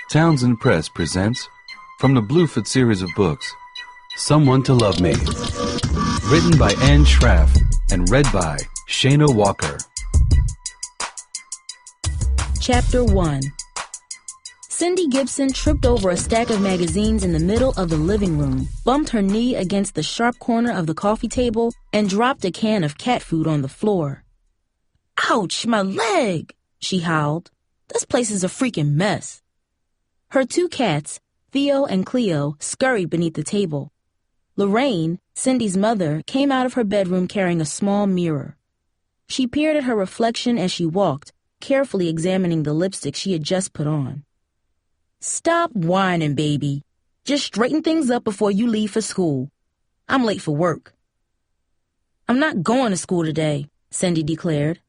Townsend Press presents, from the Bluford series of books, Someone to Love Me. Written by Anne Schraff and read by Shayna Walker. Chapter 1. Cindy Gibson tripped over a stack of magazines in the middle of the living room, bumped her knee against the sharp corner of the coffee table, and dropped a can of cat food on the floor. "Ouch, my leg!" she howled. "This place is a freaking mess." Her two cats, Theo and Cleo, scurried beneath the table. Lorraine, Cindy's mother, came out of her bedroom carrying a small mirror. She peered at her reflection as she walked, carefully examining the lipstick she had just put on. "Stop whining, baby. Just straighten things up before you leave for school. I'm late for work." "I'm not going to school today," Cindy declared.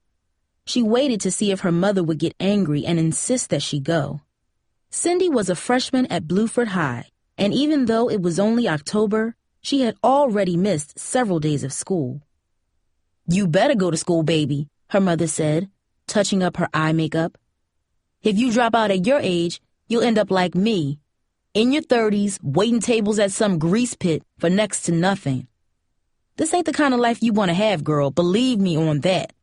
She waited to see if her mother would get angry and insist that she go. Cindy was a freshman at Bluford High, and even though it was only October, she had already missed several days of school. "You better go to school, baby," her mother said, touching up her eye makeup. "If you drop out at your age, you'll end up like me, in your 30s, waiting tables at some grease pit for next to nothing. This ain't the kind of life you want to have, girl, believe me on that.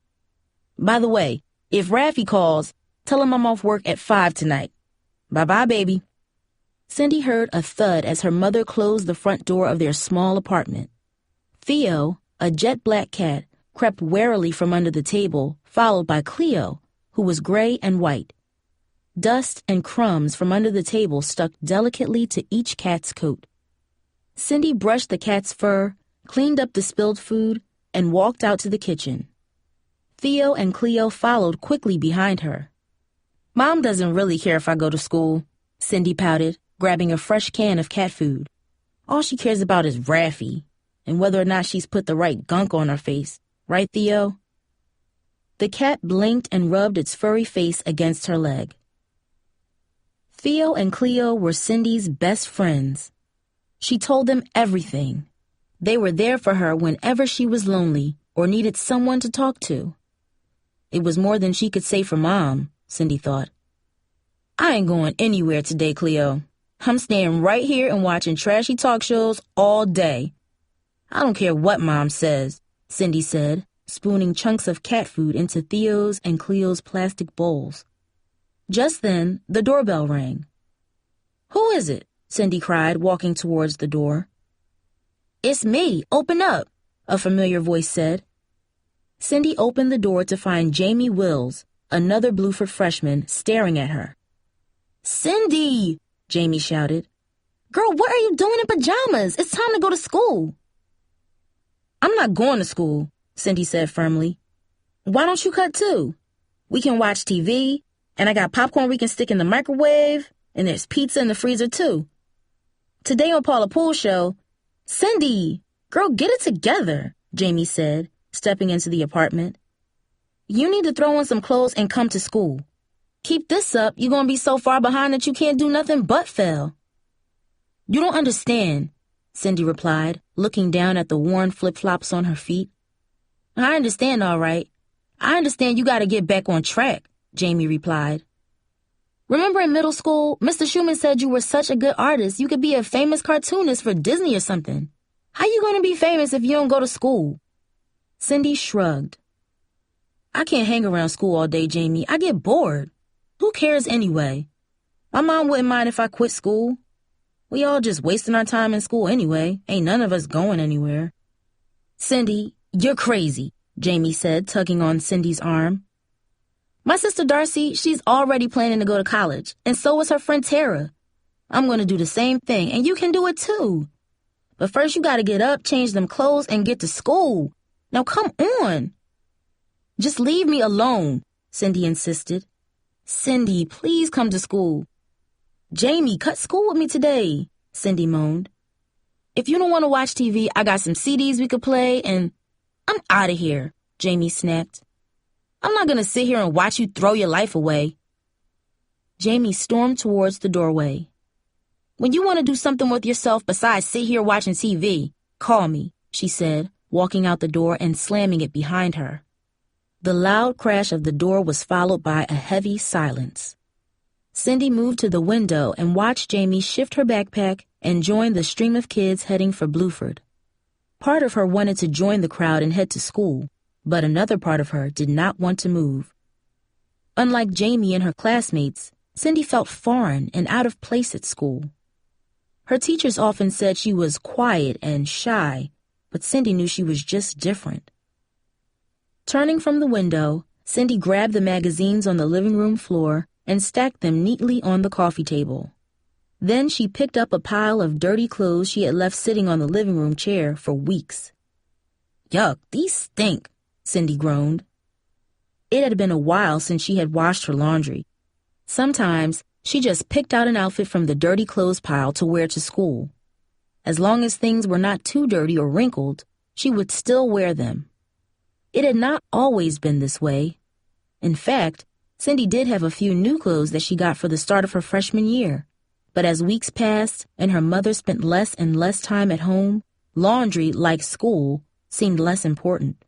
By the way, if Raffi calls, tell him I'm off work at 5 tonight. Bye-bye, baby." Cindy heard a thud as her mother closed the front door of their small apartment. Theo, a jet-black cat, crept warily from under the table, followed by Cleo, who was gray and white. Dust and crumbs from under the table stuck delicately to each cat's coat. Cindy brushed the cat's fur, cleaned up the spilled food, and walked out to the kitchen. Theo and Cleo followed quickly behind her. "Mom doesn't really care if I go to school," Cindy pouted, grabbing a fresh can of cat food. "All she cares about is Raffi, and whether or not she's put the right gunk on her face. Right, Theo?" The cat blinked and rubbed its furry face against her leg. Theo and Cleo were Cindy's best friends. She told them everything. They were there for her whenever she was lonely or needed someone to talk to. It was more than she could say for Mom, Cindy thought. "I ain't going anywhere today, Cleo. I'm staying right here and watching trashy talk shows all day." "I don't care what Mom says," Cindy said, spooning chunks of cat food into Theo's and Cleo's plastic bowls. Just then, the doorbell rang. "Who is it?" Cindy cried, walking towards the door. "It's me. Open up," a familiar voice said. Cindy opened the door to find Jamie Wills, another Bluford freshman, staring at her. "Cindy!" Jamie shouted. "Girl, what are you doing in pajamas? It's time to go to school." "I'm not going to school," Cindy said firmly. "Why don't you cut too? We can watch TV, and I got popcorn we can stick in the microwave, and there's pizza in the freezer too. Today on Paula Pool's show..." "Cindy! Girl, get it together," Jamie said, stepping into the apartment. "You need to throw on some clothes and come to school. Keep this up, you're going to be so far behind that you can't do nothing but fail." "You don't understand," Cindy replied, looking down at the worn flip-flops on her feet. "I understand, all right. I understand you got to get back on track," Jamie replied. "Remember in middle school, Mr. Schumann said you were such a good artist you could be a famous cartoonist for Disney or something. How you going to be famous if you don't go to school?" Cindy shrugged. "I can't hang around school all day, Jamie. I get bored. Who cares anyway? My mom wouldn't mind if I quit school. We all just wasting our time in school anyway. Ain't none of us going anywhere." "Cindy, you're crazy," Jamie said, tugging on Cindy's arm. "My sister Darcy, she's already planning to go to college, and so is her friend Tara. I'm going to do the same thing, and you can do it too. But first you got to get up, change them clothes, and get to school. Now come on." "Just leave me alone," Cindy insisted. "Cindy, please come to school." "Jamie, cut school with me today," Cindy moaned. "If you don't want to watch TV, I got some CDs we could play, and..." "I'm out of here," Jamie snapped. "I'm not going to sit here and watch you throw your life away." Jamie stormed towards the doorway. "When you want to do something with yourself besides sit here watching TV, call me," she said, walking out the door and slamming it behind her. The loud crash of the door was followed by a heavy silence. Cindy moved to the window and watched Jamie shift her backpack and join the stream of kids heading for Bluford. Part of her wanted to join the crowd and head to school, but another part of her did not want to move. Unlike Jamie and her classmates, Cindy felt foreign and out of place at school. Her teachers often said she was quiet and shy, but Cindy knew she was just different. Turning from the window, Cindy grabbed the magazines on the living room floor and stacked them neatly on the coffee table. Then she picked up a pile of dirty clothes she had left sitting on the living room chair for weeks. "Yuck, these stink," Cindy groaned. It had been a while since she had washed her laundry. Sometimes she just picked out an outfit from the dirty clothes pile to wear to school. As long as things were not too dirty or wrinkled, she would still wear them. It had not always been this way. In fact, Cindy did have a few new clothes that she got for the start of her freshman year. But as weeks passed and her mother spent less and less time at home, laundry, like school, seemed less important.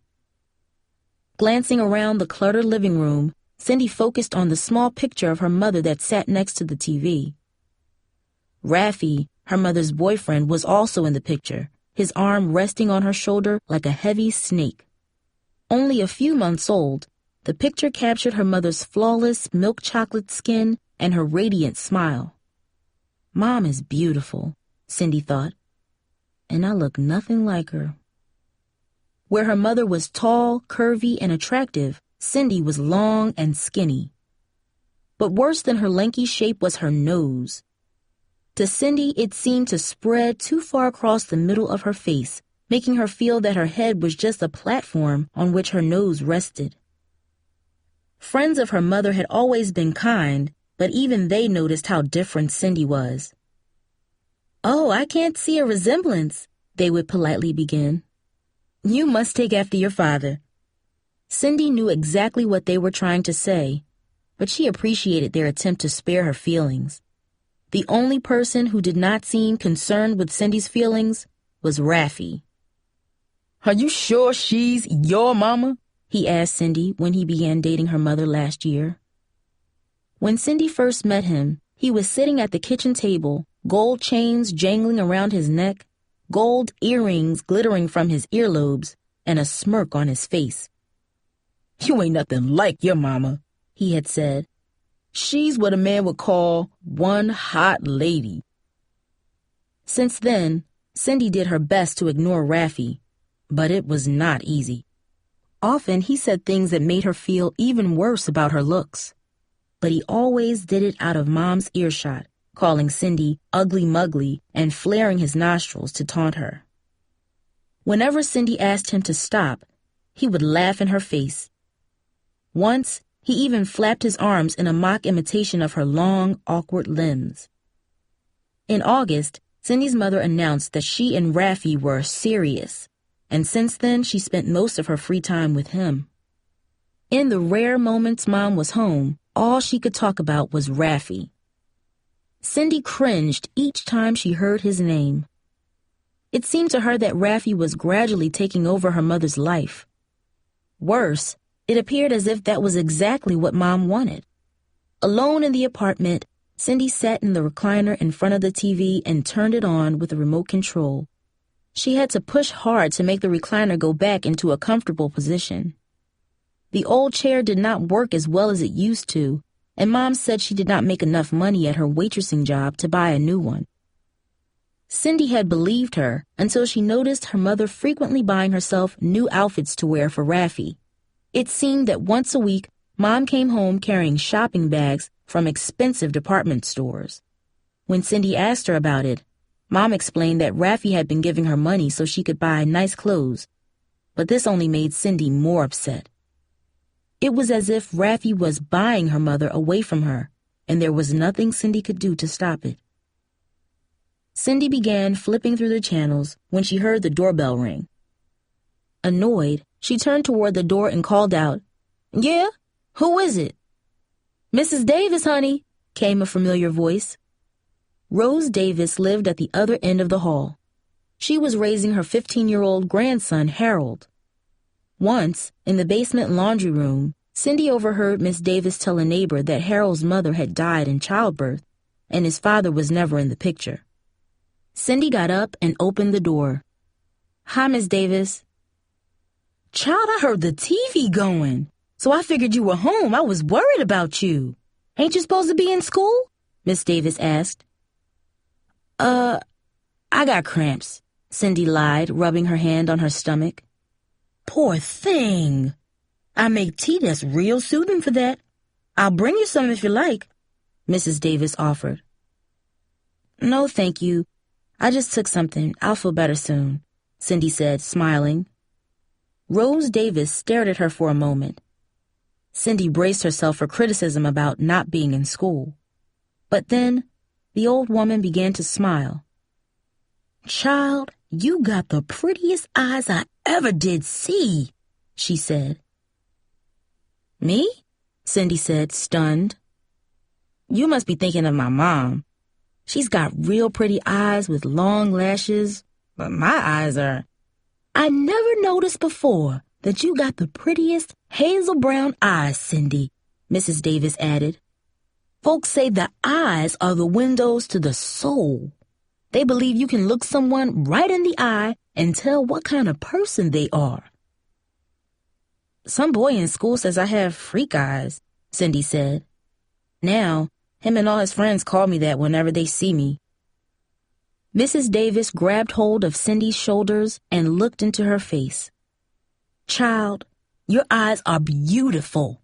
Glancing around the cluttered living room, Cindy focused on the small picture of her mother that sat next to the TV. Raffi, her mother's boyfriend, was also in the picture, his arm resting on her shoulder like a heavy snake. Only a few months old, the picture captured her mother's flawless milk chocolate skin and her radiant smile. "Mom is beautiful," Cindy thought, "and I look nothing like her." Where her mother was tall, curvy, and attractive, Cindy was long and skinny. But worse than her lanky shape was her nose. To Cindy, it seemed to spread too far across the middle of her face, making her feel that her head was just a platform on which her nose rested. Friends of her mother had always been kind, but even they noticed how different Cindy was. "Oh, I can't see a resemblance," they would politely begin. "You must take after your father." Cindy knew exactly what they were trying to say, but she appreciated their attempt to spare her feelings. The only person who did not seem concerned with Cindy's feelings was Raffi. "Are you sure she's your mama?" he asked Cindy when he began dating her mother last year. When Cindy first met him, he was sitting at the kitchen table, gold chains jangling around his neck, gold earrings glittering from his earlobes, and a smirk on his face. "You ain't nothing like your mama," he had said. "She's what a man would call one hot lady." Since then, Cindy did her best to ignore Raffi, but it was not easy. Often he said things that made her feel even worse about her looks. But he always did it out of Mom's earshot, calling Cindy ugly-muggly and flaring his nostrils to taunt her. Whenever Cindy asked him to stop, he would laugh in her face. Once, he even flapped his arms in a mock imitation of her long, awkward limbs. In August, Cindy's mother announced that she and Raffi were serious, and since then she spent most of her free time with him. In the rare moments Mom was home, all she could talk about was Raffi. Cindy cringed each time she heard his name. It seemed to her that Raffi was gradually taking over her mother's life. Worse, it appeared as if that was exactly what Mom wanted. Alone in the apartment, Cindy sat in the recliner in front of the TV and turned it on with a remote control. She had to push hard to make the recliner go back into a comfortable position. The old chair did not work as well as it used to, and Mom said she did not make enough money at her waitressing job to buy a new one. Cindy had believed her until she noticed her mother frequently buying herself new outfits to wear for Raffi. It seemed that once a week, Mom came home carrying shopping bags from expensive department stores. When Cindy asked her about it, Mom explained that Raffi had been giving her money so she could buy nice clothes, but this only made Cindy more upset. It was as if Raffi was buying her mother away from her, and there was nothing Cindy could do to stop it. Cindy began flipping through the channels when she heard the doorbell ring. Annoyed, she turned toward the door and called out, "Yeah? Who is it?" "Mrs. Davis, honey," came a familiar voice. Rose Davis lived at the other end of the hall. She was raising her 15-year-old grandson, Harold. Once, in the basement laundry room, Cindy overheard Miss Davis tell a neighbor that Harold's mother had died in childbirth, and his father was never in the picture. Cindy got up and opened the door. "Hi, Miss Davis." "Child, I heard the TV going, so I figured you were home. I was worried about you. Ain't you supposed to be in school?" Miss Davis asked. I got cramps," Cindy lied, rubbing her hand on her stomach. "Poor thing. I make tea that's real soothing for that. I'll bring you some if you like," Mrs. Davis offered. "No, thank you. I just took something. I'll feel better soon," Cindy said, smiling. Rose Davis stared at her for a moment. Cindy braced herself for criticism about not being in school. But then, the old woman began to smile. "Child, you got the prettiest eyes I ever did see," she said. "Me?" Cindy said, stunned. "You must be thinking of my mom. She's got real pretty eyes with long lashes, but my eyes are—" "I never noticed before that you got the prettiest hazel brown eyes, Cindy," Mrs. Davis added. "Folks say the eyes are the windows to the soul. They believe you can look someone right in the eye and tell what kind of person they are." "Some boy in school says I have freak eyes," Cindy said. "Now, him and all his friends call me that whenever they see me." Mrs. Davis grabbed hold of Cindy's shoulders and looked into her face. "Child, your eyes are beautiful.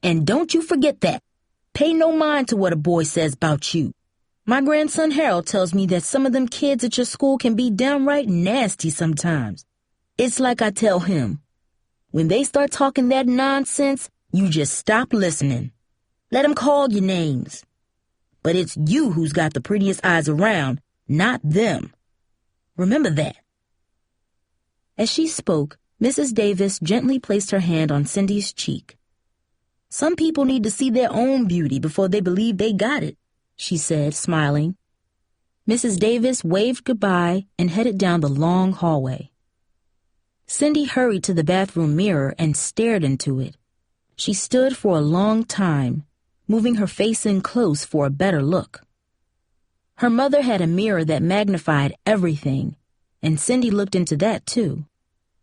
And don't you forget that. Pay no mind to what a boy says about you. My grandson Harold tells me that some of them kids at your school can be downright nasty sometimes. It's like I tell him. When they start talking that nonsense, you just stop listening. Let 'em call you names. But it's you who's got the prettiest eyes around, not them. Remember that." As she spoke, Mrs. Davis gently placed her hand on Cindy's cheek. "Some people need to see their own beauty before they believe they got it," she said, smiling. Mrs. Davis waved goodbye and headed down the long hallway. Cindy hurried to the bathroom mirror and stared into it. She stood for a long time, moving her face in close for a better look. Her mother had a mirror that magnified everything, and Cindy looked into that too.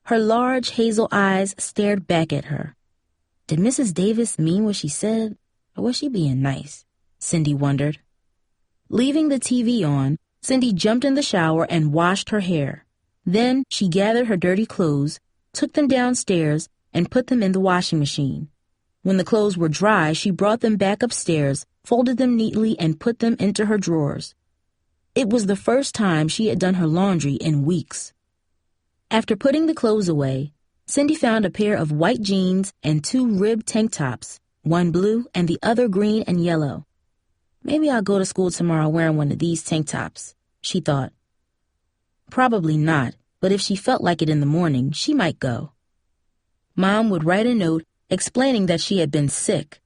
Her large hazel eyes stared back at her. Did Mrs. Davis mean what she said, or was she being nice? Cindy wondered. Leaving the TV on, Cindy jumped in the shower and washed her hair. Then she gathered her dirty clothes, took them downstairs, and put them in the washing machine. When the clothes were dry, she brought them back upstairs, folded them neatly, and put them into her drawers. It was the first time she had done her laundry in weeks. After putting the clothes away, Cindy found a pair of white jeans and 2 ribbed tank tops, one blue and the other green and yellow. Maybe I'll go to school tomorrow wearing one of these tank tops, she thought. Probably not, but if she felt like it in the morning, she might go. Mom would write a note explaining that she had been sick.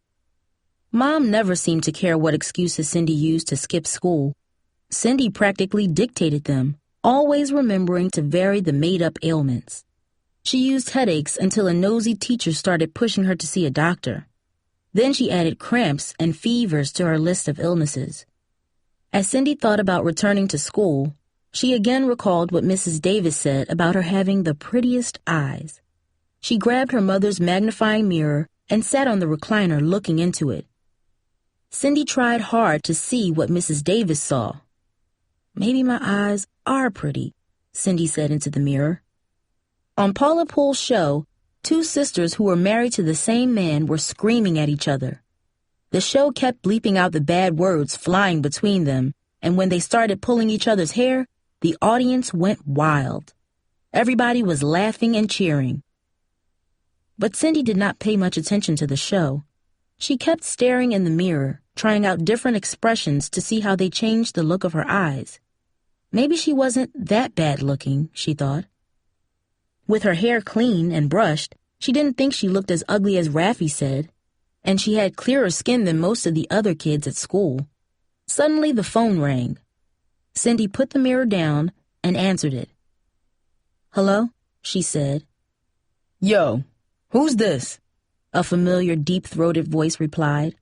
Mom never seemed to care what excuses Cindy used to skip school. Cindy practically dictated them, always remembering to vary the made-up ailments. She used headaches until a nosy teacher started pushing her to see a doctor. Then she added cramps and fevers to her list of illnesses. As Cindy thought about returning to school, she again recalled what Mrs. Davis said about her having the prettiest eyes. She grabbed her mother's magnifying mirror and sat on the recliner looking into it. Cindy tried hard to see what Mrs. Davis saw. Maybe my eyes are pretty, Cindy said into the mirror. On Paula Pool's show, 2 sisters who were married to the same man were screaming at each other. The show kept bleeping out the bad words flying between them, and when they started pulling each other's hair, the audience went wild. Everybody was laughing and cheering. But Cindy did not pay much attention to the show. She kept staring in the mirror, trying out different expressions to see how they changed the look of her eyes. Maybe she wasn't that bad looking, she thought. With her hair clean and brushed, she didn't think she looked as ugly as Raffi said, and she had clearer skin than most of the other kids at school. Suddenly the phone rang. Cindy put the mirror down and answered it. "Hello?" she said. "Yo, who's this?" a familiar deep-throated voice replied.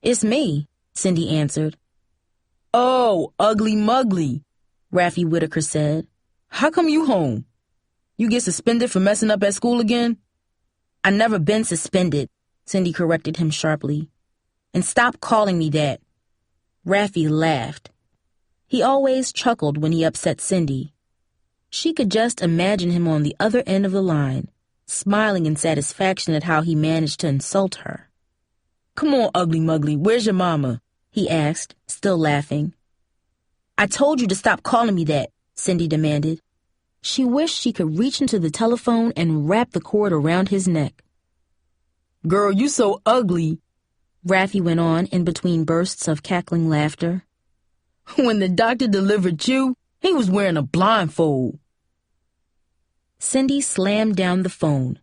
It's me, Cindy answered. Oh, ugly muggly, Raffi Whitaker said. How come you home? You get suspended for messing up at school again? I never been suspended, Cindy corrected him sharply. And stop calling me that. Raffi laughed. He always chuckled when he upset Cindy. She could just imagine him on the other end of the line, smiling in satisfaction at how he managed to insult her. Come on, ugly muggly, where's your mama? He asked, still laughing. I told you to stop calling me that, Cindy demanded. She wished she could reach into the telephone and wrap the cord around his neck. Girl, you so ugly, Raffi went on in between bursts of cackling laughter. When the doctor delivered you, he was wearing a blindfold. Cindy slammed down the phone.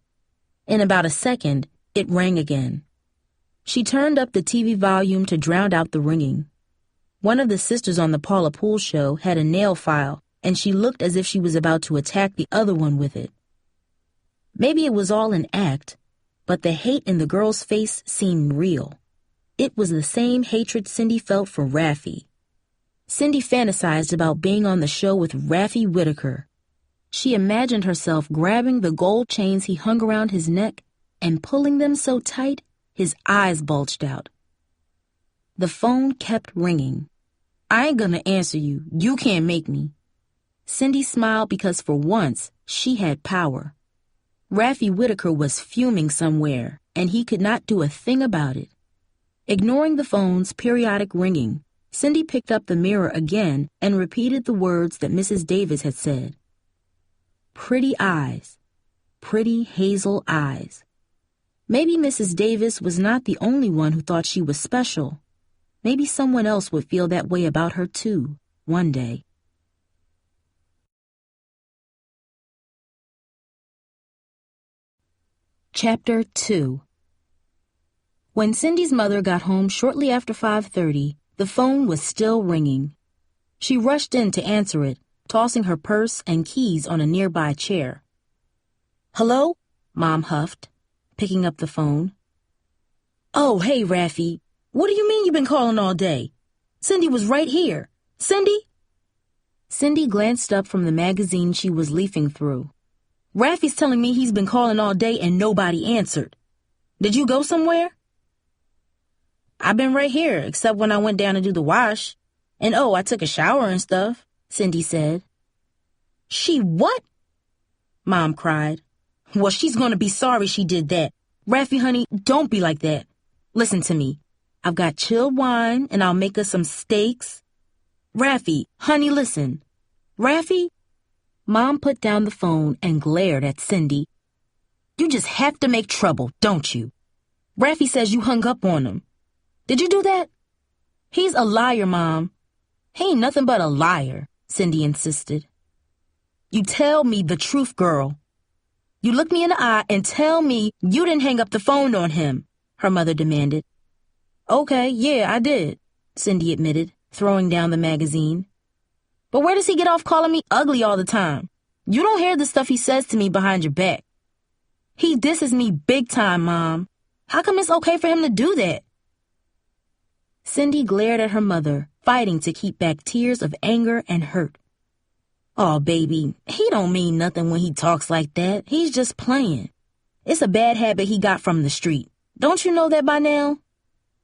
In about a second, it rang again. She turned up the TV volume to drown out the ringing. One of the sisters on the Paula Poole show had a nail file, and she looked as if she was about to attack the other one with it. Maybe it was all an act, but the hate in the girl's face seemed real. It was the same hatred Cindy felt for Raffi. Cindy fantasized about being on the show with Raffi Whitaker. She imagined herself grabbing the gold chains he hung around his neck and pulling them so tight his eyes bulged out. The phone kept ringing. I ain't gonna answer you. You can't make me. Cindy smiled because for once she had power. Raffi Whitaker was fuming somewhere, and he could not do a thing about it. Ignoring the phone's periodic ringing, Cindy picked up the mirror again and repeated the words that Mrs. Davis had said. Pretty eyes. Pretty hazel eyes. Maybe Mrs. Davis was not the only one who thought she was special. Maybe someone else would feel that way about her too, one day. Chapter 2. When Cindy's mother got home shortly after 5:30, the phone was still ringing. She rushed in to answer it, tossing her purse and keys on a nearby chair. Hello? Mom huffed, picking up the phone. Oh, hey, Raffi. What do you mean you've been calling all day? Cindy was right here. Cindy? Cindy glanced up from the magazine she was leafing through. Raffi's telling me he's been calling all day and nobody answered. Did you go somewhere? I've been right here, except when I went down to do the wash. And oh, I took a shower and stuff, Cindy said. She what? Mom cried. Well, she's going to be sorry she did that. Raffi, honey, don't be like that. Listen to me. I've got chilled wine, and I'll make us some steaks. Raffi, honey, listen. Raffi? Mom put down the phone and glared at Cindy. You just have to make trouble, don't you? Raffi says you hung up on him. Did you do that? He's a liar, Mom. He ain't nothing but a liar, Cindy insisted. You tell me the truth, girl. You look me in the eye and tell me you didn't hang up the phone on him, her mother demanded. Okay, yeah, I did, Cindy admitted, throwing down the magazine. But where does he get off calling me ugly all the time? You don't hear the stuff he says to me behind your back. He disses me big time, Mom. How come it's okay for him to do that? Cindy glared at her mother, fighting to keep back tears of anger and hurt. Oh, baby, he don't mean nothing when he talks like that. He's just playing. It's a bad habit he got from the street. Don't you know that by now?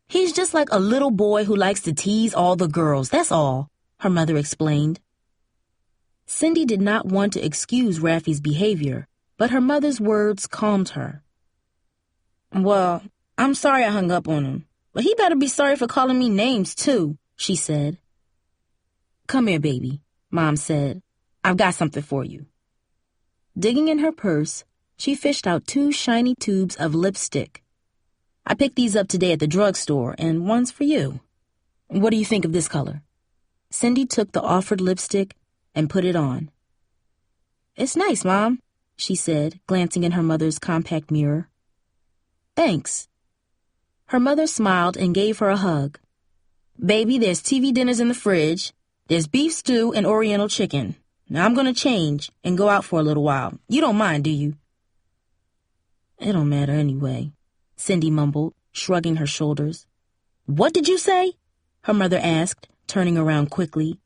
He's just like a little boy who likes to tease all the girls, that's all, her mother explained. Cindy did not want to excuse Raffi's behavior, but her mother's words calmed her. Well, I'm sorry I hung up on him, but he better be sorry for calling me names too, she said. Come here, baby, Mom said. I've got something for you. Digging in her purse, she fished out 2 shiny tubes of lipstick. I picked these up today at the drugstore, and one's for you. What do you think of this color? Cindy took the offered lipstick and put it on. It's nice, Mom, she said, glancing in her mother's compact mirror. Thanks. Her mother smiled and gave her a hug. Baby, there's TV dinners in the fridge. There's beef stew and Oriental chicken. Now I'm going to change and go out for a little while. You don't mind, do you? It don't matter anyway, Cindy mumbled, shrugging her shoulders. What did you say? Her mother asked, turning around quickly.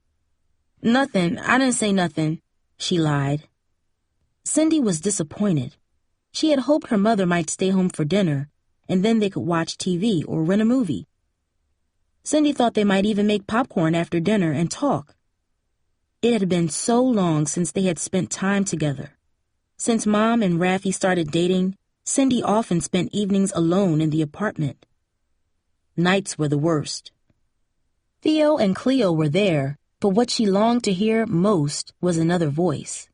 Nothing. I didn't say nothing, she lied. Cindy was disappointed. She had hoped her mother might stay home for dinner, and then they could watch TV or rent a movie. Cindy thought they might even make popcorn after dinner and talk. It had been so long since they had spent time together. Since Mom and Raffi started dating, Cindy often spent evenings alone in the apartment. Nights were the worst. Theo and Cleo were there, but what she longed to hear most was another voice.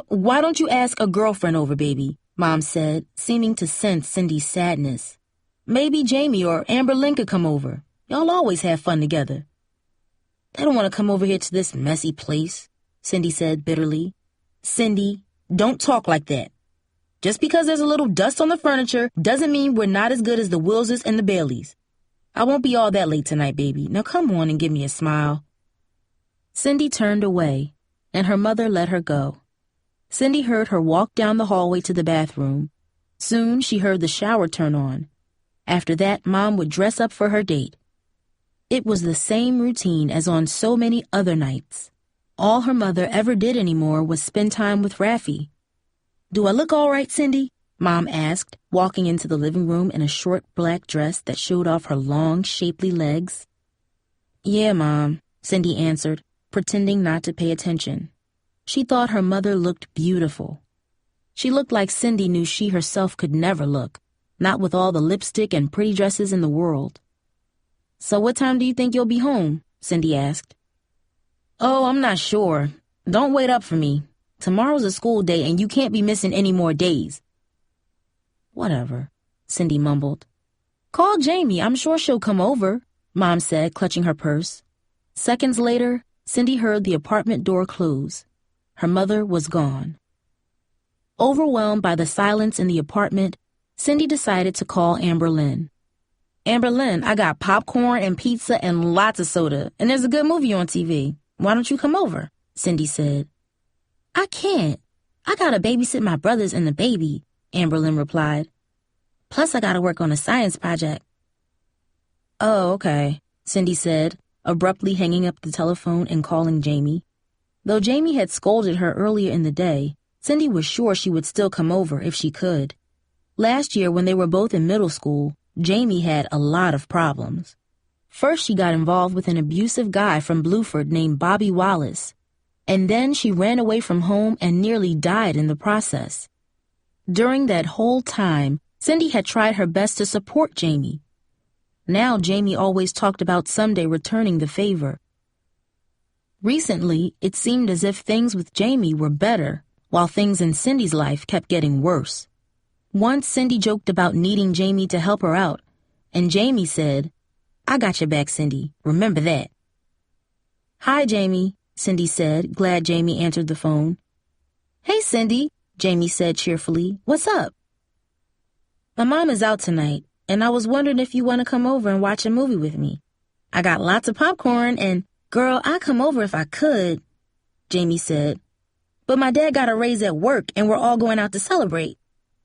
Why don't you ask a girlfriend over, baby? Mom said, seeming to sense Cindy's sadness. Maybe Jamie or Amber Lynn could come over. Y'all always have fun together. They don't want to come over here to this messy place, Cindy said bitterly. Cindy, don't talk like that. Just because there's a little dust on the furniture doesn't mean we're not as good as the Willses and the Baileys. I won't be all that late tonight, baby. Now come on and give me a smile. Cindy turned away, and her mother let her go. Cindy heard her walk down the hallway to the bathroom. Soon she heard the shower turn on. After that, Mom would dress up for her date. It was the same routine as on so many other nights. All her mother ever did anymore was spend time with Raffi. Do I look all right, Cindy? Mom asked, walking into the living room in a short black dress that showed off her long, shapely legs. Yeah, Mom, Cindy answered, pretending not to pay attention. She thought her mother looked beautiful. She looked like Cindy knew she herself could never look, not with all the lipstick and pretty dresses in the world. So what time do you think you'll be home? Cindy asked. Oh, I'm not sure. Don't wait up for me. Tomorrow's a school day and you can't be missing any more days. Whatever, Cindy mumbled. Call Jamie. I'm sure she'll come over, Mom said, clutching her purse. Seconds later, Cindy heard the apartment door close. Her mother was gone. Overwhelmed by the silence in the apartment, Cindy decided to call Amber Lynn. Amber Lynn, I got popcorn and pizza and lots of soda, and there's a good movie on TV. Why don't you come over? Cindy said. I can't. I gotta babysit my brothers and the baby, Amber Lynn replied. Plus, I gotta work on a science project. Oh, okay, Cindy said, abruptly hanging up the telephone and calling Jamie. Though Jamie had scolded her earlier in the day, Cindy was sure she would still come over if she could. Last year, when they were both in middle school, Jamie had a lot of problems. First, she got involved with an abusive guy from Bluford named Bobby Wallace. And then she ran away from home and nearly died in the process. During that whole time, Cindy had tried her best to support Jamie. Now Jamie always talked about someday returning the favor. Recently, it seemed as if things with Jamie were better, while things in Cindy's life kept getting worse. Once Cindy joked about needing Jamie to help her out, and Jamie said, I got your back, Cindy. Remember that. Hi, Jamie, Cindy said, glad Jamie answered the phone. Hey, Cindy, Jamie said cheerfully. What's up? My mom is out tonight, and I was wondering if you want to come over and watch a movie with me. I got lots of popcorn and, girl, I'd come over if I could, Jamie said. But my dad got a raise at work and we're all going out to celebrate.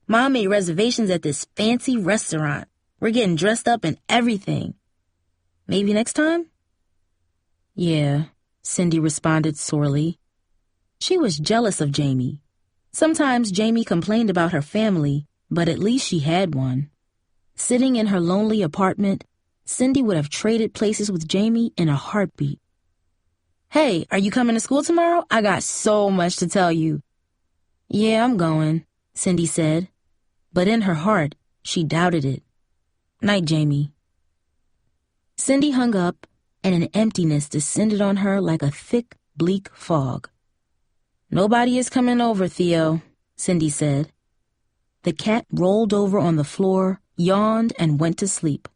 Mom made reservations at this fancy restaurant. We're getting dressed up and everything. Maybe next time? Yeah, Cindy responded sorely. She was jealous of Jamie. Sometimes Jamie complained about her family, but at least she had one. Sitting in her lonely apartment, Cindy would have traded places with Jamie in a heartbeat. Hey, are you coming to school tomorrow? I got so much to tell you. Yeah, I'm going, Cindy said. But in her heart, she doubted it. Night, Jamie. Cindy hung up, and an emptiness descended on her like a thick, bleak fog. Nobody is coming over, Theo, Cindy said. The cat rolled over on the floor, yawned, and went to sleep.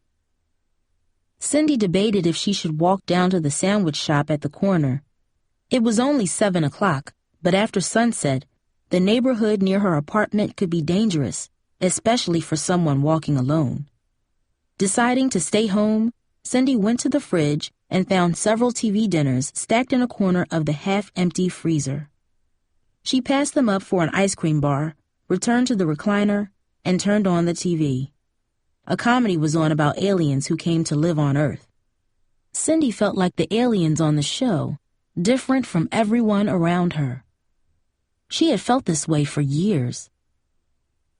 Cindy debated if she should walk down to the sandwich shop at the corner. It was only 7 o'clock, but after sunset, the neighborhood near her apartment could be dangerous, especially for someone walking alone. Deciding to stay home, Cindy went to the fridge and found several TV dinners stacked in a corner of the half-empty freezer. She passed them up for an ice cream bar, returned to the recliner, and turned on the TV. A comedy was on about aliens who came to live on Earth. Cindy felt like the aliens on the show, different from everyone around her. She had felt this way for years.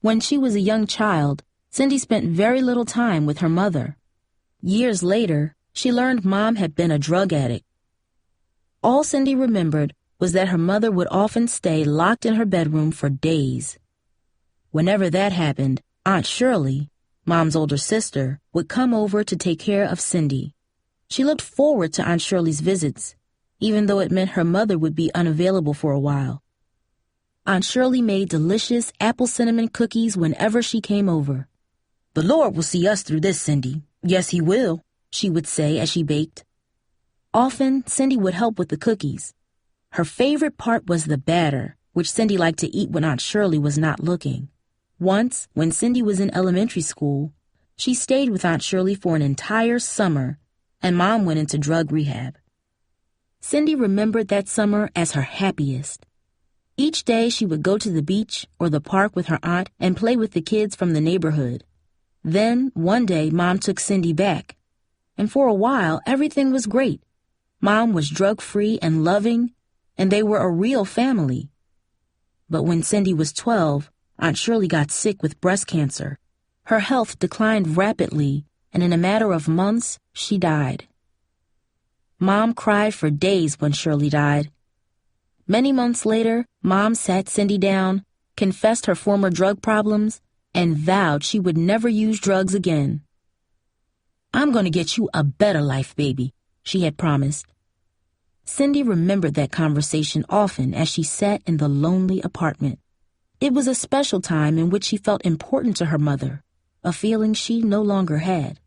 When she was a young child, Cindy spent very little time with her mother. Years later, she learned Mom had been a drug addict. All Cindy remembered was that her mother would often stay locked in her bedroom for days. Whenever that happened, Aunt Shirley, Mom's older sister, would come over to take care of Cindy. She looked forward to Aunt Shirley's visits, even though it meant her mother would be unavailable for a while. Aunt Shirley made delicious apple cinnamon cookies whenever she came over. "The Lord will see us through this, Cindy. Yes, He will," she would say as she baked. Often, Cindy would help with the cookies. Her favorite part was the batter, which Cindy liked to eat when Aunt Shirley was not looking. Once, when Cindy was in elementary school, she stayed with Aunt Shirley for an entire summer, and Mom went into drug rehab. Cindy remembered that summer as her happiest. Each day she would go to the beach or the park with her aunt and play with the kids from the neighborhood. Then, one day, Mom took Cindy back, and for a while, everything was great. Mom was drug-free and loving, and they were a real family. But when Cindy was 12, Aunt Shirley got sick with breast cancer. Her health declined rapidly, and in a matter of months, she died. Mom cried for days when Shirley died. Many months later, Mom sat Cindy down, confessed her former drug problems, and vowed she would never use drugs again. "I'm going to get you a better life, baby," she had promised. Cindy remembered that conversation often as she sat in the lonely apartment. It was a special time in which she felt important to her mother, a feeling she no longer had.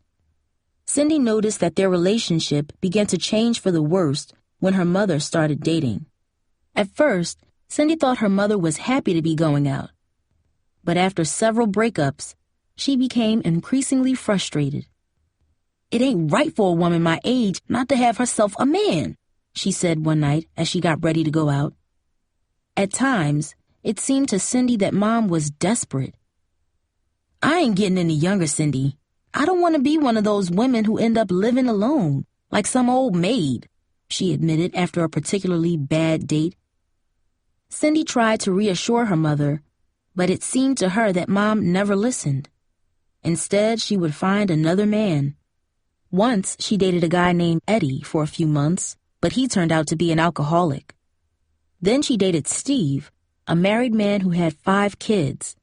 Cindy noticed that their relationship began to change for the worst when her mother started dating. At first, Cindy thought her mother was happy to be going out. But after several breakups, she became increasingly frustrated. "It ain't right for a woman my age not to have herself a man," she said one night as she got ready to go out. At times, it seemed to Cindy that Mom was desperate. "I ain't getting any younger, Cindy. I don't want to be one of those women who end up living alone, like some old maid," she admitted after a particularly bad date. Cindy tried to reassure her mother, but it seemed to her that Mom never listened. Instead, she would find another man. Once, she dated a guy named Eddie for a few months, but he turned out to be an alcoholic. Then she dated Steve, a married man who had 5 kids.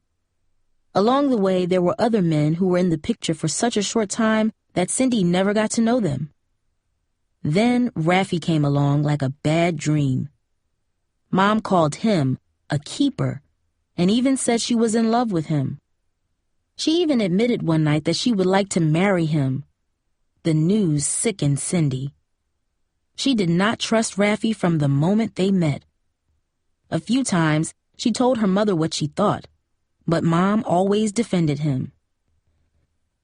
Along the way, there were other men who were in the picture for such a short time that Cindy never got to know them. Then Raffy came along like a bad dream. Mom called him a keeper and even said she was in love with him. She even admitted one night that she would like to marry him. The news sickened Cindy. She did not trust Raffy from the moment they met. A few times, she told her mother what she thought, but Mom always defended him.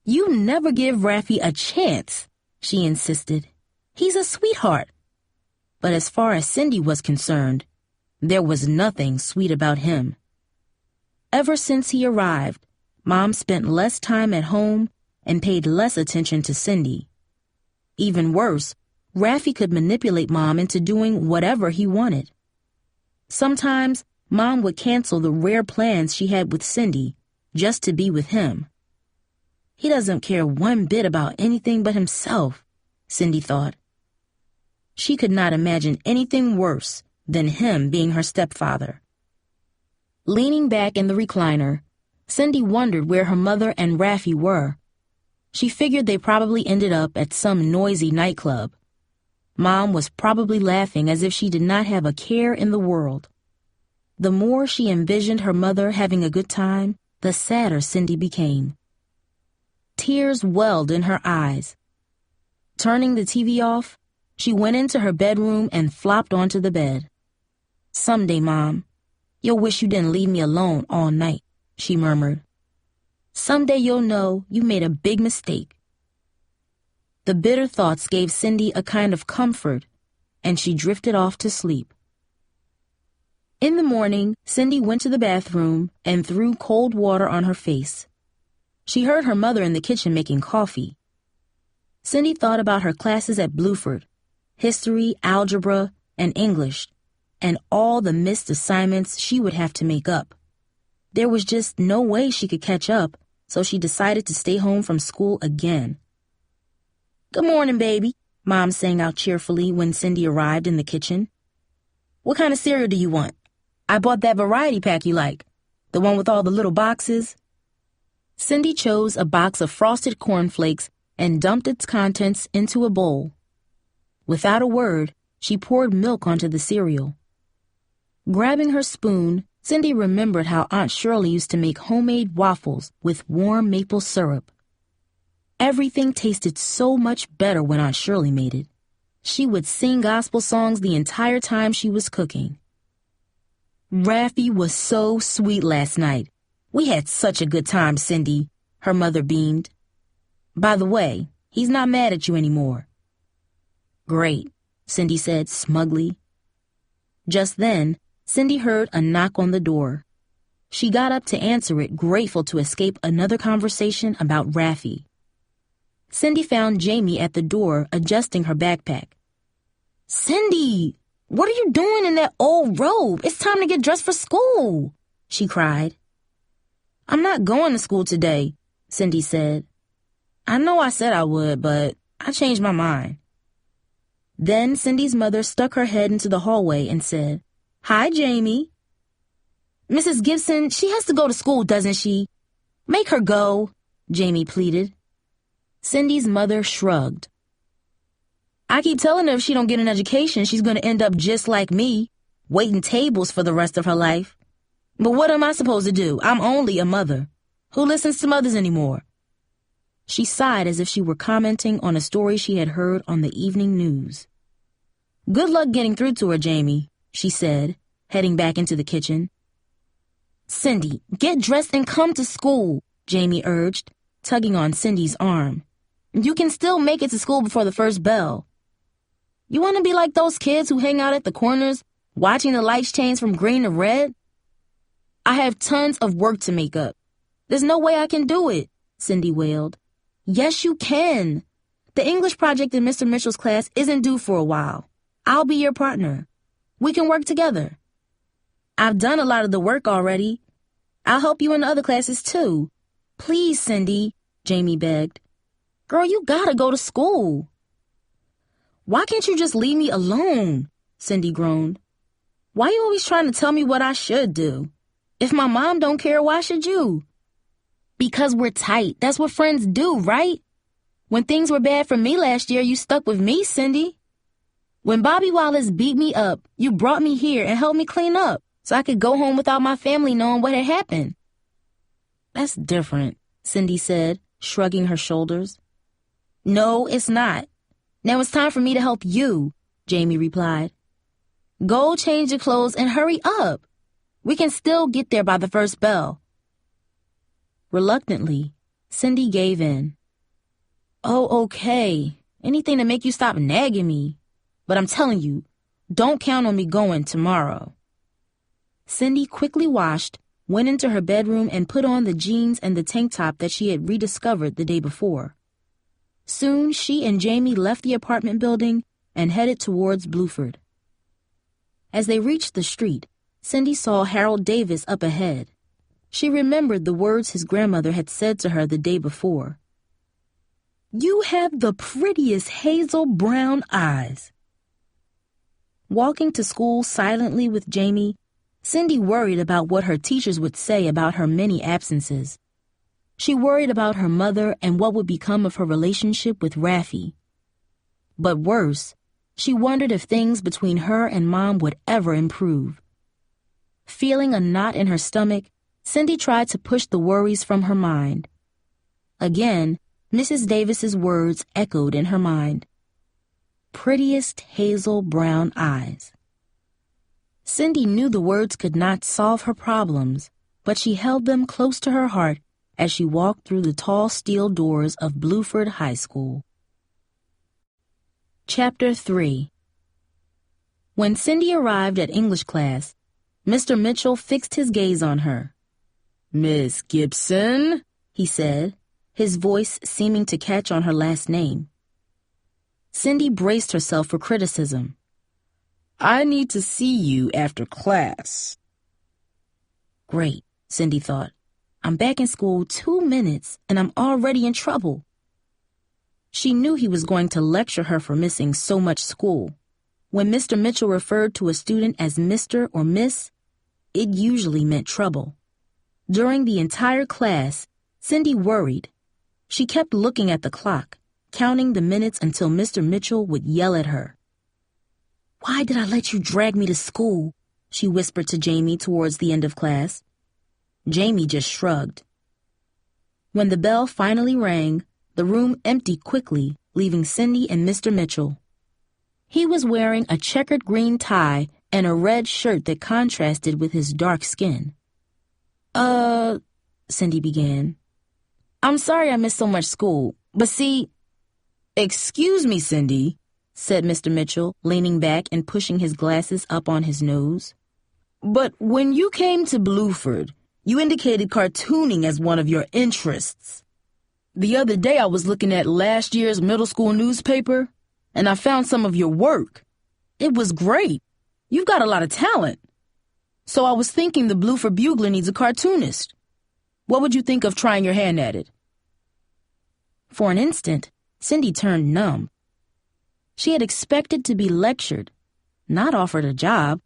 "You never give Raffy a chance," she insisted. "He's a sweetheart." But as far as Cindy was concerned, there was nothing sweet about him. Ever since he arrived, Mom spent less time at home and paid less attention to Cindy. Even worse, Raffy could manipulate Mom into doing whatever he wanted. Sometimes, Mom would cancel the rare plans she had with Cindy just to be with him. "He doesn't care one bit about anything but himself," Cindy thought. She could not imagine anything worse than him being her stepfather. Leaning back in the recliner, Cindy wondered where her mother and Raffy were. She figured they probably ended up at some noisy nightclub. Mom was probably laughing as if she did not have a care in the world. The more she envisioned her mother having a good time, the sadder Cindy became. Tears welled in her eyes. Turning the TV off, she went into her bedroom and flopped onto the bed. "Someday, Mom, you'll wish you didn't leave me alone all night," she murmured. "Someday you'll know you made a big mistake." The bitter thoughts gave Cindy a kind of comfort, and she drifted off to sleep. In the morning, Cindy went to the bathroom and threw cold water on her face. She heard her mother in the kitchen making coffee. Cindy thought about her classes at Bluford, history, algebra, and English, and all the missed assignments she would have to make up. There was just no way she could catch up, so she decided to stay home from school again. "Good morning, baby," Mom sang out cheerfully when Cindy arrived in the kitchen. "What kind of cereal do you want? I bought that variety pack you like, the one with all the little boxes." Cindy chose a box of frosted cornflakes and dumped its contents into a bowl. Without a word, she poured milk onto the cereal. Grabbing her spoon, Cindy remembered how Aunt Shirley used to make homemade waffles with warm maple syrup. Everything tasted so much better when Aunt Shirley made it. She would sing gospel songs the entire time she was cooking. "Raffy was so sweet last night. We had such a good time, Cindy," her mother beamed. "By the way, he's not mad at you anymore." "Great," Cindy said smugly. Just then, Cindy heard a knock on the door. She got up to answer it, grateful to escape another conversation about Raffy. Cindy found Jamie at the door adjusting her backpack. "Cindy, what are you doing in that old robe? It's time to get dressed for school," she cried. "I'm not going to school today," Cindy said. "I know I said I would, but I changed my mind." Then Cindy's mother stuck her head into the hallway and said, "Hi, Jamie." "Mrs. Gibson, she has to go to school, doesn't she? Make her go," Jamie pleaded. Cindy's mother shrugged. "I keep telling her if she don't get an education, she's going to end up just like me, waiting tables for the rest of her life. But what am I supposed to do? I'm only a mother. Who listens to mothers anymore?" She sighed as if she were commenting on a story she had heard on the evening news. "Good luck getting through to her, Jamie," she said, heading back into the kitchen. "Cindy, get dressed and come to school," Jamie urged, tugging on Cindy's arm. "You can still make it to school before the first bell. You want to be like those kids who hang out at the corners, watching the lights change from green to red? I have tons of work to make up. There's no way I can do it," Cindy wailed. "Yes, you can. The English project in Mr. Mitchell's class isn't due for a while. I'll be your partner. We can work together. I've done a lot of the work already. I'll help you in the other classes too. Please, Cindy," Jamie begged. "Girl, you gotta go to school." "Why can't you just leave me alone?" Cindy groaned. "Why you always trying to tell me what I should do? If my mom don't care, why should you?" "Because we're tight. That's what friends do, right? When things were bad for me last year, you stuck with me, Cindy. When Bobby Wallace beat me up, you brought me here and helped me clean up so I could go home without my family knowing what had happened." "That's different," Cindy said, shrugging her shoulders. "No, it's not. Now it's time for me to help you," Jamie replied. "Go change your clothes and hurry up. We can still get there by the first bell." Reluctantly, Cindy gave in. "Oh, okay. Anything to make you stop nagging me. But I'm telling you, don't count on me going tomorrow." Cindy quickly washed, went into her bedroom, and put on the jeans and the tank top that she had rediscovered the day before. Soon, she and Jamie left the apartment building and headed towards Bluford. As they reached the street, Cindy saw Harold Davis up ahead. She remembered the words his grandmother had said to her the day before. "You have the prettiest hazel brown eyes." Walking to school silently with Jamie, Cindy worried about what her teachers would say about her many absences. She worried about her mother and what would become of her relationship with Raffy. But worse, she wondered if things between her and Mom would ever improve. Feeling a knot in her stomach, Cindy tried to push the worries from her mind. Again, Mrs. Davis's words echoed in her mind. Prettiest hazel brown eyes. Cindy knew the words could not solve her problems, but she held them close to her heart as she walked through the tall steel doors of Bluford High School. Chapter 3. When Cindy arrived at English class, Mr. Mitchell fixed his gaze on her. "Miss Gibson," he said, his voice seeming to catch on her last name. Cindy braced herself for criticism. "I need to see you after class." Great, Cindy thought. I'm back in school 2 minutes and I'm already in trouble. She knew he was going to lecture her for missing so much school. When Mr. Mitchell referred to a student as Mr. or Miss, it usually meant trouble. During the entire class, Cindy worried. She kept looking at the clock, counting the minutes until Mr. Mitchell would yell at her. "Why did I let you drag me to school?" she whispered to Jamie towards the end of class. Jamie just shrugged. When the bell finally rang, the room emptied quickly, leaving Cindy and Mr. Mitchell. He was wearing a checkered green tie and a red shirt that contrasted with his dark skin. Cindy began. "I'm sorry I missed so much school, but see—" "Excuse me, Cindy," said Mr. Mitchell, leaning back and pushing his glasses up on his nose. "But when you came to Bluford, you indicated cartooning as one of your interests. The other day I was looking at last year's middle school newspaper, and I found some of your work. It was great. You've got a lot of talent. So I was thinking the Bluford Bugler needs a cartoonist. What would you think of trying your hand at it?" For an instant, Cindy turned numb. She had expected to be lectured, not offered a job.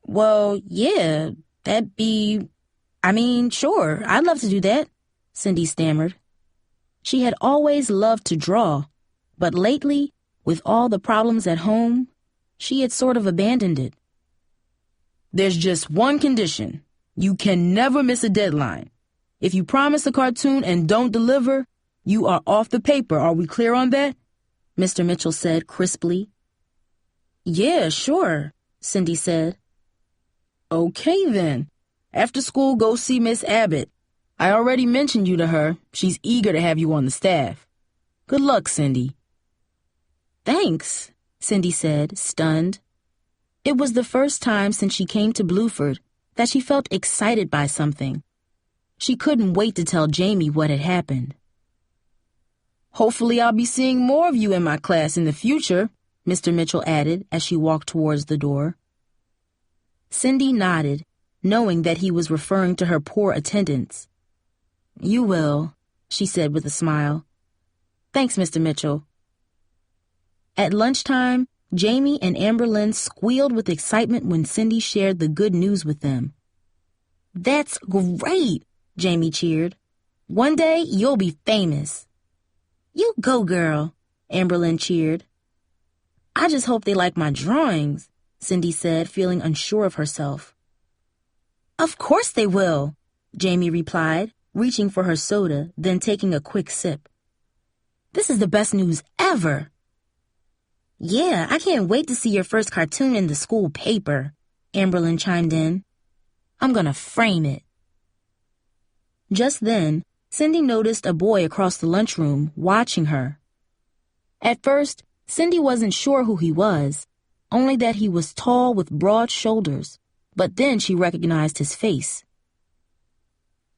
"Well, yeah, sure, I'd love to do that," Cindy stammered. She had always loved to draw, but lately, with all the problems at home, she had sort of abandoned it. "There's just one condition. You can never miss a deadline. If you promise a cartoon and don't deliver, you are off the paper. Are we clear on that?" Mr. Mitchell said crisply. "Yeah, sure," Cindy said. "Okay, then. After school, go see Miss Abbott. I already mentioned you to her. She's eager to have you on the staff. Good luck, Cindy." "Thanks," Cindy said, stunned. It was the first time since she came to Bluford that she felt excited by something. She couldn't wait to tell Jamie what had happened. "Hopefully I'll be seeing more of you in my class in the future," Mr. Mitchell added as she walked towards the door. Cindy nodded, knowing that he was referring to her poor attendance. "You will," she said with a smile. "Thanks, Mr. Mitchell." At lunchtime, Jamie and Amberlynn squealed with excitement when Cindy shared the good news with them. "That's great," Jamie cheered. "One day you'll be famous." "You go, girl," Amberlynn cheered. "I just hope they like my drawings," Cindy said, feeling unsure of herself. "Of course they will," Jamie replied, reaching for her soda, then taking a quick sip. "This is the best news ever." "Yeah, I can't wait to see your first cartoon in the school paper," Amberlynn chimed in. "I'm gonna frame it." Just then, Cindy noticed a boy across the lunchroom watching her. At first, Cindy wasn't sure who he was, only that he was tall with broad shoulders, but then she recognized his face.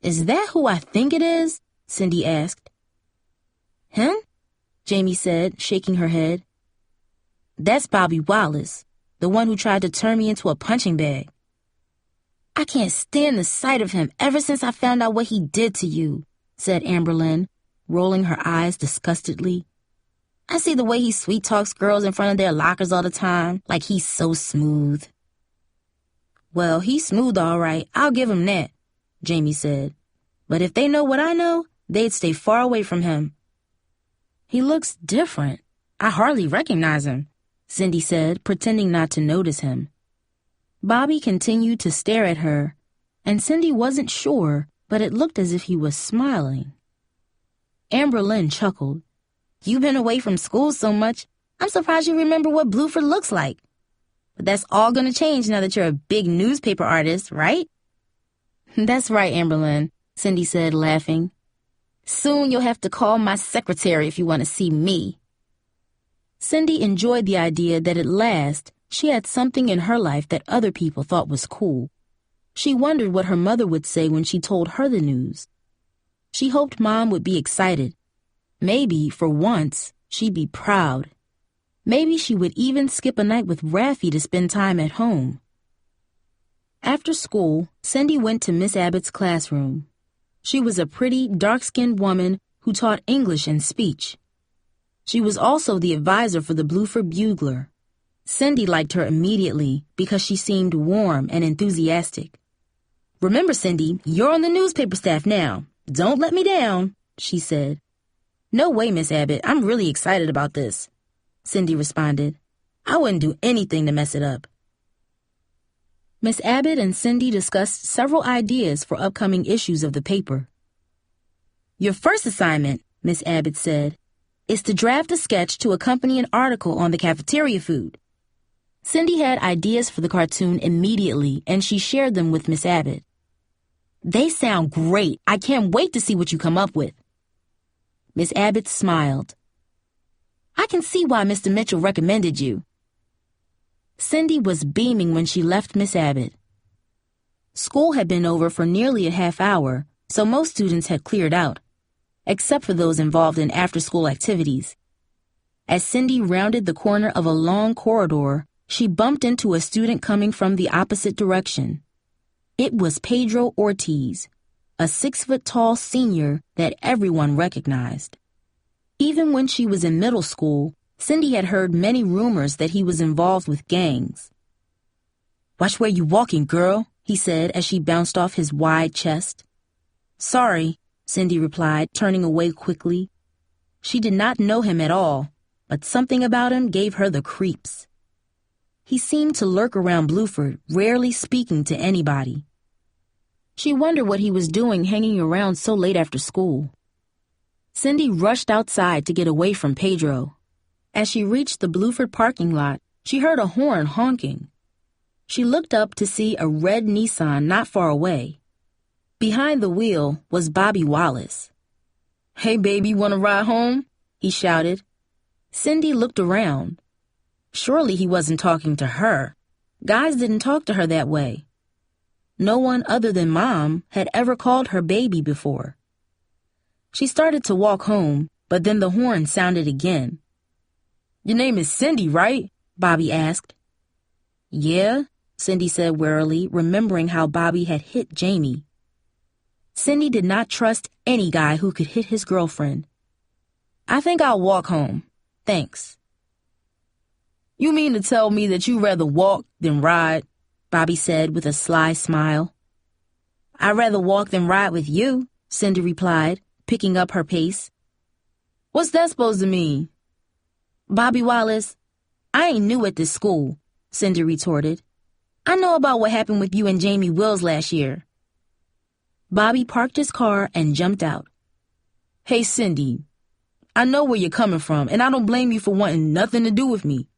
"Is that who I think it is?" Cindy asked. "Him?" Jamie said, shaking her head. "That's Bobby Wallace, the one who tried to turn me into a punching bag. I can't stand the sight of him ever since I found out what he did to you," said Amberlynn, rolling her eyes disgustedly. "I see the way he sweet-talks girls in front of their lockers all the time, like he's so smooth." "Well, he's smooth all right, I'll give him that," Jamie said. "But if they know what I know, they'd stay far away from him." "He looks different. I hardly recognize him," Cindy said, pretending not to notice him. Bobby continued to stare at her, and Cindy wasn't sure, but it looked as if he was smiling. Amberlynn chuckled. "You've been away from school so much, I'm surprised you remember what Bluford looks like. But that's all going to change now that you're a big newspaper artist, right?" "That's right, Amberlynn," Cindy said, laughing. "Soon you'll have to call my secretary if you want to see me." Cindy enjoyed the idea that at last She had something in her life that other people thought was cool. She wondered what her mother would say when she told her the news. She hoped Mom would be excited. Maybe, for once, she'd be proud. Maybe she would even skip a night with Raffy to spend time at home. After school, Cindy went to Miss Abbott's classroom. She was a pretty, dark-skinned woman who taught English and speech. She was also the advisor for the Bluford Bugler. Cindy liked her immediately because she seemed warm and enthusiastic. "Remember, Cindy, you're on the newspaper staff now. Don't let me down," she said. "No way, Miss Abbott. I'm really excited about this," Cindy responded. "I wouldn't do anything to mess it up." Miss Abbott and Cindy discussed several ideas for upcoming issues of the paper. "Your first assignment," Miss Abbott said, "is to draft a sketch to accompany an article on the cafeteria food." Cindy had ideas for the cartoon immediately, and she shared them with Miss Abbott. "They sound great. I can't wait to see what you come up with." Miss Abbott smiled. "I can see why Mr. Mitchell recommended you." Cindy was beaming when she left Miss Abbott. School had been over for nearly a half hour, so most students had cleared out, except for those involved in after-school activities. As Cindy rounded the corner of a long corridor, she bumped into a student coming from the opposite direction. It was Pedro Ortiz, a 6-foot-tall senior that everyone recognized. Even when she was in middle school, Cindy had heard many rumors that he was involved with gangs. "Watch where you walking, girl," he said as she bounced off his wide chest. "Sorry," Cindy replied, turning away quickly. She did not know him at all, but something about him gave her the creeps. He seemed to lurk around Bluford, rarely speaking to anybody. She wondered what he was doing hanging around so late after school. Cindy rushed outside to get away from Pedro. As she reached the Bluford parking lot, she heard a horn honking. She looked up to see a red Nissan not far away. Behind the wheel was Bobby Wallace. "Hey, baby, wanna ride home?" he shouted. Cindy looked around. Surely he wasn't talking to her. Guys didn't talk to her that way. No one other than Mom had ever called her baby before. She started to walk home, but then the horn sounded again. "Your name is Cindy, right?" Bobby asked. "Yeah," Cindy said warily, remembering how Bobby had hit Jamie. Cindy did not trust any guy who could hit his girlfriend. "I think I'll walk home. Thanks." "You mean to tell me that you'd rather walk than ride?" Bobby said with a sly smile. "I'd rather walk than ride with you," Cindy replied, picking up her pace. "What's that supposed to mean?" "Bobby Wallace, I ain't new at this school," Cindy retorted. "I know about what happened with you and Jamie Wills last year." Bobby parked his car and jumped out. "Hey, Cindy, I know where you're coming from, and I don't blame you for wanting nothing to do with me.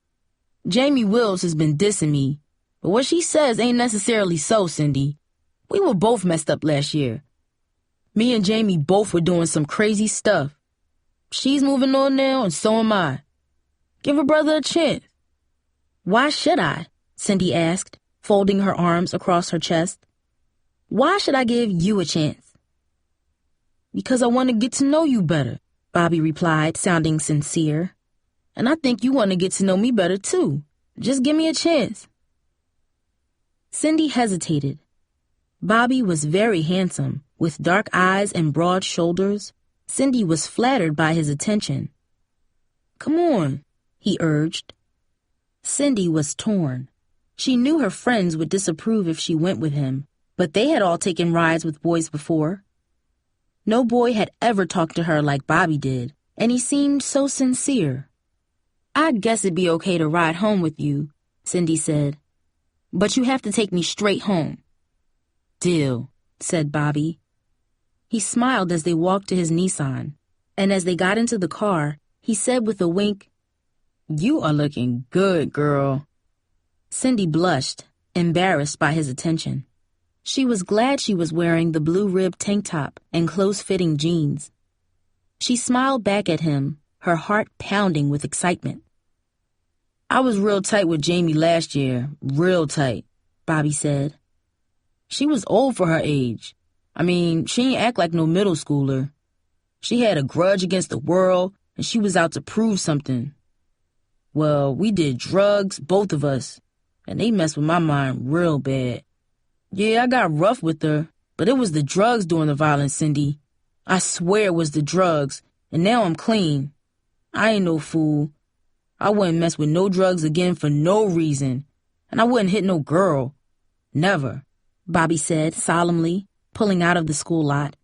Jamie Wills has been dissing me, but what she says ain't necessarily so, Cindy. We were both messed up last year. Me and Jamie both were doing some crazy stuff. She's moving on now, and so am I. Give her brother a chance." "Why should I?" Cindy asked, folding her arms across her chest. "Why should I give you a chance?" "Because I want to get to know you better," Bobby replied, sounding sincere. "And I think you want to get to know me better, too. Just give me a chance." Cindy hesitated. Bobby was very handsome, with dark eyes and broad shoulders. Cindy was flattered by his attention. "Come on," he urged. Cindy was torn. She knew her friends would disapprove if she went with him, but they had all taken rides with boys before. No boy had ever talked to her like Bobby did, and he seemed so sincere. "I guess it'd be okay to ride home with you," Cindy said. "But you have to take me straight home." "Deal," said Bobby. He smiled as they walked to his Nissan, and as they got into the car, he said with a wink, "You are looking good, girl." Cindy blushed, embarrassed by his attention. She was glad she was wearing the blue-ribbed tank top and close-fitting jeans. She smiled back at him, her heart pounding with excitement. I was real tight with Jamie last year, real tight, Bobby said. She was old for her age. I mean, she ain't act like no middle schooler. She had a grudge against the world, and she was out to prove something. Well, we did drugs, both of us, and they messed with my mind real bad. Yeah, I got rough with her, but it was the drugs doing the violence, Cindy. I swear it was the drugs, and now I'm clean. I ain't no fool. I wouldn't mess with no drugs again for no reason, and I wouldn't hit no girl. Never, Bobby said solemnly, pulling out of the school lot.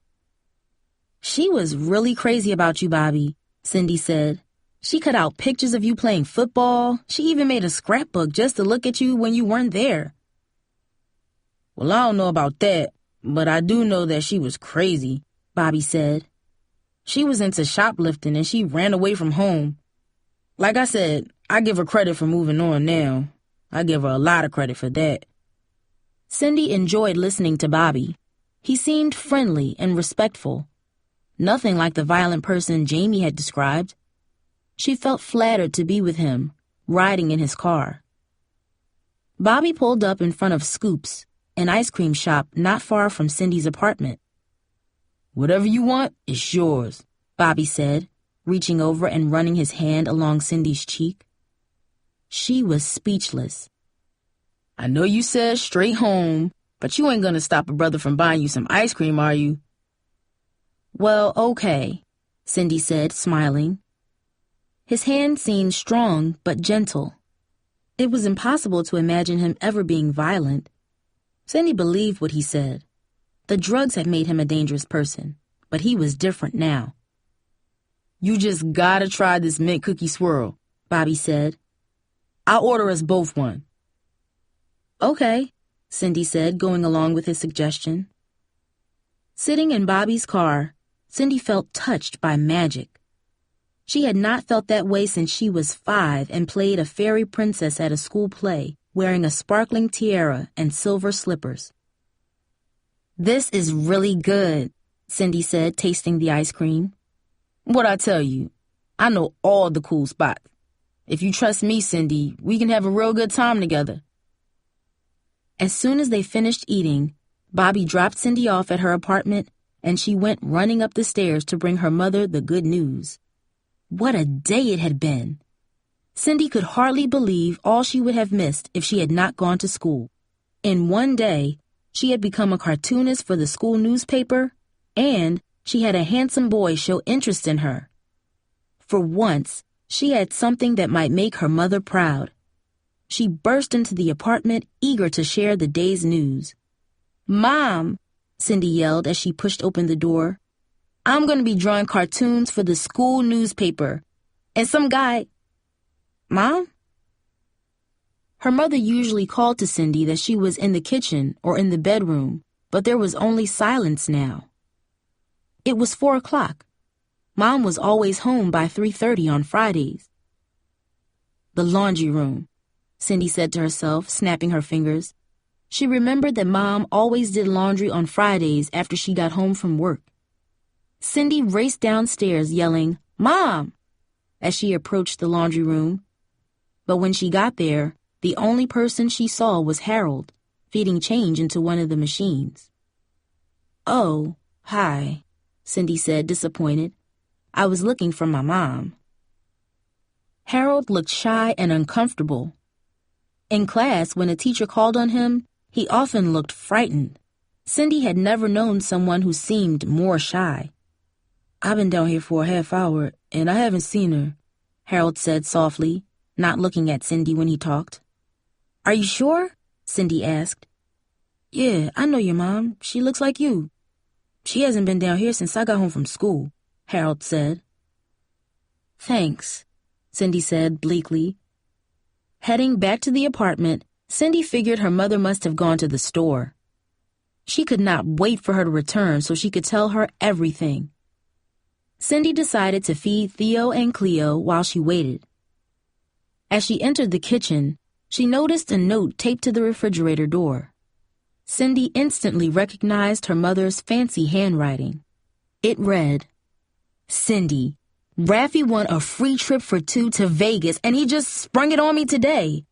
She was really crazy about you, Bobby, Cindy said. She cut out pictures of you playing football. She even made a scrapbook just to look at you when you weren't there. Well, I don't know about that, but I do know that she was crazy, Bobby said. She was into shoplifting and she ran away from home. Like I said, I give her credit for moving on now. I give her a lot of credit for that. Cindy enjoyed listening to Bobby. He seemed friendly and respectful. Nothing like the violent person Jamie had described. She felt flattered to be with him, riding in his car. Bobby pulled up in front of Scoops, an ice cream shop not far from Cindy's apartment. Whatever you want, it's yours, Bobby said, reaching over and running his hand along Cindy's cheek. She was speechless. I know you said straight home, but you ain't gonna stop a brother from buying you some ice cream, are you? Well, okay, Cindy said, smiling. His hand seemed strong but gentle. It was impossible to imagine him ever being violent. Cindy believed what he said. The drugs had made him a dangerous person, but he was different now. You just gotta try this mint cookie swirl, Bobby said. I'll order us both one. Okay, Cindy said, going along with his suggestion. Sitting in Bobby's car, Cindy felt touched by magic. She had not felt that way since she was 5 and played a fairy princess at a school play, wearing a sparkling tiara and silver slippers. This is really good, Cindy said, tasting the ice cream. What'd I tell you? I know all the cool spots. If you trust me, Cindy, we can have a real good time together. As soon as they finished eating, Bobby dropped Cindy off at her apartment, and she went running up the stairs to bring her mother the good news. What a day it had been! Cindy could hardly believe all she would have missed if she had not gone to school. In one day, she had become a cartoonist for the school newspaper, and she had a handsome boy show interest in her. For once, she had something that might make her mother proud. She burst into the apartment, eager to share the day's news. Mom, Cindy yelled as she pushed open the door. I'm going to be drawing cartoons for the school newspaper. And some guy... Mom? Her mother usually called to Cindy that she was in the kitchen or in the bedroom, but there was only silence now. It was 4 o'clock. Mom was always home by 3:30 on Fridays. The laundry room, Cindy said to herself, snapping her fingers. She remembered that Mom always did laundry on Fridays after she got home from work. Cindy raced downstairs yelling, Mom, as she approached the laundry room. But when she got there, the only person she saw was Harold, feeding change into one of the machines. Oh, hi, Cindy said, disappointed. I was looking for my mom. Harold looked shy and uncomfortable. In class, when a teacher called on him, he often looked frightened. Cindy had never known someone who seemed more shy. I've been down here for a half hour, and I haven't seen her, Harold said softly, not looking at Cindy when he talked. Are you sure? Cindy asked. Yeah, I know your mom. She looks like you. She hasn't been down here since I got home from school, Harold said. Thanks, Cindy said bleakly. Heading back to the apartment, Cindy figured her mother must have gone to the store. She could not wait for her to return so she could tell her everything. Cindy decided to feed Theo and Cleo while she waited. As she entered the kitchen, she noticed a note taped to the refrigerator door. Cindy instantly recognized her mother's fancy handwriting. It read, Cindy, Raffy won a free trip for 2 to Vegas, and he just sprung it on me today.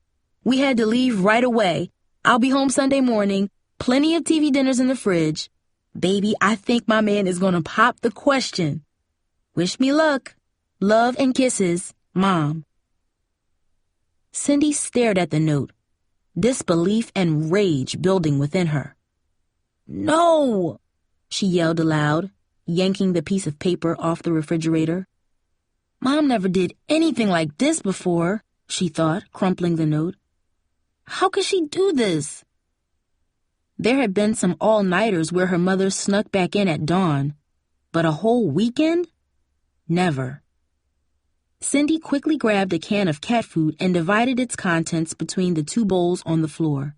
We had to leave right away. I'll be home Sunday morning. Plenty of TV dinners in the fridge. Baby, I think my man is gonna pop the question. Wish me luck. Love and kisses, Mom. Cindy stared at the note, disbelief and rage building within her. No! She yelled aloud, yanking the piece of paper off the refrigerator. Mom never did anything like this before, she thought, crumpling the note. How could she do this? There had been some all-nighters where her mother snuck back in at dawn, but a whole weekend? Never. Cindy quickly grabbed a can of cat food and divided its contents between the 2 bowls on the floor.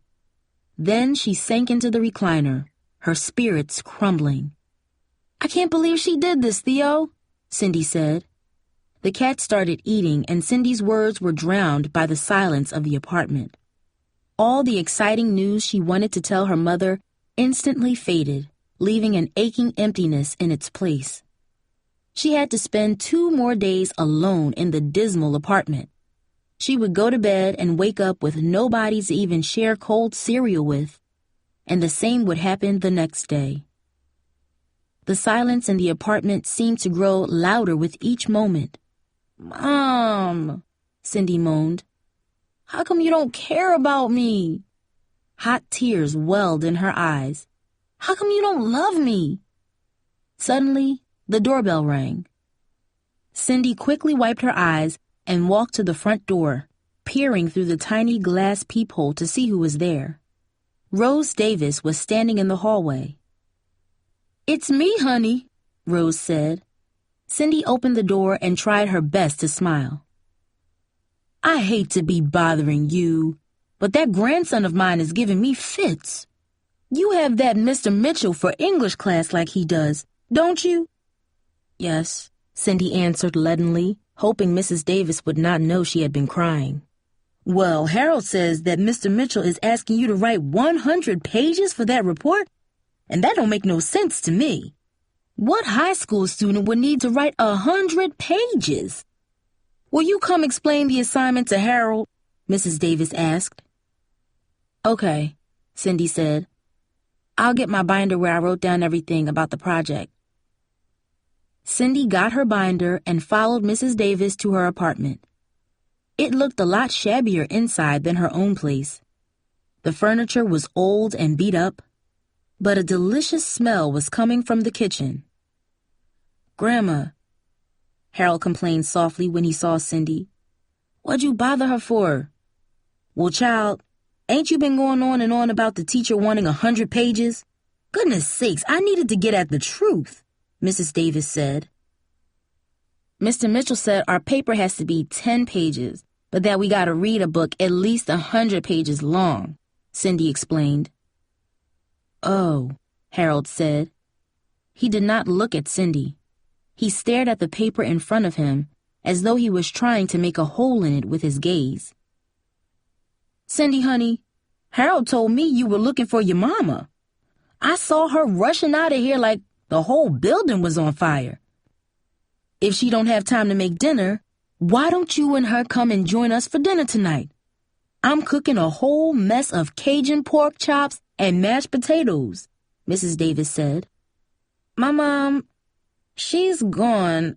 Then she sank into the recliner, her spirits crumbling. I can't believe she did this, Theo, Cindy said. The cat started eating, and Cindy's words were drowned by the silence of the apartment. All the exciting news she wanted to tell her mother instantly faded, leaving an aching emptiness in its place. She had to spend 2 more days alone in the dismal apartment. She would go to bed and wake up with nobody to even share cold cereal with, and the same would happen the next day. The silence in the apartment seemed to grow louder with each moment. Mom, Cindy moaned. How come you don't care about me? Hot tears welled in her eyes. How come you don't love me? Suddenly, the doorbell rang. Cindy quickly wiped her eyes and walked to the front door, peering through the tiny glass peephole to see who was there. Rose Davis was standing in the hallway. It's me, honey, Rose said. Cindy opened the door and tried her best to smile. I hate to be bothering you, but that grandson of mine is giving me fits. You have that Mr. Mitchell for English class like he does, don't you? Yes, Cindy answered leadenly, hoping Mrs. Davis would not know she had been crying. Well, Harold says that Mr. Mitchell is asking you to write 100 pages for that report, and that don't make no sense to me. What high school student would need to write 100 pages? Will you come explain the assignment to Harold? Mrs. Davis asked. Okay, Cindy said. I'll get my binder where I wrote down everything about the project. Cindy got her binder and followed Mrs. Davis to her apartment. It looked a lot shabbier inside than her own place. The furniture was old and beat up, but a delicious smell was coming from the kitchen. Grandma, Harold complained softly when he saw Cindy. What'd you bother her for? Well, child, ain't you been going on and on about the teacher wanting 100 pages? Goodness sakes, I needed to get at the truth, Mrs. Davis said. Mr. Mitchell said our paper has to be 10 pages, but that we gotta read a book at least 100 pages long, Cindy explained. Oh, Harold said. He did not look at Cindy. He stared at the paper in front of him as though he was trying to make a hole in it with his gaze. Cindy, honey, Harold told me you were looking for your mama. I saw her rushing out of here like the whole building was on fire. If she don't have time to make dinner, why don't you and her come and join us for dinner tonight? I'm cooking a whole mess of Cajun pork chops and mashed potatoes, Mrs. Davis said. My mom, she's gone.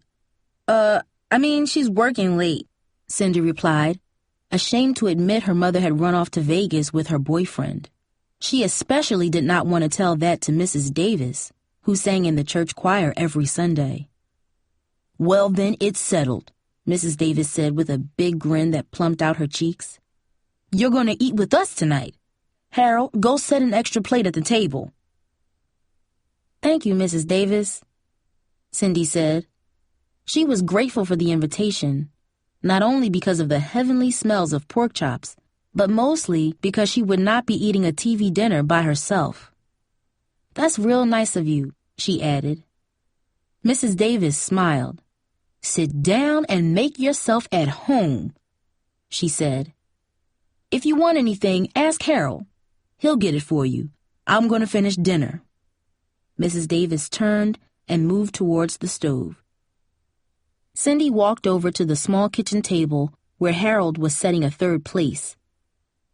She's working late, Cindy replied, ashamed to admit her mother had run off to Vegas with her boyfriend. She especially did not want to tell that to Mrs. Davis, who sang in the church choir every Sunday. Well, then it's settled, Mrs. Davis said with a big grin that plumped out her cheeks. You're going to eat with us tonight. Harold, go set an extra plate at the table. Thank you, Mrs. Davis, Cindy said. She was grateful for the invitation, not only because of the heavenly smells of pork chops, but mostly because she would not be eating a TV dinner by herself. That's real nice of you, she added. Mrs. Davis smiled. Sit down and make yourself at home, she said. If you want anything, ask Harold. He'll get it for you. I'm going to finish dinner. Mrs. Davis turned and moved towards the stove. Cindy walked over to the small kitchen table where Harold was setting a third place.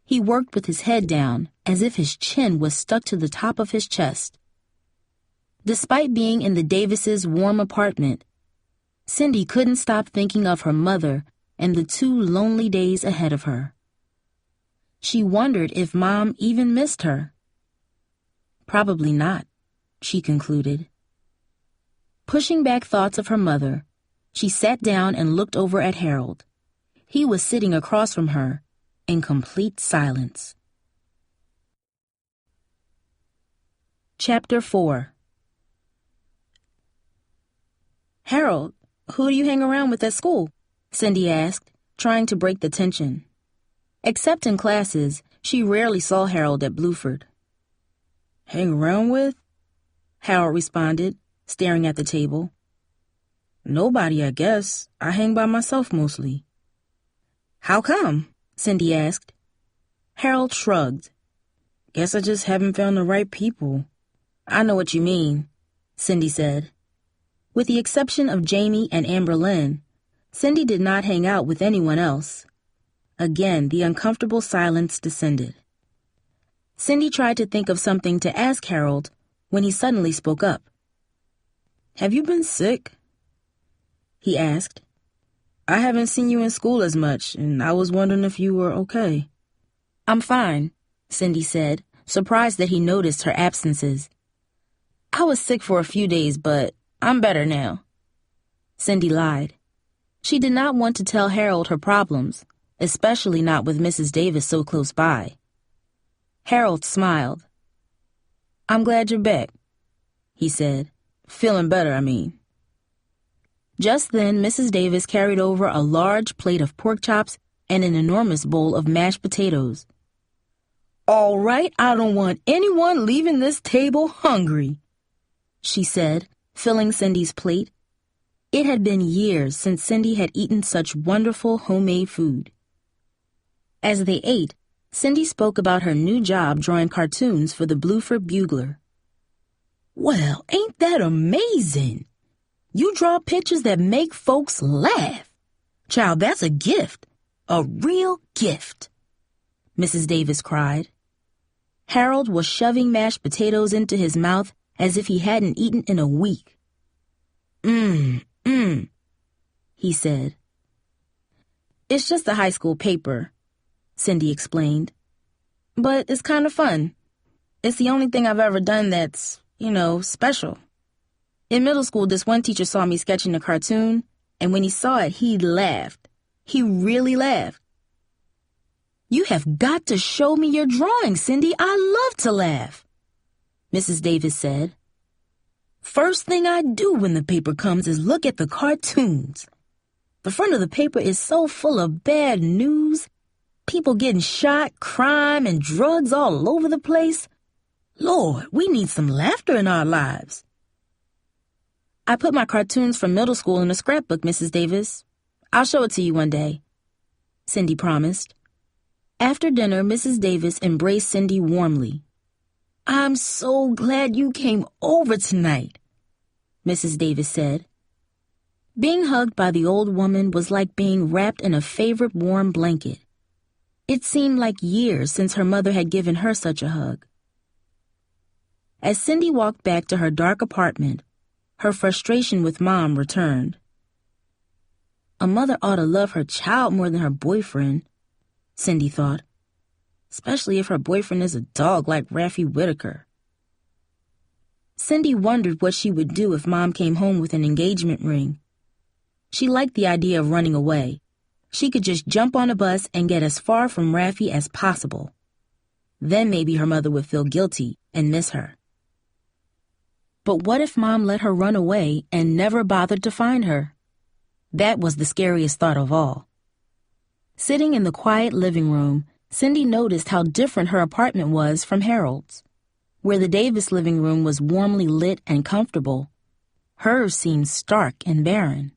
He worked with his head down, as if his chin was stuck to the top of his chest. Despite being in the Davises' warm apartment, Cindy couldn't stop thinking of her mother and the 2 lonely days ahead of her. She wondered if Mom even missed her. Probably not, she concluded. Pushing back thoughts of her mother, she sat down and looked over at Harold. He was sitting across from her in complete silence. Chapter 4. Harold, who do you hang around with at school? Cindy asked, trying to break the tension. Except in classes, she rarely saw Harold at Bluford. Hang around with? Harold responded, staring at the table. Nobody, I guess. I hang by myself mostly. How come? Cindy asked. Harold shrugged. Guess I just haven't found the right people. I know what you mean, Cindy said. With the exception of Jamie and Amber Lynn, Cindy did not hang out with anyone else. Again, the uncomfortable silence descended. Cindy tried to think of something to ask Harold when he suddenly spoke up. Have you been sick? He asked. I haven't seen you in school as much, and I was wondering if you were okay. I'm fine, Cindy said, surprised that he noticed her absences. I was sick for a few days, but I'm better now. Cindy lied. She did not want to tell Harold her problems, especially not with Mrs. Davis so close by. Harold smiled. I'm glad you're back, he said. Feeling better, I mean. Just then, Mrs. Davis carried over a large plate of pork chops and an enormous bowl of mashed potatoes. All right, I don't want anyone leaving this table hungry, she said, filling Cindy's plate. It had been years since Cindy had eaten such wonderful homemade food. As they ate, Cindy spoke about her new job drawing cartoons for the Bluford Bugler. Well, ain't that amazing? You draw pictures that make folks laugh. Child, that's a gift. A real gift, Mrs. Davis cried. Harold was shoving mashed potatoes into his mouth as if he hadn't eaten in a week. He said. It's just a high school paper, Cindy explained. But it's kind of fun. It's the only thing I've ever done that's, special. In middle school, this one teacher saw me sketching a cartoon, and when he saw it, he laughed. He really laughed. You have got to show me your drawing, Cindy. I love to laugh, Mrs. Davis said. First thing I do when the paper comes is look at the cartoons. The front of the paper is so full of bad news. People getting shot, crime, and drugs all over the place. Lord, we need some laughter in our lives. I put my cartoons from middle school in a scrapbook, Mrs. Davis. I'll show it to you one day, Cindy promised. After dinner, Mrs. Davis embraced Cindy warmly. I'm so glad you came over tonight, Mrs. Davis said. Being hugged by the old woman was like being wrapped in a favorite warm blanket. It seemed like years since her mother had given her such a hug. As Cindy walked back to her dark apartment, her frustration with Mom returned. A mother ought to love her child more than her boyfriend, Cindy thought, especially if her boyfriend is a dog like Raffi Whitaker. Cindy wondered what she would do if Mom came home with an engagement ring. She liked the idea of running away. She could just jump on a bus and get as far from Raffi as possible. Then maybe her mother would feel guilty and miss her. But what if Mom let her run away and never bothered to find her? That was the scariest thought of all. Sitting in the quiet living room, Cindy noticed how different her apartment was from Harold's. Where the Davis living room was warmly lit and comfortable, hers seemed stark and barren.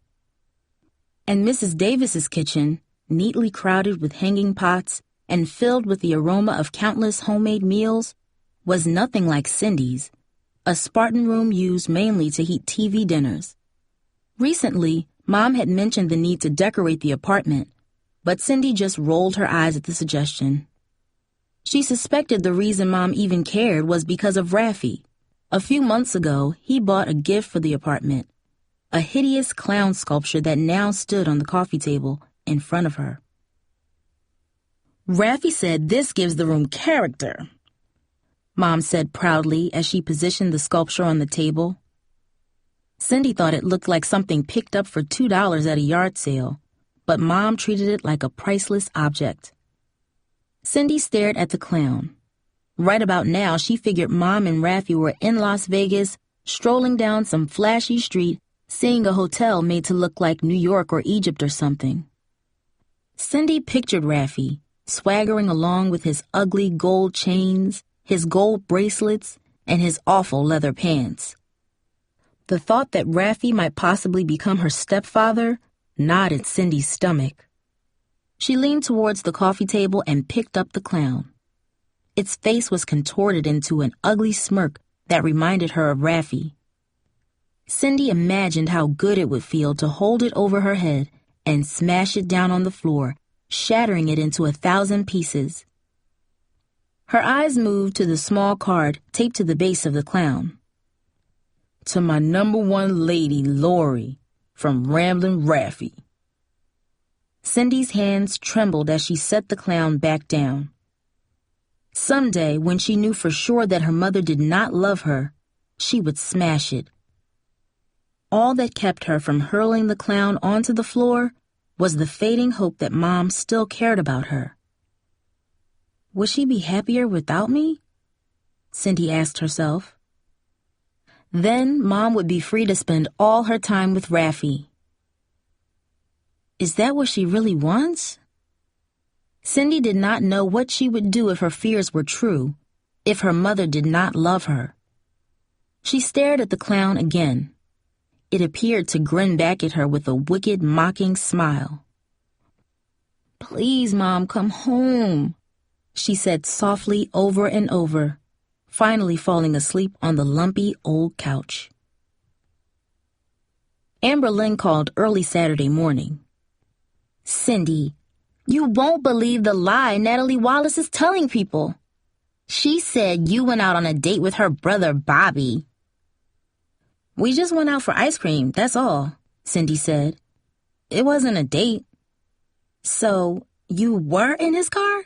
And Mrs. Davis's kitchen, neatly crowded with hanging pots and filled with the aroma of countless homemade meals, was nothing like Cindy's, a Spartan room used mainly to heat TV dinners. Recently, Mom had mentioned the need to decorate the apartment, but Cindy just rolled her eyes at the suggestion. She suspected the reason Mom even cared was because of Raffi. A few months ago, he bought a gift for the apartment, a hideous clown sculpture that now stood on the coffee table in front of her. Raffi said this gives the room character, Mom said proudly as she positioned the sculpture on the table. Cindy thought it looked like something picked up for $2 at a yard sale, but Mom treated it like a priceless object. Cindy stared at the clown. Right about now, she figured Mom and Raffi were in Las Vegas, strolling down some flashy street, seeing a hotel made to look like New York or Egypt or something. Cindy pictured Raffi, swaggering along with his ugly gold chains, his gold bracelets, and his awful leather pants. The thought that Raffi might possibly become her stepfather knotted Cindy's stomach. She leaned towards the coffee table and picked up the clown. Its face was contorted into an ugly smirk that reminded her of Raffi. Cindy imagined how good it would feel to hold it over her head and smash it down on the floor, shattering it into 1,000 pieces. Her eyes moved to the small card taped to the base of the clown. To my number one lady, Lori, from Ramblin' Raffi. Cindy's hands trembled as she set the clown back down. Someday, when she knew for sure that her mother did not love her, she would smash it. All that kept her from hurling the clown onto the floor was the fading hope that Mom still cared about her. Would she be happier without me? Cindy asked herself. Then Mom would be free to spend all her time with Raffi. Is that what she really wants? Cindy did not know what she would do if her fears were true, if her mother did not love her. She stared at the clown again. It appeared to grin back at her with a wicked, mocking smile. Please, Mom, come home, she said softly over and over, finally falling asleep on the lumpy old couch. Amber Lynn called early Saturday morning. Cindy, you won't believe the lie Natalie Wallace is telling people. She said you went out on a date with her brother, Bobby. We just went out for ice cream, that's all, Cindy said. It wasn't a date. So, you were in his car?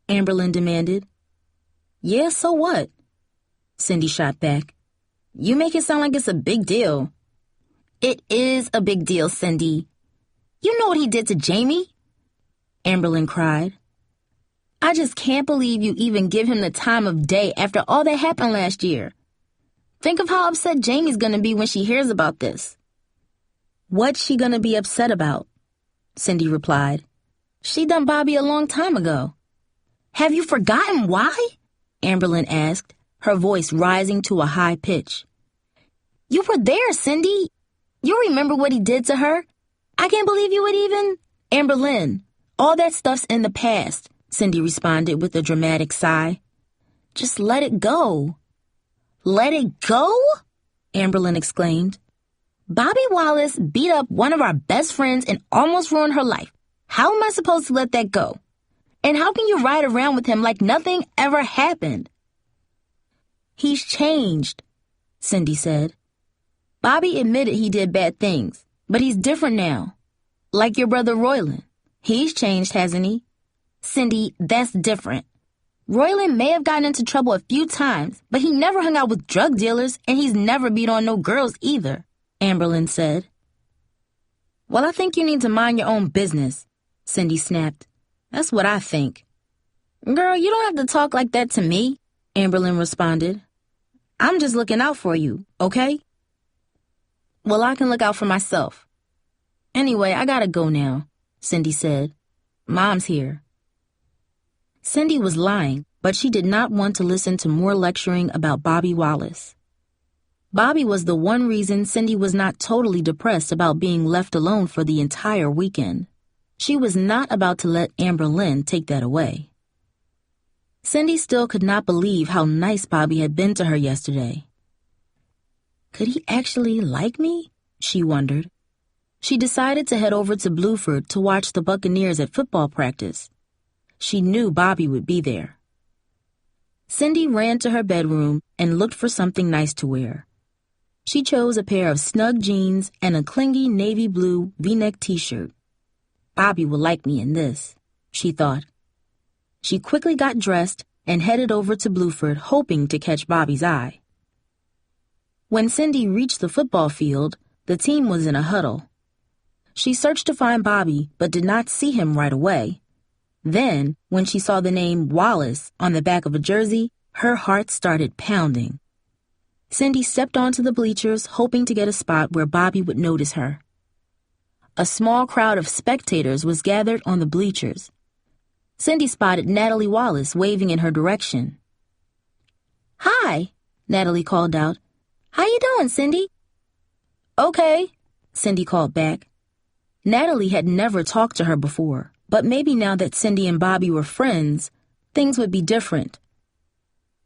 Amberlyn demanded. Yeah, so what? Cindy shot back. You make it sound like it's a big deal. It is a big deal, Cindy. You know what he did to Jamie? Amberlyn cried. I just can't believe you even give him the time of day after all that happened last year. Think of how upset Jamie's gonna be when she hears about this. What's she gonna be upset about? Cindy replied. She done Bobby a long time ago. Have you forgotten why? Amberlyn asked, her voice rising to a high pitch. You were there, Cindy. You remember what he did to her? I can't believe you would even... Amberlyn, all that stuff's in the past, Cindy responded with a dramatic sigh. Just let it go. Let it go? Amberlyn exclaimed. Bobby Wallace beat up one of our best friends and almost ruined her life. How am I supposed to let that go? And how can you ride around with him like nothing ever happened? He's changed, Cindy said. Bobby admitted he did bad things, but he's different now. Like your brother Royland. He's changed, hasn't he? Cindy, that's different. Royland may have gotten into trouble a few times, but he never hung out with drug dealers, and he's never beat on no girls either, Amberlyn said. Well, I think you need to mind your own business, Cindy snapped. That's what I think. Girl, you don't have to talk like that to me, Amberlyn responded. I'm just looking out for you, okay? Well, I can look out for myself. Anyway, I gotta go now, Cindy said. Mom's here. Cindy was lying, but she did not want to listen to more lecturing about Bobby Wallace. Bobby was the one reason Cindy was not totally depressed about being left alone for the entire weekend. She was not about to let Amber Lynn take that away. Cindy still could not believe how nice Bobby had been to her yesterday. Could he actually like me? She wondered. She decided to head over to Bluford to watch the Buccaneers at football practice. She knew Bobby would be there. Cindy ran to her bedroom and looked for something nice to wear. She chose a pair of snug jeans and a clingy navy blue V-neck t-shirt. Bobby will like me in this, she thought. She quickly got dressed and headed over to Bluford, hoping to catch Bobby's eye. When Cindy reached the football field, the team was in a huddle. She searched to find Bobby, but did not see him right away. Then, when she saw the name Wallace on the back of a jersey, her heart started pounding. Cindy stepped onto the bleachers, hoping to get a spot where Bobby would notice her. A small crowd of spectators was gathered on the bleachers. Cindy spotted Natalie Wallace waving in her direction. "Hi," Natalie called out. "How you doing, Cindy?" "Okay," Cindy called back. Natalie had never talked to her before, but maybe now that Cindy and Bobby were friends, things would be different.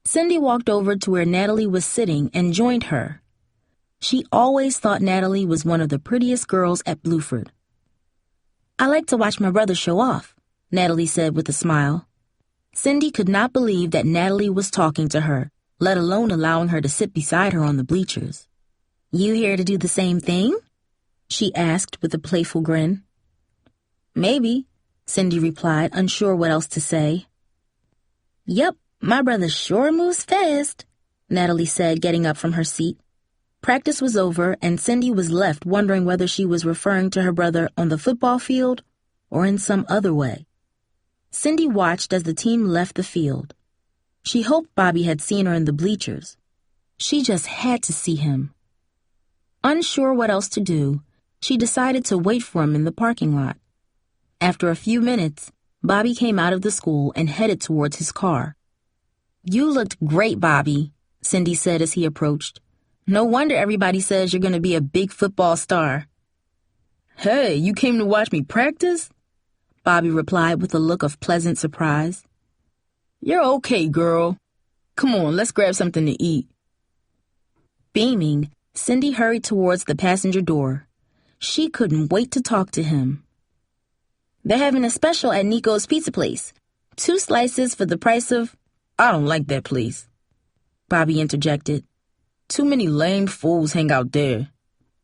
Cindy walked over to where Natalie was sitting and joined her. She always thought Natalie was one of the prettiest girls at Bluford. "I like to watch my brother show off," Natalie said with a smile. Cindy could not believe that Natalie was talking to her, let alone allowing her to sit beside her on the bleachers. "You here to do the same thing?" she asked with a playful grin. "Maybe," Cindy replied, unsure what else to say. "Yep, my brother sure moves fast," Natalie said, getting up from her seat. Practice was over, and Cindy was left wondering whether she was referring to her brother on the football field or in some other way. Cindy watched as the team left the field. She hoped Bobby had seen her in the bleachers. She just had to see him. Unsure what else to do, she decided to wait for him in the parking lot. After a few minutes, Bobby came out of the school and headed towards his car. "You looked great, Bobby," Cindy said as he approached. "No wonder everybody says you're going to be a big football star." "Hey, you came to watch me practice?" Bobby replied with a look of pleasant surprise. "You're okay, girl. Come on, let's grab something to eat." Beaming, Cindy hurried towards the passenger door. She couldn't wait to talk to him. "They're having a special at Nico's Pizza Place. 2 slices for the price of—" "I don't like that place," Bobby interjected. "Too many lame fools hang out there.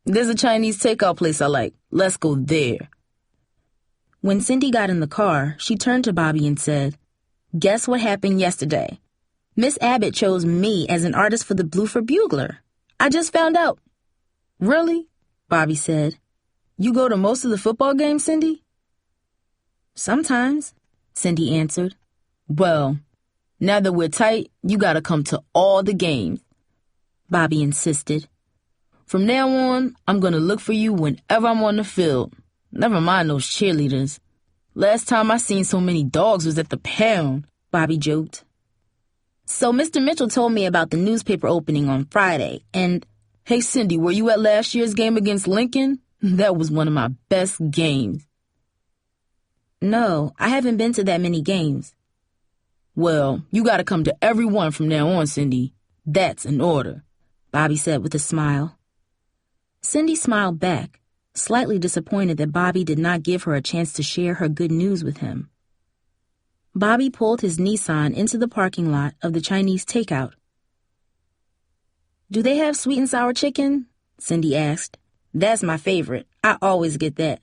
There's a Chinese takeout place I like. Let's go there." When Cindy got in the car, she turned to Bobby and said, "Guess what happened yesterday? Miss Abbott chose me as an artist for the Bluford Bugler. I just found out." "Really?" Bobby said. "You go to most of the football games, Cindy?" "Sometimes," Cindy answered. "Well, now that we're tight, you gotta come to all the games," Bobby insisted. "From now on, I'm gonna look for you whenever I'm on the field. Never mind those cheerleaders. Last time I seen so many dogs was at the pound," Bobby joked. "So Mr. Mitchell told me about the newspaper opening on Friday, and—" "Hey, Cindy, were you at last year's game against Lincoln? That was one of my best games." "No, I haven't been to that many games." "Well, you gotta come to every one from now on, Cindy. That's an order," Bobby said with a smile. Cindy smiled back, slightly disappointed that Bobby did not give her a chance to share her good news with him. Bobby pulled his Nissan into the parking lot of the Chinese takeout. "Do they have sweet and sour chicken?" Cindy asked. "That's my favorite. I always get that."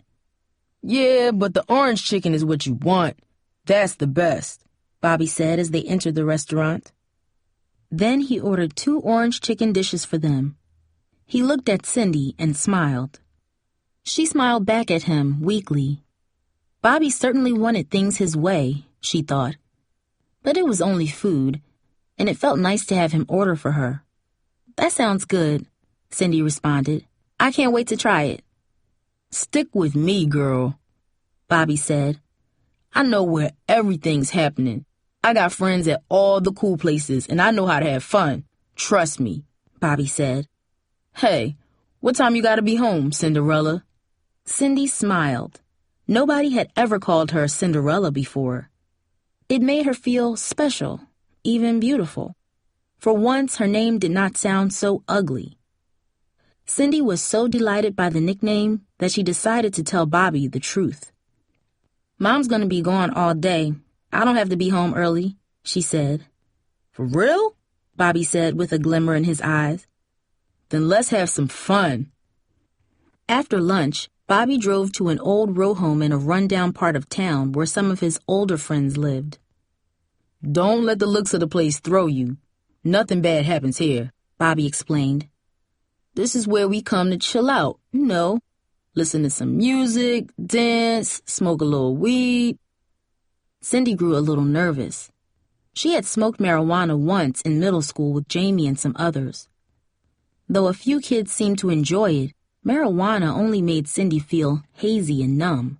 "Yeah, but the orange chicken is what you want. That's the best," Bobby said as they entered the restaurant. Then he ordered 2 orange chicken dishes for them. He looked at Cindy and smiled. She smiled back at him weakly. Bobby certainly wanted things his way, she thought. But it was only food, and it felt nice to have him order for her. "That sounds good," Cindy responded. "I can't wait to try it." "Stick with me, girl," Bobby said. "I know where everything's happening. I got friends at all the cool places, and I know how to have fun. Trust me," Bobby said. "Hey, what time you gotta be home, Cinderella?" Cindy smiled. Nobody had ever called her Cinderella before. It made her feel special, even beautiful. For once, her name did not sound so ugly. Cindy was so delighted by the nickname that she decided to tell Bobby the truth. "Mom's gonna be gone all day. I don't have to be home early," she said. "For real?" Bobby said with a glimmer in his eyes. "Then let's have some fun." After lunch, Bobby drove to an old row home in a rundown part of town where some of his older friends lived. "Don't let the looks of the place throw you. Nothing bad happens here," Bobby explained. "This is where we come to chill out, listen to some music, dance, smoke a little weed." Cindy grew a little nervous. She had smoked marijuana once in middle school with Jamie and some others. Though a few kids seemed to enjoy it, marijuana only made Cindy feel hazy and numb.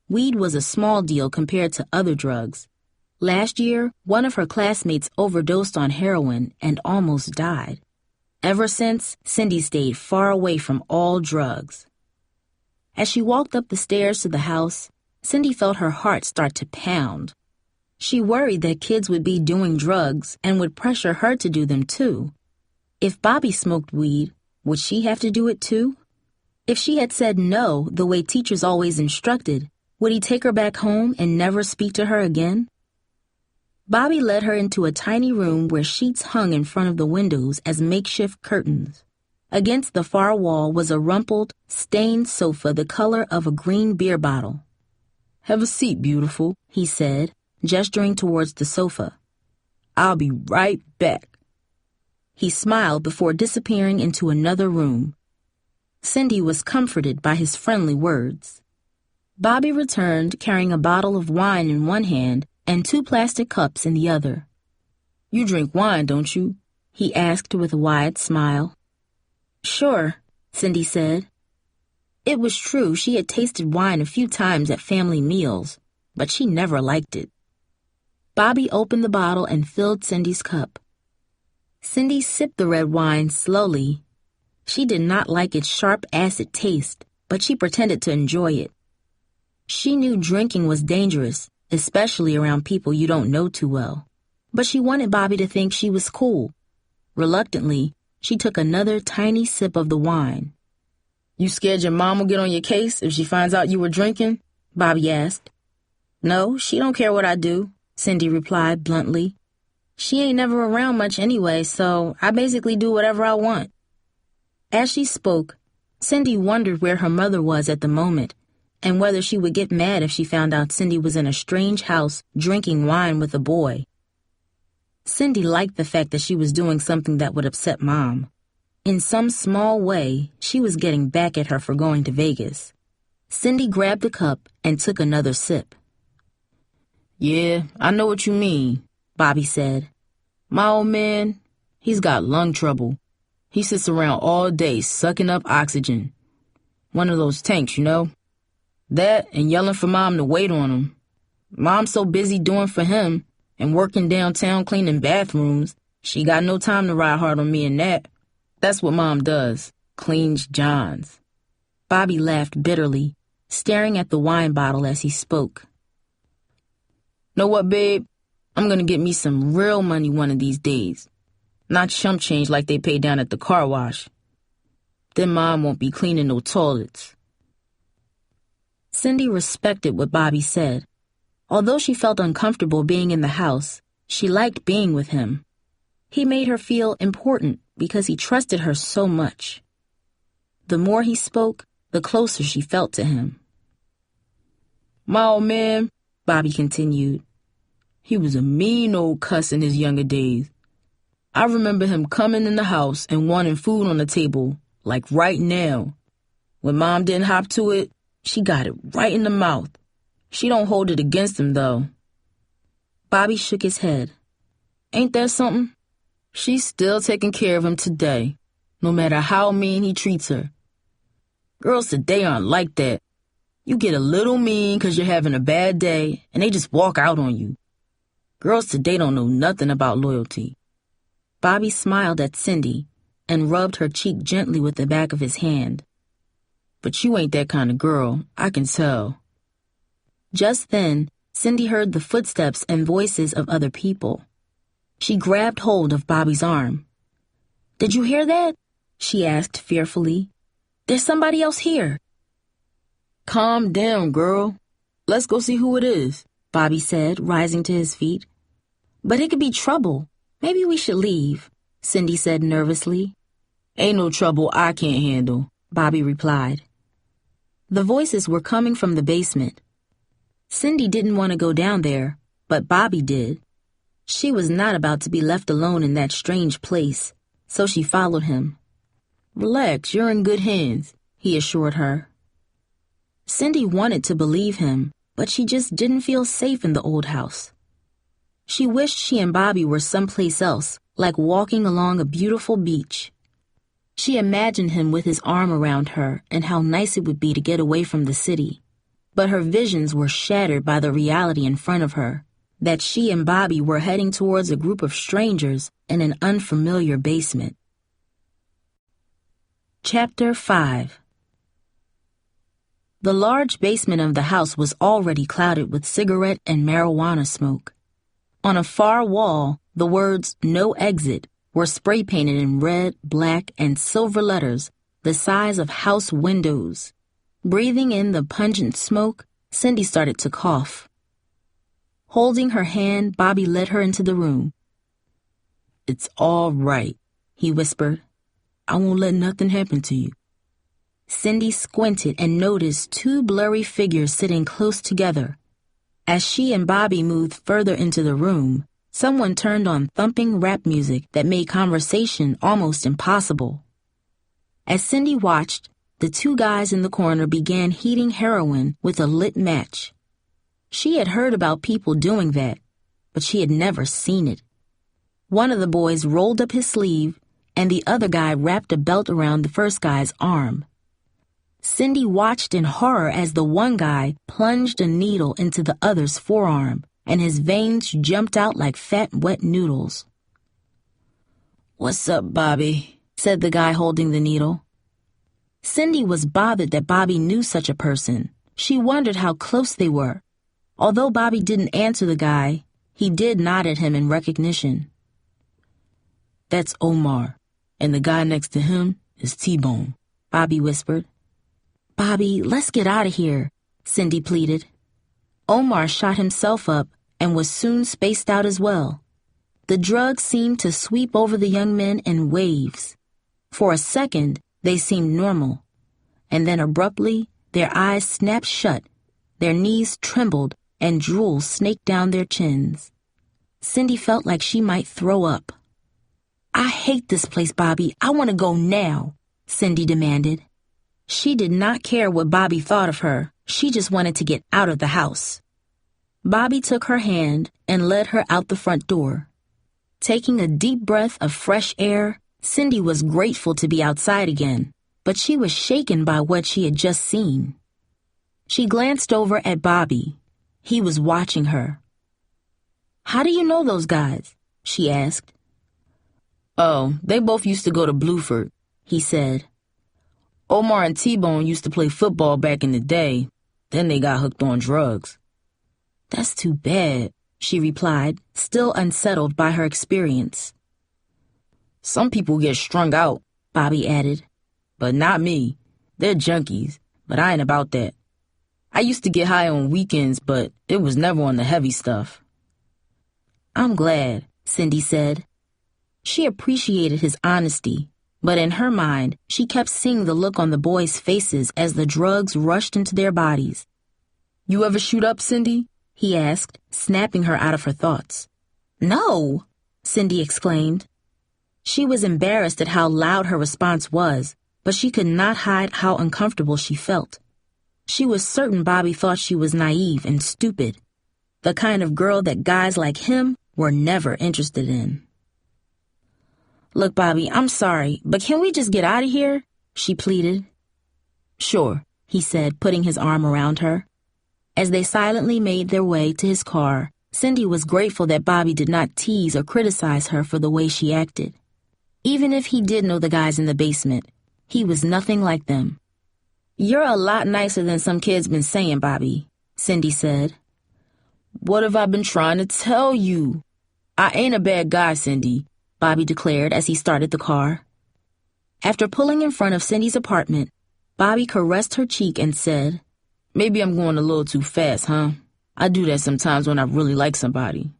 Weed was a small deal compared to other drugs. Last year, one of her classmates overdosed on heroin and almost died. Ever since, Cindy stayed far away from all drugs. As she walked up the stairs to the house, Cindy felt her heart start to pound. She worried that kids would be doing drugs and would pressure her to do them too. If Bobby smoked weed, would she have to do it too? If she had said no the way teachers always instructed, would he take her back home and never speak to her again? Bobby led her into a tiny room where sheets hung in front of the windows as makeshift curtains. Against the far wall was a rumpled, stained sofa the color of a green beer bottle. "Have a seat, beautiful," he said, gesturing towards the sofa. "I'll be right back." He smiled before disappearing into another room. Cindy was comforted by his friendly words. Bobby returned carrying a bottle of wine in one hand and 2 plastic cups in the other. "You drink wine, don't you?" he asked with a wide smile. "Sure," Cindy said. It was true she had tasted wine a few times at family meals, but she never liked it. Bobby opened the bottle and filled Cindy's cup. Cindy sipped the red wine slowly. She did not like its sharp acid taste, but she pretended to enjoy it. She knew drinking was dangerous, especially around people you don't know too well. But she wanted Bobby to think she was cool. Reluctantly, she took another tiny sip of the wine. "You scared your mom will get on your case if she finds out you were drinking?" Bobby asked. "No, she don't care what I do," Cindy replied bluntly. "She ain't never around much anyway, so I basically do whatever I want." As she spoke, Cindy wondered where her mother was at the moment, and whether she would get mad if she found out Cindy was in a strange house drinking wine with a boy. Cindy liked the fact that she was doing something that would upset Mom. In some small way, she was getting back at her for going to Vegas. Cindy grabbed the cup and took another sip. "Yeah, I know what you mean," Bobby said. "My old man, he's got lung trouble. He sits around all day sucking up oxygen. One of those tanks, That and yelling for Mom to wait on him. Mom's so busy doing for him and working downtown cleaning bathrooms, she got no time to ride hard on me and that. That's what Mom does, cleans Johns." Bobby laughed bitterly, staring at the wine bottle as he spoke. "Know what, babe? I'm gonna get me some real money one of these days. Not chump change like they pay down at the car wash. Then Mom won't be cleaning no toilets." Cindy respected what Bobby said. Although she felt uncomfortable being in the house, she liked being with him. He made her feel important because he trusted her so much. The more he spoke, the closer she felt to him. "My old man," Bobby continued, "he was a mean old cuss in his younger days. I remember him coming in the house and wanting food on the table, like right now. When Mom didn't hop to it, she got it right in the mouth. She don't hold it against him, though." Bobby shook his head. "Ain't that something? She's still taking care of him today, no matter how mean he treats her. Girls today aren't like that. You get a little mean because you're having a bad day, and they just walk out on you. Girls today don't know nothing about loyalty." Bobby smiled at Cindy and rubbed her cheek gently with the back of his hand. "But you ain't that kind of girl, I can tell." Just then, Cindy heard the footsteps and voices of other people. She grabbed hold of Bobby's arm. "Did you hear that?" she asked fearfully. "There's somebody else here." "Calm down, girl. Let's go see who it is," Bobby said, rising to his feet. "But it could be trouble. Maybe we should leave," Cindy said nervously. "Ain't no trouble I can't handle," Bobby replied. The voices were coming from the basement. Cindy didn't want to go down there, but Bobby did. She was not about to be left alone in that strange place, so she followed him. "Relax, you're in good hands," he assured her. Cindy wanted to believe him, but she just didn't feel safe in the old house. She wished she and Bobby were someplace else, like walking along a beautiful beach. She imagined him with his arm around her and how nice it would be to get away from the city. But her visions were shattered by the reality in front of her, that she and Bobby were heading towards a group of strangers in an unfamiliar basement. Chapter 5. The large basement of the house was already clouded with cigarette and marijuana smoke. On a far wall, the words "No Exit" were spray-painted in red, black, and silver letters the size of house windows. Breathing in the pungent smoke, Cindy started to cough. Holding her hand, Bobby led her into the room. "It's all right," he whispered. "I won't let nothing happen to you." Cindy squinted and noticed two blurry figures sitting close together. As she and Bobby moved further into the room, someone turned on thumping rap music that made conversation almost impossible. As Cindy watched, the two guys in the corner began heating heroin with a lit match. She had heard about people doing that, but she had never seen it. One of the boys rolled up his sleeve, and the other guy wrapped a belt around the first guy's arm. Cindy watched in horror as the one guy plunged a needle into the other's forearm, and his veins jumped out like fat, wet noodles. "What's up, Bobby?" said the guy holding the needle. Cindy was bothered that Bobby knew such a person. She wondered how close they were. Although Bobby didn't answer the guy, he did nod at him in recognition. "That's Omar, and the guy next to him is T-Bone," Bobby whispered. "Bobby, let's get out of here," Cindy pleaded. Omar shot himself up and was soon spaced out as well. The drugs seemed to sweep over the young men in waves. For a second, they seemed normal, and then abruptly, their eyes snapped shut, their knees trembled, and drool snaked down their chins. Cindy felt like she might throw up. "I hate this place, Bobby. I want to go now," Cindy demanded. She did not care what Bobby thought of her. She just wanted to get out of the house. Bobby took her hand and led her out the front door. Taking a deep breath of fresh air, Cindy was grateful to be outside again, but she was shaken by what she had just seen. She glanced over at Bobby. He was watching her. "How do you know those guys?" she asked. "Oh, they both used to go to Bluford," he said. "Omar and T-Bone used to play football back in the day. Then they got hooked on drugs." "That's too bad," she replied, still unsettled by her experience. "Some people get strung out," Bobby added. "But not me. They're junkies, but I ain't about that. I used to get high on weekends, but it was never on the heavy stuff." "I'm glad," Cindy said. She appreciated his honesty, but in her mind, she kept seeing the look on the boys' faces as the drugs rushed into their bodies. "You ever shoot up, Cindy?" he asked, snapping her out of her thoughts. "No!" Cindy exclaimed. She was embarrassed at how loud her response was, but she could not hide how uncomfortable she felt. She was certain Bobby thought she was naive and stupid, the kind of girl that guys like him were never interested in. "Look, Bobby, I'm sorry, but can we just get out of here?" she pleaded. "Sure," he said, putting his arm around her. As they silently made their way to his car, Cindy was grateful that Bobby did not tease or criticize her for the way she acted. Even if he did know the guys in the basement, he was nothing like them. "You're a lot nicer than some kids been saying, Bobby," Cindy said. "What have I been trying to tell you? I ain't a bad guy, Cindy," Bobby declared as he started the car. After pulling in front of Cindy's apartment, Bobby caressed her cheek and said, Maybe I'm going a little too fast, huh? I do that sometimes when I really like somebody.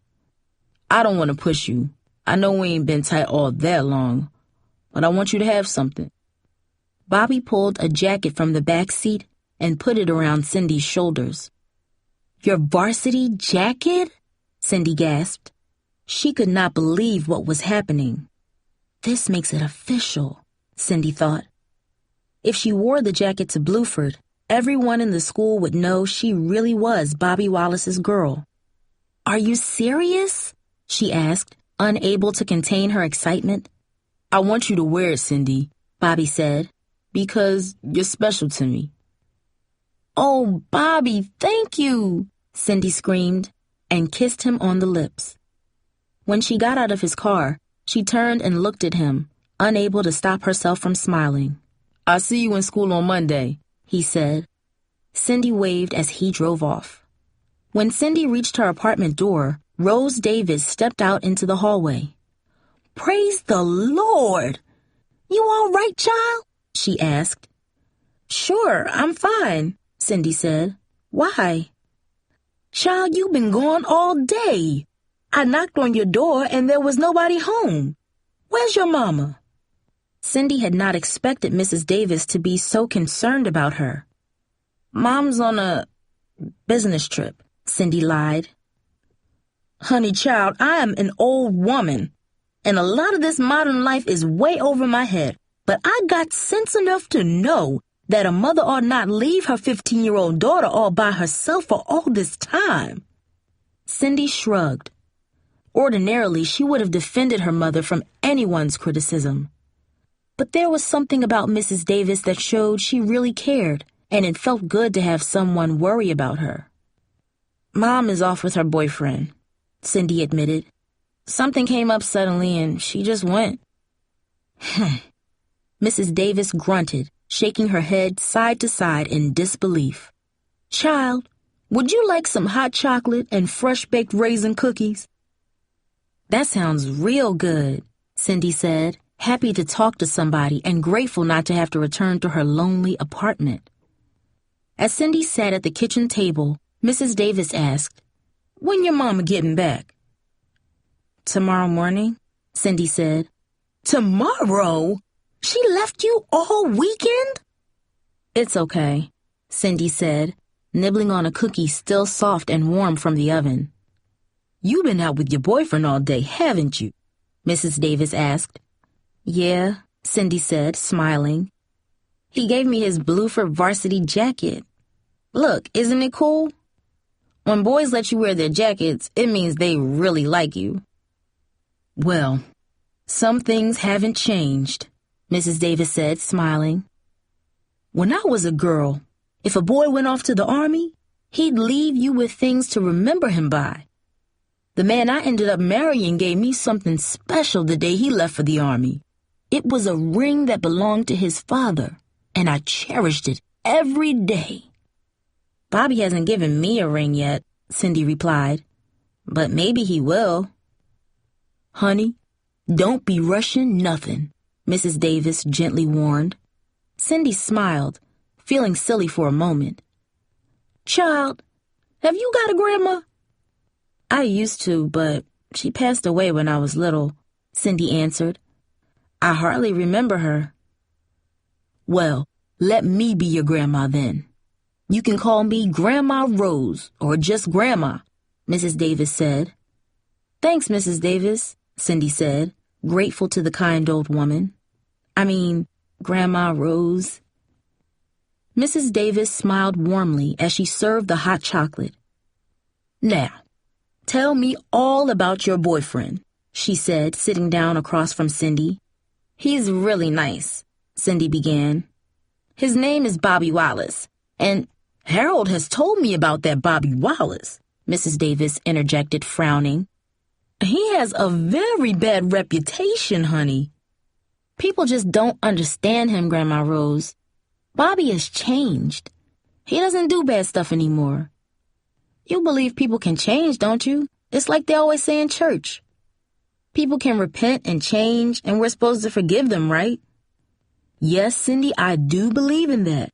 I don't want to push you. I know we ain't been tight all that long, but I want you to have something. Bobby pulled a jacket from the back seat and put it around Cindy's shoulders. Your varsity jacket? Cindy gasped. She could not believe what was happening. This makes it official, Cindy thought. If she wore the jacket to Bluford, everyone in the school would know she really was Bobby Wallace's girl. Are you serious? She asked, unable to contain her excitement. I want you to wear it, Cindy, Bobby said, because you're special to me. Oh, Bobby, thank you, Cindy screamed and kissed him on the lips. When she got out of his car, she turned and looked at him, unable to stop herself from smiling. I'll see you in school on Monday, he said. Cindy waved as he drove off. When Cindy reached her apartment door, Rose Davis stepped out into the hallway. Praise the Lord! You all right, child? She asked. Sure, I'm fine, Cindy said. Why? Child, you've been gone all day. I knocked on your door and there was nobody home. Where's your mama? Cindy had not expected Mrs. Davis to be so concerned about her. Mom's on a business trip, Cindy lied. Honey child, I am an old woman, and a lot of this modern life is way over my head, but I got sense enough to know that a mother ought not leave her 15-year-old daughter all by herself for all this time. Cindy shrugged. Ordinarily, she would have defended her mother from anyone's criticism. But there was something about Mrs. Davis that showed she really cared, and it felt good to have someone worry about her. Mom is off with her boyfriend, Cindy admitted. Something came up suddenly and she just went. Mrs. Davis grunted, shaking her head side to side in disbelief. Child, would you like some hot chocolate and fresh-baked raisin cookies? That sounds real good, Cindy said, happy to talk to somebody and grateful not to have to return to her lonely apartment. As Cindy sat at the kitchen table, Mrs. Davis asked, When your mama getting back? Tomorrow morning, Cindy said. Tomorrow? She left you all weekend? It's okay, Cindy said, nibbling on a cookie still soft and warm from the oven. You've been out with your boyfriend all day, haven't you? Mrs. Davis asked. Yeah, Cindy said, smiling. He gave me his Bluford varsity jacket. Look, isn't it cool? When boys let you wear their jackets, it means they really like you. Well, some things haven't changed, Mrs. Davis said, smiling. When I was a girl, if a boy went off to the army, he'd leave you with things to remember him by. The man I ended up marrying gave me something special the day he left for the army. It was a ring that belonged to his father, and I cherished it every day. Bobby hasn't given me a ring yet, Cindy replied, but maybe he will. Honey, don't be rushing nothing, Mrs. Davis gently warned. Cindy smiled, feeling silly for a moment. Child, have you got a grandma? I used to, but she passed away when I was little, Cindy answered. I hardly remember her. Well, let me be your grandma then. You can call me Grandma Rose or just Grandma, Mrs. Davis said. Thanks, Mrs. Davis, Cindy said, grateful to the kind old woman. I mean, Grandma Rose. Mrs. Davis smiled warmly as she served the hot chocolate. Now, tell me all about your boyfriend, she said, sitting down across from Cindy. He's really nice, Cindy began. His name is Bobby Wallace, and Harold has told me about that Bobby Wallace, Mrs. Davis interjected, frowning. He has a very bad reputation, honey. People just don't understand him, Grandma Rose. Bobby has changed. He doesn't do bad stuff anymore. You believe people can change, don't you? It's like they always say in church. People can repent and change, and we're supposed to forgive them, right? Yes, Cindy, I do believe in that.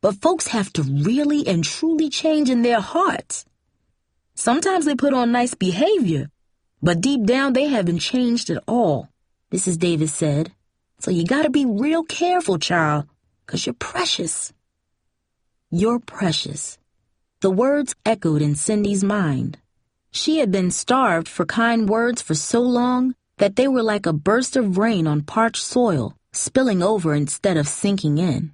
But folks have to really and truly change in their hearts. Sometimes they put on nice behavior, but deep down they haven't changed at all, Mrs. Davis said. So you gotta be real careful, child, 'cause you're precious. You're precious. The words echoed in Cindy's mind. She had been starved for kind words for so long that they were like a burst of rain on parched soil, spilling over instead of sinking in.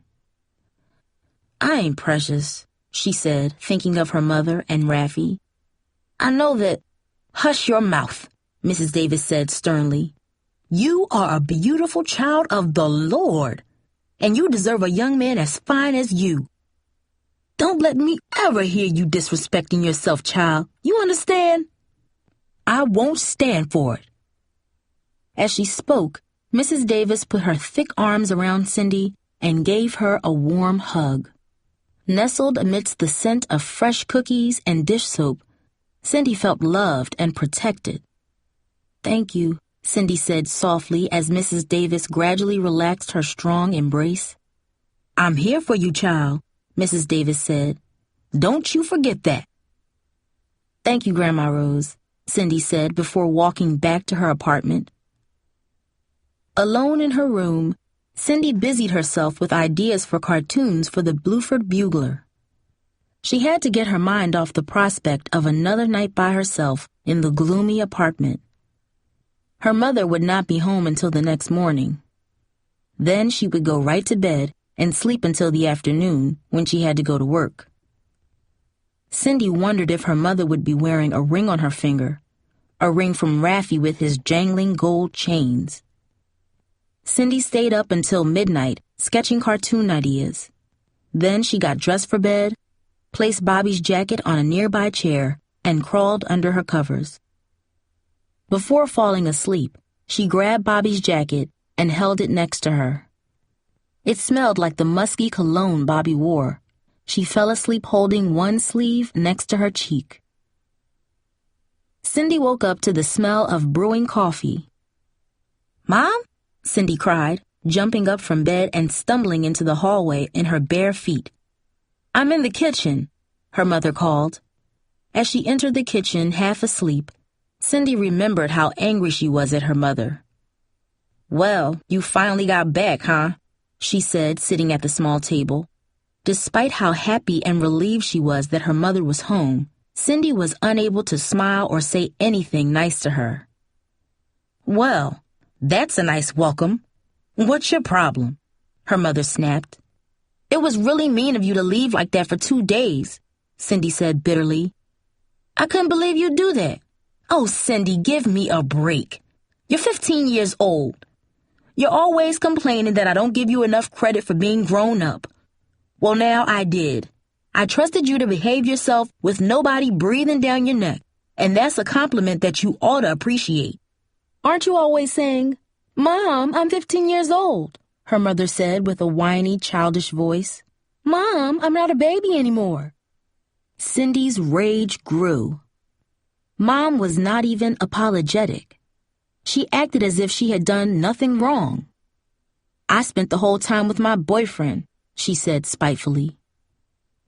I ain't precious, she said, thinking of her mother and Raffy. I know that. Hush your mouth, Mrs. Davis said sternly. You are a beautiful child of the Lord, and you deserve a young man as fine as you. Don't let me ever hear you disrespecting yourself, child. You understand? I won't stand for it. As she spoke, Mrs. Davis put her thick arms around Cindy and gave her a warm hug. Nestled amidst the scent of fresh cookies and dish soap, Cindy felt loved and protected. Thank you, Cindy said softly as Mrs. Davis gradually relaxed her strong embrace. I'm here for you, child, Mrs. Davis said. Don't you forget that. Thank you, Grandma Rose, Cindy said before walking back to her apartment. Alone in her room, Cindy busied herself with ideas for cartoons for the Bluford Bugler. She had to get her mind off the prospect of another night by herself in the gloomy apartment. Her mother would not be home until the next morning. Then she would go right to bed and sleep until the afternoon when she had to go to work. Cindy wondered if her mother would be wearing a ring on her finger, a ring from Raffy with his jangling gold chains. Cindy stayed up until midnight, sketching cartoon ideas. Then she got dressed for bed, placed Bobby's jacket on a nearby chair, and crawled under her covers. Before falling asleep, she grabbed Bobby's jacket and held it next to her. It smelled like the musky cologne Bobby wore. She fell asleep holding one sleeve next to her cheek. Cindy woke up to the smell of brewing coffee. Mom? Cindy cried, jumping up from bed and stumbling into the hallway in her bare feet. I'm in the kitchen, her mother called. As she entered the kitchen, half asleep, Cindy remembered how angry she was at her mother. Well, you finally got back, huh? She said, sitting at the small table. Despite how happy and relieved she was that her mother was home, Cindy was unable to smile or say anything nice to her. Well, that's a nice welcome. What's your problem? Her mother snapped. It was really mean of you to leave like that for 2 days, Cindy said bitterly. I couldn't believe you'd do that. Oh, Cindy, give me a break. You're 15 years old. You're always complaining that I don't give you enough credit for being grown up. Well, now I did. I trusted you to behave yourself with nobody breathing down your neck, and that's a compliment that you ought to appreciate. Aren't you always saying, Mom, I'm 15 years old, her mother said with a whiny, childish voice. Mom, I'm not a baby anymore. Cindy's rage grew. Mom was not even apologetic. She acted as if she had done nothing wrong. I spent the whole time with my boyfriend, she said spitefully.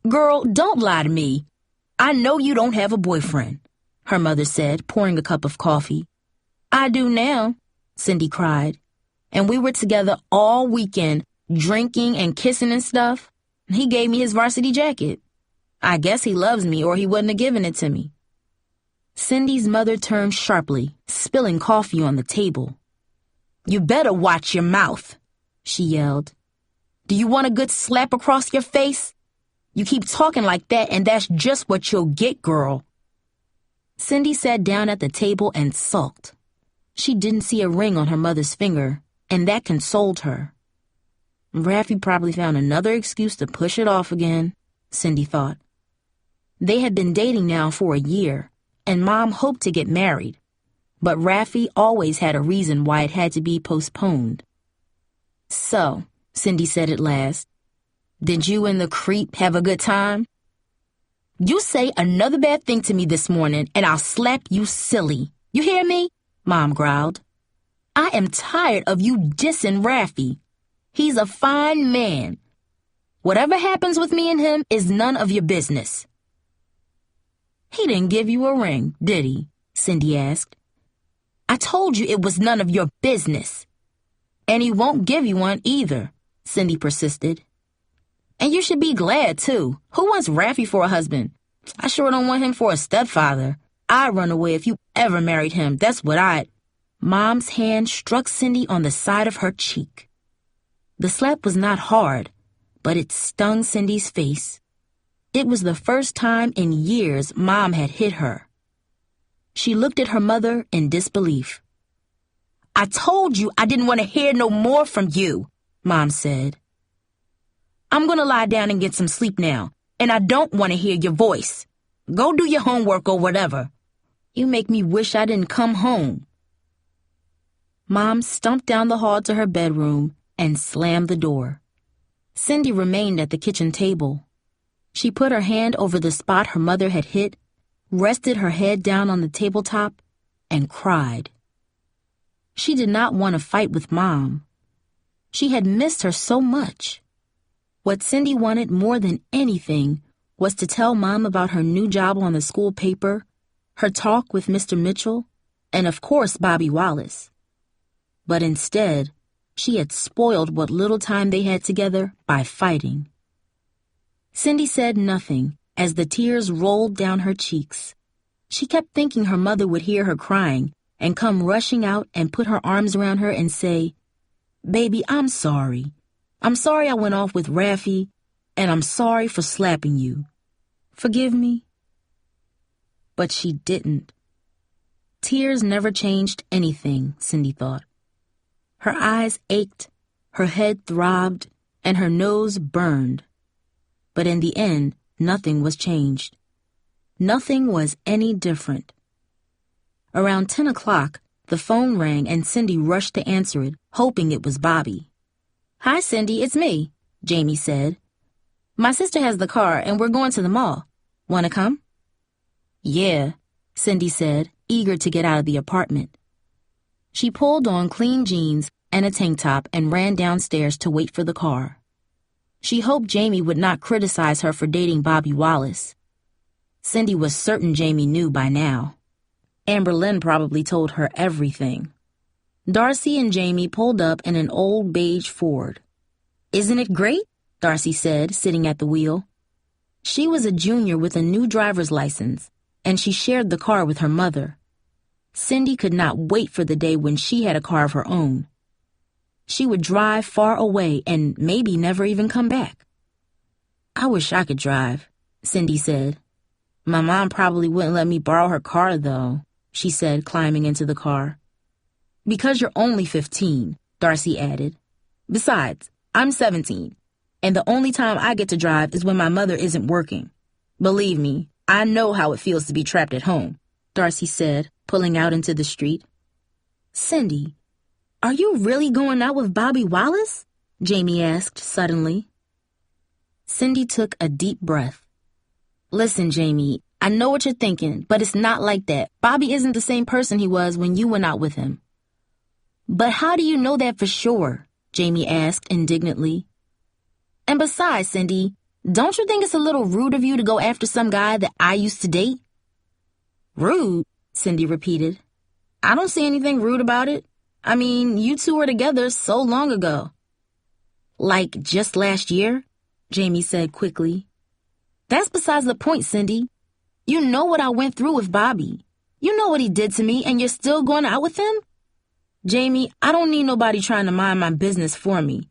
Girl, don't lie to me. I know you don't have a boyfriend, her mother said, pouring a cup of coffee. I do now, Cindy cried. And we were together all weekend, drinking and kissing and stuff. He gave me his varsity jacket. I guess he loves me or he wouldn't have given it to me. Cindy's mother turned sharply, spilling coffee on the table. You better watch your mouth, she yelled. Do you want a good slap across your face? You keep talking like that and that's just what you'll get, girl. Cindy sat down at the table and sulked. She didn't see a ring on her mother's finger, and that consoled her. Raffy probably found another excuse to push it off again, Cindy thought. They had been dating now for a year, and Mom hoped to get married, but Raffy always had a reason why it had to be postponed. So, Cindy said at last, did you and the creep have a good time? You say another bad thing to me this morning, and I'll slap you silly. You hear me? Mom growled. I am tired of you dissing Raffy. He's a fine man. Whatever happens with me and him is none of your business." "He didn't give you a ring, did he?" Cindy asked. "I told you it was none of your business." "And he won't give you one either," Cindy persisted. "And you should be glad, too. Who wants Raffy for a husband? I sure don't want him for a stepfather. I'd run away if you ever married him. That's what I'd—" Mom's hand struck Cindy on the side of her cheek. The slap was not hard, but it stung Cindy's face. It was the first time in years Mom had hit her. She looked at her mother in disbelief. "I told you I didn't want to hear no more from you," Mom said. "I'm going to lie down and get some sleep now, and I don't want to hear your voice. Go do your homework or whatever. You make me wish I didn't come home." Mom stumped down the hall to her bedroom and slammed the door. Cindy remained at the kitchen table. She put her hand over the spot her mother had hit, rested her head down on the tabletop, and cried. She did not want to fight with Mom. She had missed her so much. What Cindy wanted more than anything was to tell Mom about her new job on the school paper, her talk with Mr. Mitchell, and of course Bobby Wallace. But instead, she had spoiled what little time they had together by fighting. Cindy said nothing as the tears rolled down her cheeks. She kept thinking her mother would hear her crying and come rushing out and put her arms around her and say, "Baby, I'm sorry. I'm sorry I went off with Raffy, and I'm sorry for slapping you. Forgive me." But she didn't. Tears never changed anything, Cindy thought. Her eyes ached, her head throbbed, and her nose burned. But in the end, nothing was changed. Nothing was any different. Around 10 o'clock, the phone rang and Cindy rushed to answer it, hoping it was Bobby. "Hi, Cindy, it's me," Jamie said. "My sister has the car and we're going to the mall. Want to come?" "Yeah," Cindy said, eager to get out of the apartment. She pulled on clean jeans and a tank top and ran downstairs to wait for the car. She hoped Jamie would not criticize her for dating Bobby Wallace. Cindy was certain Jamie knew by now. Amber Lynn probably told her everything. Darcy and Jamie pulled up in an old beige Ford. "Isn't it great?" Darcy said, sitting at the wheel. She was a junior with a new driver's license, and she shared the car with her mother. Cindy could not wait for the day when she had a car of her own. She would drive far away and maybe never even come back. "I wish I could drive," Cindy said. "My mom probably wouldn't let me borrow her car, though," she said, climbing into the car. "Because you're only 15, Darcy added. "Besides, I'm 17, and the only time I get to drive is when my mother isn't working. Believe me, I know how it feels to be trapped at home," Darcy said, pulling out into the street. "Cindy, are you really going out with Bobby Wallace?" Jamie asked suddenly. Cindy took a deep breath. "Listen, Jamie, I know what you're thinking, but it's not like that. Bobby isn't the same person he was when you went out with him." "But how do you know that for sure?" Jamie asked indignantly. "And besides, Cindy, don't you think it's a little rude of you to go after some guy that I used to date?" "Rude?" Cindy repeated. "I don't see anything rude about it. I mean, you two were together so long ago." "Like just last year?" Jamie said quickly. "That's besides the point, Cindy. You know what I went through with Bobby. You know what he did to me, and you're still going out with him? Jamie, I don't need nobody trying to mind my business for me.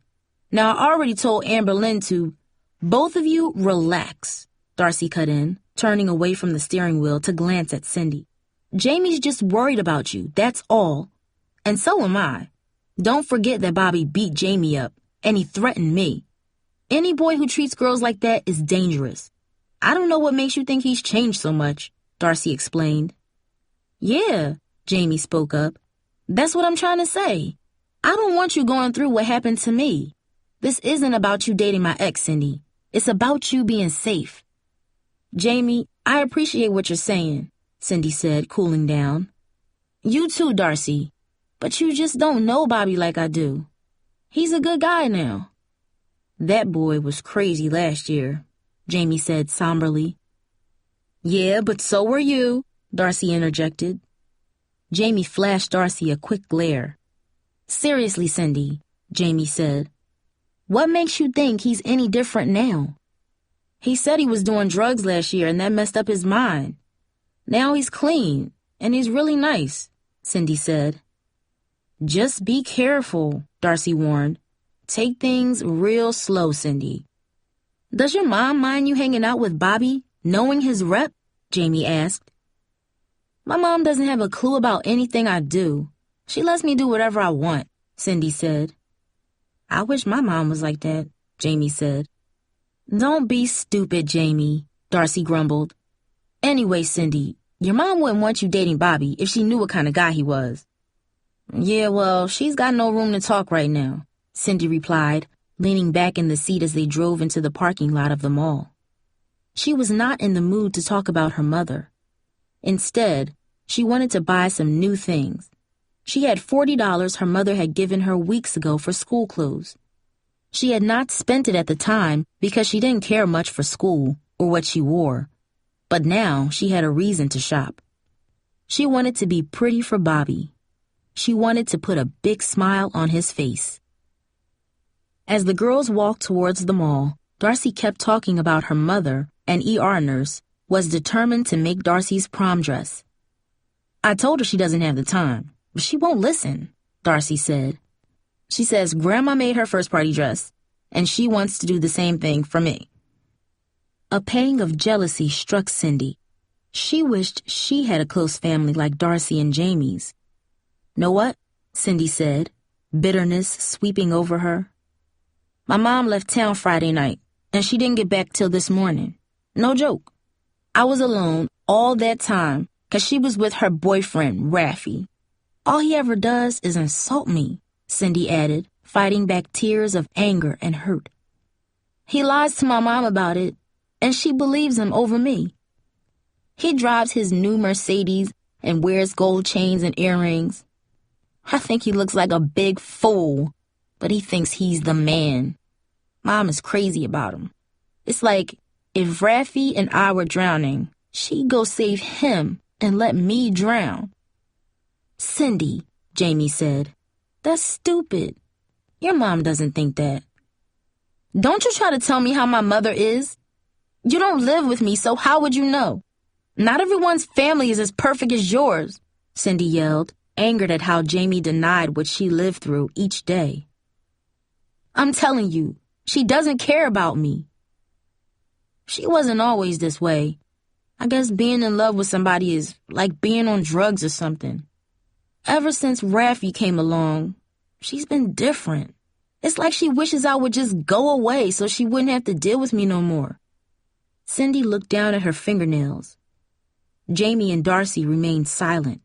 Now, I already told Amber Lynn to—" "Both of you relax," Darcy cut in, turning away from the steering wheel to glance at Cindy. "Jamie's just worried about you, that's all. And so am I. Don't forget that Bobby beat Jamie up, and he threatened me. Any boy who treats girls like that is dangerous. I don't know what makes you think he's changed so much," Darcy explained. "Yeah," Jamie spoke up. "That's what I'm trying to say. I don't want you going through what happened to me. This isn't about you dating my ex, Cindy. It's about you being safe." "Jamie, I appreciate what you're saying," Cindy said, cooling down. "You too, Darcy. But you just don't know Bobby like I do." He's a good guy now. That boy was crazy last year, Jamie said somberly. Yeah, but so were you, Darcy interjected. Jamie flashed Darcy a quick glare. Seriously, Cindy, Jamie said. What makes you think he's any different now? He said he was doing drugs last year and that messed up his mind. Now he's clean, and he's really nice, Cindy said. Just be careful, Darcy warned. Take things real slow, Cindy. Does your mom mind you hanging out with Bobby, knowing his rep? Jamie asked. My mom doesn't have a clue about anything I do. She lets me do whatever I want, Cindy said. I wish my mom was like that, Jamie said. Don't be stupid, Jamie, Darcy grumbled. Anyway, Cindy, your mom wouldn't want you dating Bobby if she knew what kind of guy he was. Yeah, well, she's got no room to talk right now, Cindy replied, leaning back in the seat as they drove into the parking lot of the mall. She was not in the mood to talk about her mother. Instead, she wanted to buy some new things. She had $40 her mother had given her weeks ago for school clothes. She had not spent it at the time because she didn't care much for school or what she wore. But now she had a reason to shop. She wanted to be pretty for Bobby. She wanted to put a big smile on his face. As the girls walked towards the mall, Darcy kept talking about her mother, an ER nurse, was determined to make Darcy's prom dress. I told her she doesn't have the time, but she won't listen, Darcy said. She says Grandma made her first party dress, and she wants to do the same thing for me. A pang of jealousy struck Cindy. She wished she had a close family like Darcy and Jamie's. Know what? Cindy said, bitterness sweeping over her. My mom left town Friday night, and she didn't get back till this morning. No joke. I was alone all that time because she was with her boyfriend, Raffy. All he ever does is insult me, Cindy added, fighting back tears of anger and hurt. He lies to my mom about it, and she believes him over me. He drives his new Mercedes and wears gold chains and earrings. I think he looks like a big fool, but he thinks he's the man. Mom is crazy about him. It's like if Raffy and I were drowning, she'd go save him and let me drown. Cindy, Jamie said, that's stupid. Your mom doesn't think that. Don't you try to tell me how my mother is. You don't live with me, so how would you know? Not everyone's family is as perfect as yours, Cindy yelled, angered at how Jamie denied what she lived through each day. I'm telling you, she doesn't care about me. She wasn't always this way. I guess being in love with somebody is like being on drugs or something. Ever since Raffy came along, she's been different. It's like she wishes I would just go away so she wouldn't have to deal with me no more. Cindy looked down at her fingernails. Jamie and Darcy remained silent.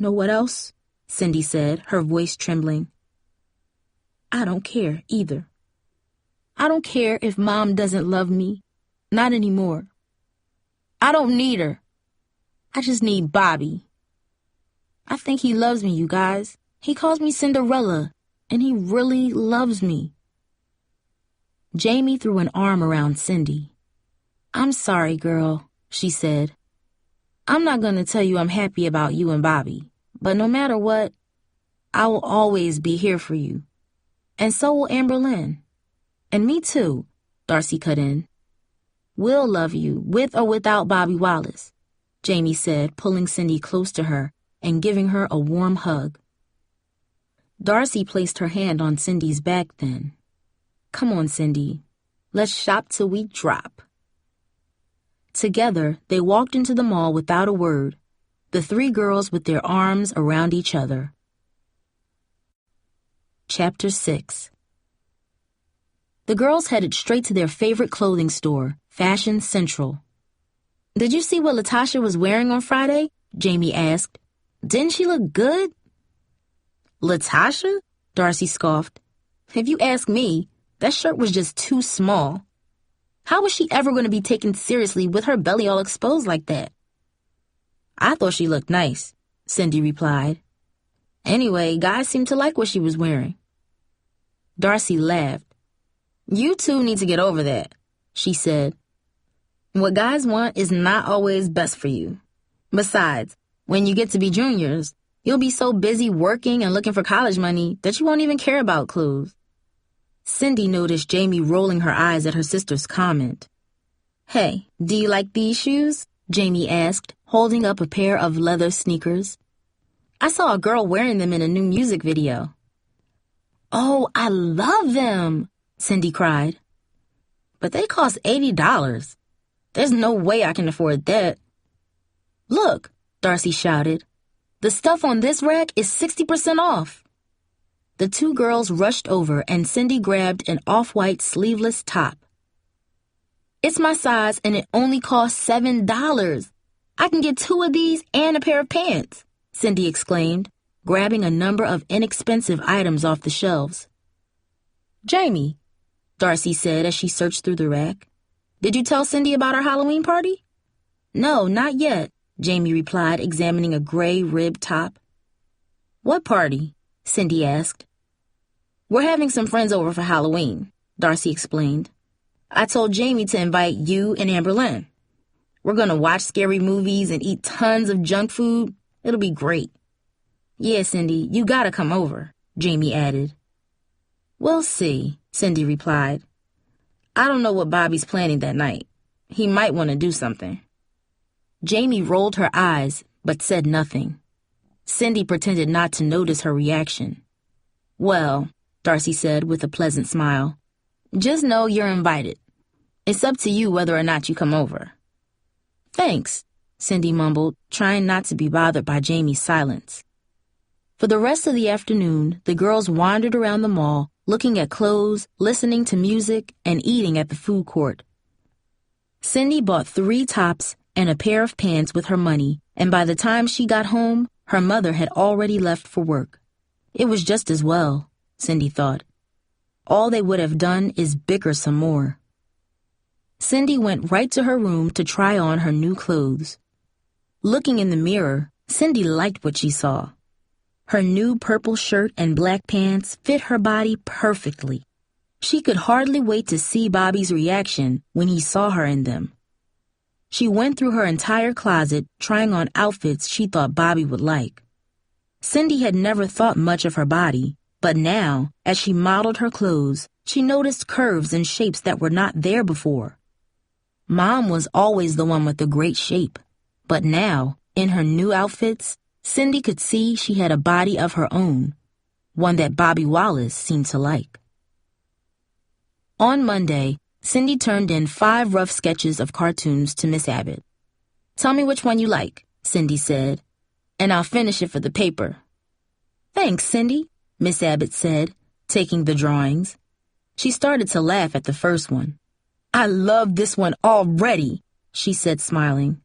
Know what else? Cindy said, her voice trembling. I don't care either. I don't care if Mom doesn't love me. Not anymore. I don't need her. I just need Bobby. I think he loves me, you guys. He calls me Cinderella, and he really loves me. Jamie threw an arm around Cindy. I'm sorry, girl, she said. I'm not going to tell you I'm happy about you and Bobby, but no matter what, I will always be here for you. And so will Amber Lynn. And me too, Darcy cut in. We'll love you, with or without Bobby Wallace, Jamie said, pulling Cindy close to her and giving her a warm hug. Darcy placed her hand on Cindy's back then. Come on, Cindy. Let's shop till we drop. Together, they walked into the mall without a word, the three girls with their arms around each other. Chapter 6. The girls headed straight to their favorite clothing store, Fashion Central. Did you see what Latasha was wearing on Friday? Jamie asked. Didn't she look good? Latasha? Darcy scoffed. If you ask me, that shirt was just too small. How was she ever going to be taken seriously with her belly all exposed like that? I thought she looked nice, Cindy replied. Anyway, guys seemed to like what she was wearing. Darcy laughed. "You two need to get over that," she said. "What guys want is not always best for you. Besides, when you get to be juniors, you'll be so busy working and looking for college money that you won't even care about clothes." Cindy noticed Jamie rolling her eyes at her sister's comment. "Hey, do you like these shoes?" Jamie asked, holding up a pair of leather sneakers. "I saw a girl wearing them in a new music video." "Oh, I love them!" Cindy cried. "But they cost $80. There's no way I can afford that." "Look," Darcy shouted. "The stuff on this rack is 60% off." The two girls rushed over and Cindy grabbed an off-white sleeveless top. "It's my size and it only costs $7. I can get 2 of these and a pair of pants," Cindy exclaimed, grabbing a number of inexpensive items off the shelves. "Jamie," Darcy said as she searched through the rack, "did you tell Cindy about our Halloween party?" "No, not yet," Jamie replied, examining a gray ribbed top. "What party?" Cindy asked. "We're having some friends over for Halloween," Darcy explained. "I told Jamie to invite you and Amberlynn. We're going to watch scary movies and eat tons of junk food. It'll be great." "Yeah, Cindy, you gotta come over," Jamie added. "We'll see," Cindy replied. "I don't know what Bobby's planning that night. He might want to do something." Jamie rolled her eyes, but said nothing. Cindy pretended not to notice her reaction. "Well," Darcy said with a pleasant smile, "just know you're invited. It's up to you whether or not you come over." "Thanks," Cindy mumbled, trying not to be bothered by Jamie's silence. For the rest of the afternoon, the girls wandered around the mall, looking at clothes, listening to music, and eating at the food court. Cindy bought 3 tops and a pair of pants with her money, and by the time she got home, her mother had already left for work. It was just as well, Cindy thought. All they would have done is bicker some more. Cindy went right to her room to try on her new clothes. Looking in the mirror, Cindy liked what she saw. Her new purple shirt and black pants fit her body perfectly. She could hardly wait to see Bobby's reaction when he saw her in them. She went through her entire closet, trying on outfits she thought Bobby would like. Cindy had never thought much of her body, but now, as she modeled her clothes, she noticed curves and shapes that were not there before. Mom was always the one with the great shape, but now, in her new outfits, Cindy could see she had a body of her own, one that Bobby Wallace seemed to like. On Monday, Cindy turned in 5 rough sketches of cartoons to Miss Abbott. "Tell me which one you like," Cindy said, "and I'll finish it for the paper." "Thanks, Cindy," Miss Abbott said, taking the drawings. She started to laugh at the first one. "I love this one already," she said, smiling.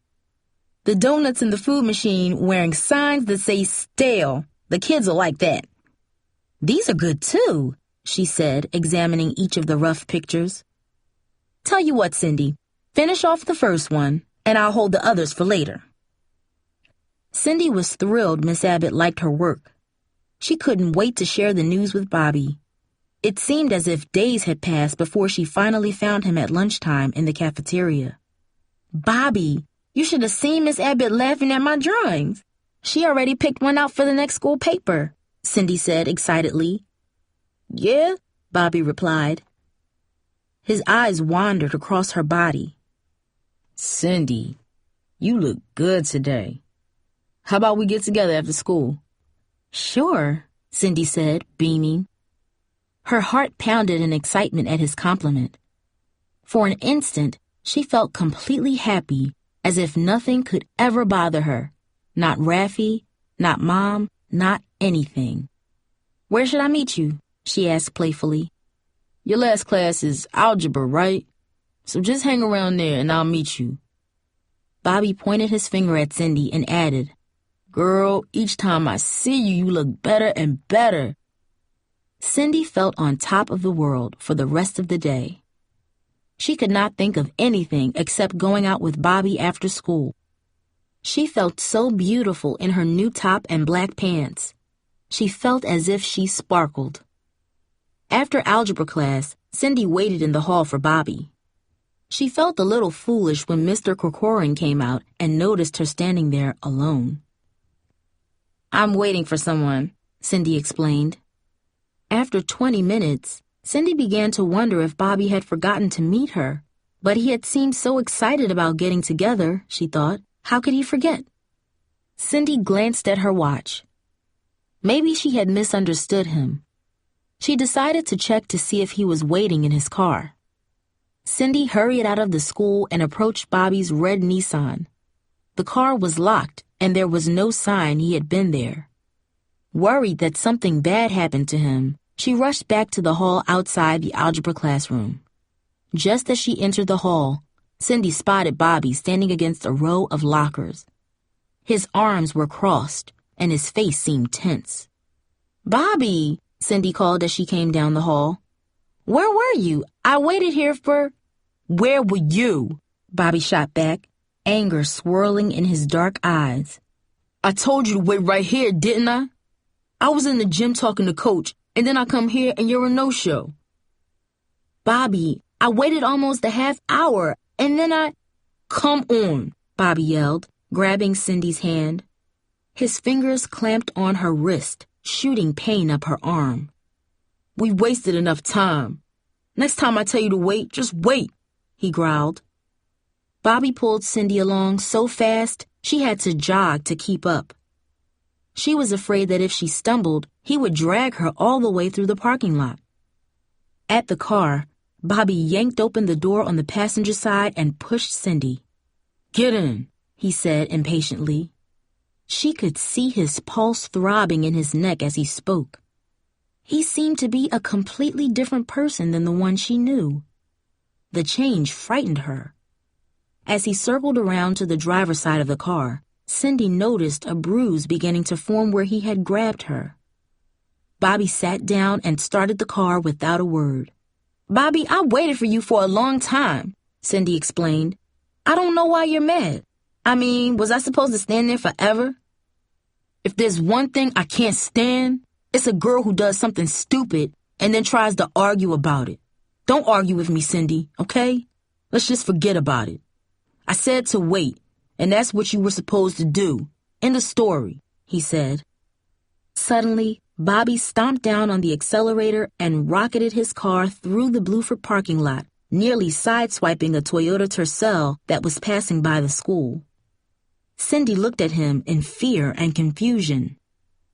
"The donuts in the food machine wearing signs that say stale. The kids will like that." "These are good too," she said, examining each of the rough pictures. "Tell you what, Cindy, finish off the first one, and I'll hold the others for later." Cindy was thrilled Miss Abbott liked her work. She couldn't wait to share the news with Bobby. It seemed as if days had passed before she finally found him at lunchtime in the cafeteria. "Bobby, you should have seen Miss Abbott laughing at my drawings. She already picked one out for the next school paper," Cindy said excitedly. "Yeah?" Bobby replied. His eyes wandered across her body. "Cindy, you look good today. How about we get together after school?" "Sure," Cindy said, beaming. Her heart pounded in excitement at his compliment. For an instant, she felt completely happy, as if nothing could ever bother her. Not Raffi, not Mom, not anything. "Where should I meet you?" she asked playfully. "Your last class is algebra, right? So just hang around there and I'll meet you." Bobby pointed his finger at Cindy and added, "Girl, each time I see you, you look better and better." Cindy felt on top of the world for the rest of the day. She could not think of anything except going out with Bobby after school. She felt so beautiful in her new top and black pants. She felt as if she sparkled. After algebra class, Cindy waited in the hall for Bobby. She felt a little foolish when Mr. Corcoran came out and noticed her standing there alone. "I'm waiting for someone," Cindy explained. After 20 minutes, Cindy began to wonder if Bobby had forgotten to meet her. But he had seemed so excited about getting together, she thought. How could he forget? Cindy glanced at her watch. Maybe she had misunderstood him. She decided to check to see if he was waiting in his car. Cindy hurried out of the school and approached Bobby's red Nissan. The car was locked, and there was no sign he had been there. Worried that something bad happened to him, she rushed back to the hall outside the algebra classroom. Just as she entered the hall, Cindy spotted Bobby standing against a row of lockers. His arms were crossed, and his face seemed tense. "Bobby," Cindy called as she came down the hall. "Where were you? I waited here for—" "Where were you?" Bobby shot back, anger swirling in his dark eyes. "I told you to wait right here, didn't I? I was in the gym talking to Coach, and then I come here and you're a no-show." "Bobby, I waited almost a half hour, and then I—" "Come on," Bobby yelled, grabbing Cindy's hand. His fingers clamped on her wrist, shooting pain up her arm. "We wasted enough time. Next time I tell you to wait, just wait," he growled. Bobby pulled Cindy along so fast she had to jog to keep up. She was afraid that if she stumbled, he would drag her all the way through the parking lot. At the car, Bobby yanked open the door on the passenger side and pushed Cindy. "Get in," he said impatiently. She could see his pulse throbbing in his neck as he spoke. He seemed to be a completely different person than the one she knew. The change frightened her. As he circled around to the driver's side of the car, Cindy noticed a bruise beginning to form where he had grabbed her. Bobby sat down and started the car without a word. "Bobby, I waited for you for a long time," Cindy explained. "I don't know why you're mad. I mean, was I supposed to stand there forever? If there's one thing I can't stand, it's a girl who does something stupid and then tries to argue about it. Don't argue with me, Cindy, okay? Let's just forget about it. I said to wait, and that's what you were supposed to do. End of story," he said. Suddenly, Bobby stomped down on the accelerator and rocketed his car through the Bluford parking lot, nearly sideswiping a Toyota Tercel that was passing by the school. Cindy looked at him in fear and confusion.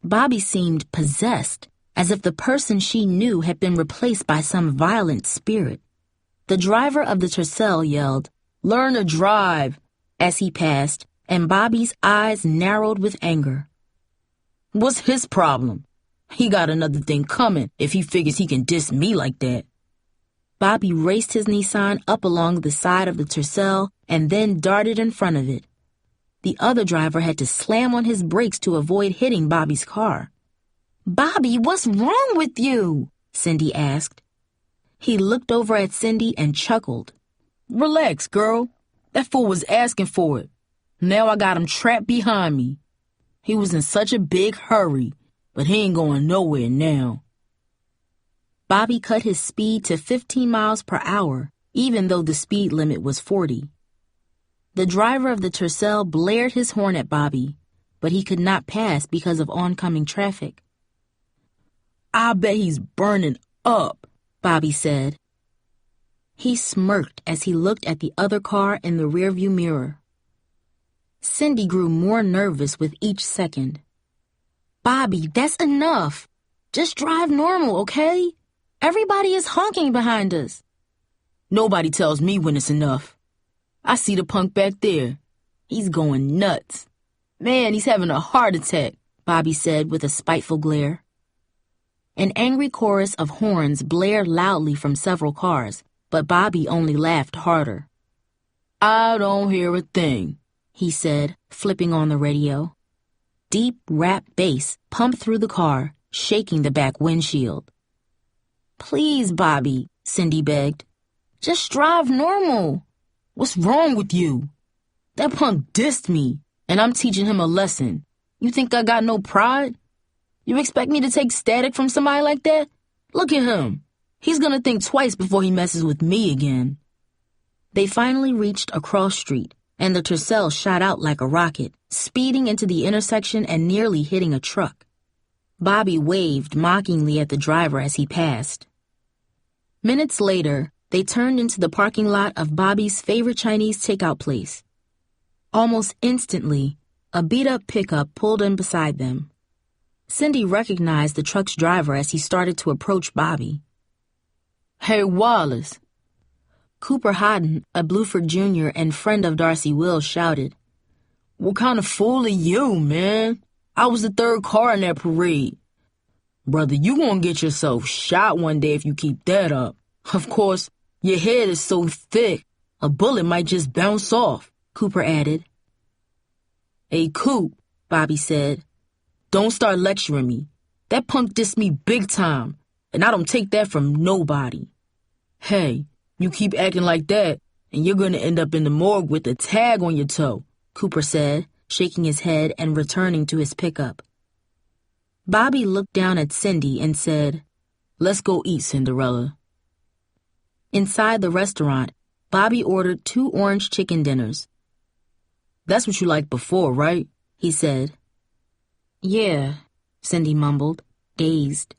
Bobby seemed possessed, as if the person she knew had been replaced by some violent spirit. The driver of the Tercel yelled, "Learn to drive," as he passed, and Bobby's eyes narrowed with anger. What's his problem? He got another thing coming if he figures he can diss me like that. Bobby raced his Nissan up along the side of the Tercel and then darted in front of it. The other driver had to slam on his brakes to avoid hitting Bobby's car. "Bobby, what's wrong with you?" Cindy asked. He looked over at Cindy and chuckled. "Relax, girl. That fool was asking for it. Now I got him trapped behind me. He was in such a big hurry, but he ain't going nowhere now." Bobby cut his speed to 15 miles per hour, even though the speed limit was 40. The driver of the Tercel blared his horn at Bobby, but he could not pass because of oncoming traffic. "I bet he's burning up," Bobby said. He smirked as he looked at the other car in the rearview mirror. Cindy grew more nervous with each second. "Bobby, that's enough. Just drive normal, okay? Everybody is honking behind us." "Nobody tells me when it's enough. I see the punk back there. He's going nuts. Man, he's having a heart attack," Bobby said with a spiteful glare. An angry chorus of horns blared loudly from several cars, but Bobby only laughed harder. "I don't hear a thing," he said, flipping on the radio. Deep rap bass pumped through the car, shaking the back windshield. "Please, Bobby," Cindy begged. "Just drive normal. What's wrong with you? That punk dissed me, and I'm teaching him a lesson. You think I got no pride? You expect me to take static from somebody like that? Look at him. He's gonna think twice before he messes with me again. They finally reached a cross street, and the Tercel shot out like a rocket, speeding into the intersection and nearly hitting a truck. Bobby waved mockingly at the driver as he passed. Minutes later, they turned into the parking lot of Bobby's favorite Chinese takeout place. Almost instantly, a beat-up pickup pulled in beside them. Cindy recognized the truck's driver as he started to approach Bobby. "Hey, Wallace." Cooper Hodden, a Bluford Jr. and friend of Darcy Wills, shouted. "What kind of fool are you, man? I was the third car in that parade. Brother, you gonna get yourself shot one day if you keep that up. Of course, your head is so thick, a bullet might just bounce off," Cooper added. "Hey, Coop," Bobby said, "don't start lecturing me. That punk dissed me big time, and I don't take that from nobody. Hey, you keep acting like that, and you're gonna end up in the morgue with a tag on your toe," Cooper said, shaking his head and returning to his pickup. Bobby looked down at Cindy and said, "Let's go eat, Cinderella." Inside the restaurant, Bobby ordered 2 orange chicken dinners. "That's what you liked before, right?" he said. "Yeah," Cindy mumbled, dazed.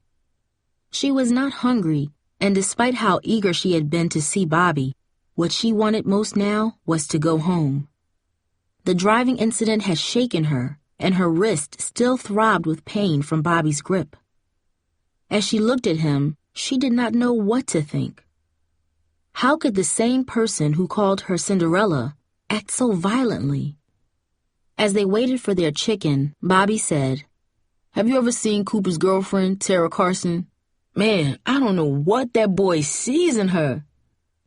She was not hungry, and despite how eager she had been to see Bobby, what she wanted most now was to go home. The driving incident had shaken her, and her wrist still throbbed with pain from Bobby's grip. As she looked at him, she did not know what to think. How could the same person who called her Cinderella act so violently? As they waited for their chicken, Bobby said, "Have you ever seen Cooper's girlfriend, Tara Carson? Man, I don't know what that boy sees in her.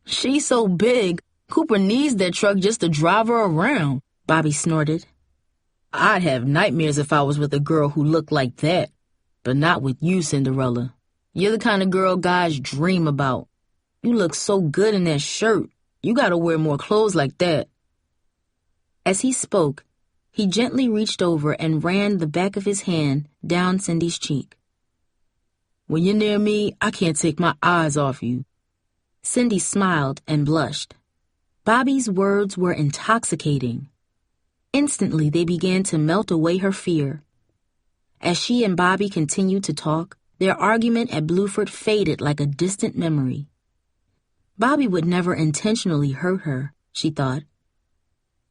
She's so big, Cooper needs that truck just to drive her around," Bobby snorted. "I'd have nightmares if I was with a girl who looked like that, but not with you, Cinderella. You're the kind of girl guys dream about. You look so good in that shirt. You gotta wear more clothes like that." As he spoke, he gently reached over and ran the back of his hand down Cindy's cheek. "When you're near me, I can't take my eyes off you." Cindy smiled and blushed. Bobby's words were intoxicating. Instantly, they began to melt away her fear. As she and Bobby continued to talk, their argument at Bluford faded like a distant memory. Bobby would never intentionally hurt her, she thought.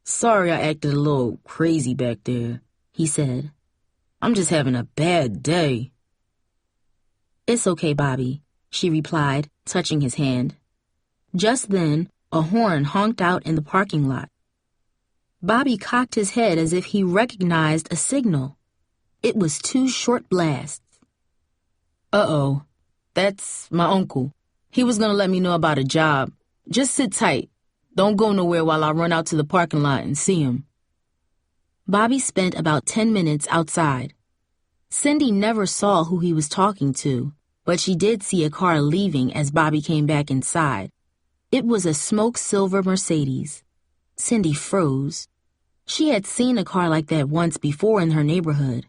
"Sorry I acted a little crazy back there," he said. "I'm just having a bad day." "It's okay, Bobby," she replied, touching his hand. Just then, a horn honked out in the parking lot. Bobby cocked his head as if he recognized a signal. It was 2 short blasts. "Uh-oh, that's my uncle. He was gonna let me know about a job. Just sit tight. Don't go nowhere while I run out to the parking lot and see him." Bobby spent about 10 minutes outside. Cindy never saw who he was talking to, but she did see a car leaving as Bobby came back inside. It was a smoke silver Mercedes. Cindy froze. She had seen a car like that once before in her neighborhood.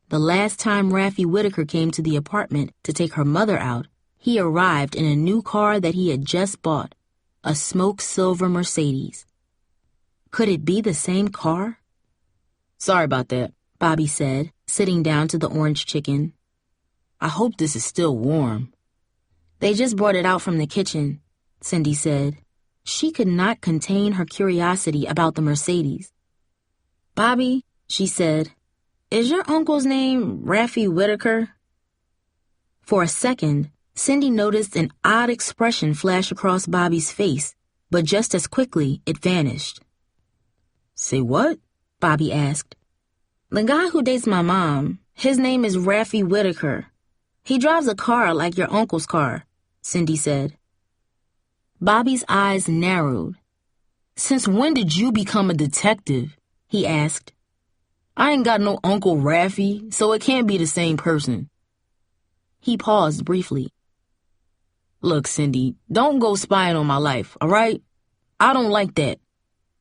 The last time Raffi Whitaker came to the apartment to take her mother out, he arrived in a new car that he had just bought, a smoke silver Mercedes. Could it be the same car? "Sorry about that," Bobby said, sitting down to the orange chicken. "I hope this is still warm." "They just brought it out from the kitchen," Cindy said. She could not contain her curiosity about the Mercedes. "Bobby," she said, "is your uncle's name Raffi Whitaker?" For a second, Cindy noticed an odd expression flash across Bobby's face, but just as quickly it vanished. "Say what?" Bobby asked. "The guy who dates my mom, his name is Raffi Whitaker. He drives a car like your uncle's car," Cindy said. Bobby's eyes narrowed. "Since when did you become a detective?" he asked. "I ain't got no Uncle Raffi, so it can't be the same person." He paused briefly. "Look, Cindy, don't go spying on my life, all right? I don't like that.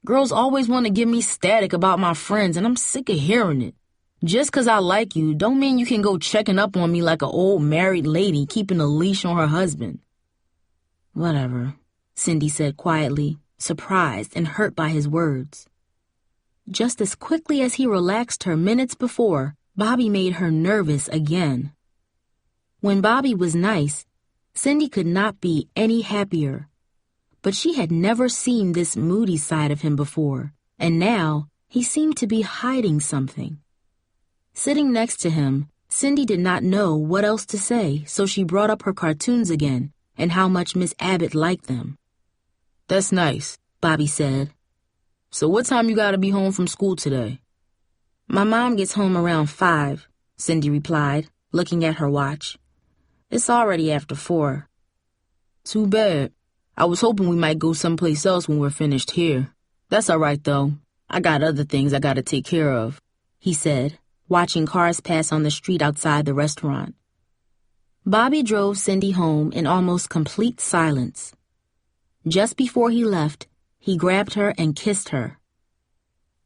Girls always want to give me static about my friends, and I'm sick of hearing it. Just 'cause I like you don't mean you can go checking up on me like an old married lady keeping a leash on her husband. Whatever, Cindy said quietly, surprised and hurt by his words. Just as quickly as he relaxed her minutes before, Bobby made her nervous again. When Bobby was nice, Cindy could not be any happier. But she had never seen this moody side of him before, and now he seemed to be hiding something. Sitting next to him, Cindy did not know what else to say, so she brought up her cartoons again and how much Miss Abbott liked them. "That's nice," Bobby said. "So what time you gotta be home from school today?" "My mom gets home around 5, Cindy replied, looking at her watch. "It's already after 4. "Too bad. I was hoping we might go someplace else when we're finished here. That's all right, though. I got other things I gotta take care of," he said, watching cars pass on the street outside the restaurant. Bobby drove Cindy home in almost complete silence. Just before he left, he grabbed her and kissed her.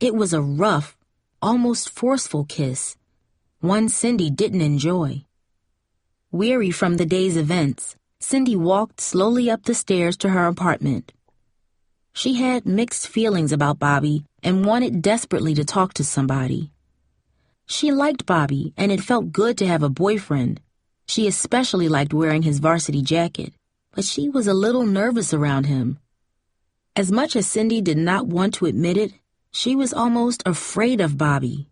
It was a rough, almost forceful kiss, one Cindy didn't enjoy. Weary from the day's events, Cindy walked slowly up the stairs to her apartment. She had mixed feelings about Bobby and wanted desperately to talk to somebody. She liked Bobby, and it felt good to have a boyfriend. She especially liked wearing his varsity jacket, but she was a little nervous around him. As much as Cindy did not want to admit it, she was almost afraid of Bobby.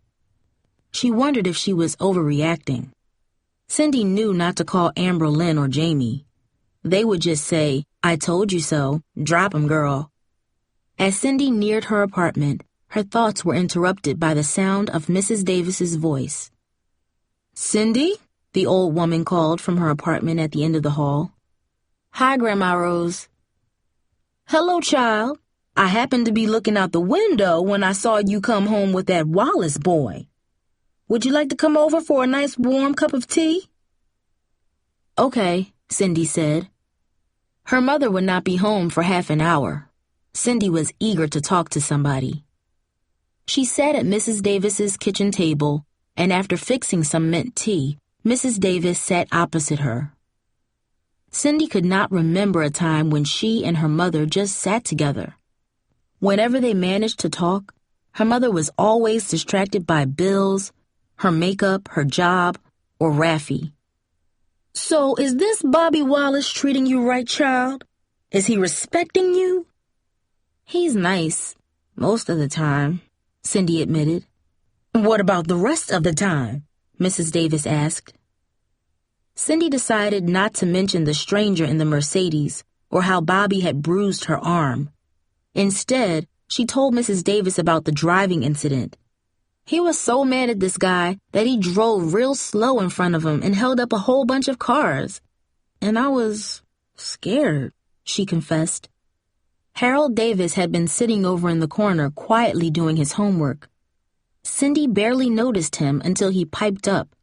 She wondered if she was overreacting. Cindy knew not to call Amber Lynn or Jamie. They would just say, "I told you so, drop 'em, girl." As Cindy neared her apartment, her thoughts were interrupted by the sound of Mrs. Davis's voice. "Cindy?" the old woman called from her apartment at the end of the hall. "Hi, Grandma Rose." "Hello, child. I happened to be looking out the window when I saw you come home with that Wallace boy. Would you like to come over for a nice warm cup of tea?" "Okay," Cindy said. Her mother would not be home for half an hour. Cindy was eager to talk to somebody. She sat at Mrs. Davis's kitchen table, and after fixing some mint tea, Mrs. Davis sat opposite her. Cindy could not remember a time when she and her mother just sat together. Whenever they managed to talk, her mother was always distracted by bills, her makeup, her job, or Raffy. "So is this Bobby Wallace treating you right, child? Is he respecting you?" "He's nice, most of the time," Cindy admitted. "What about the rest of the time?" Mrs. Davis asked. Cindy decided not to mention the stranger in the Mercedes or how Bobby had bruised her arm. Instead, she told Mrs. Davis about the driving incident. He was so mad at this guy that he drove real slow in front of him and held up a whole bunch of cars. "And I was scared," she confessed. Harold Davis had been sitting over in the corner quietly doing his homework. Cindy barely noticed him until he piped up.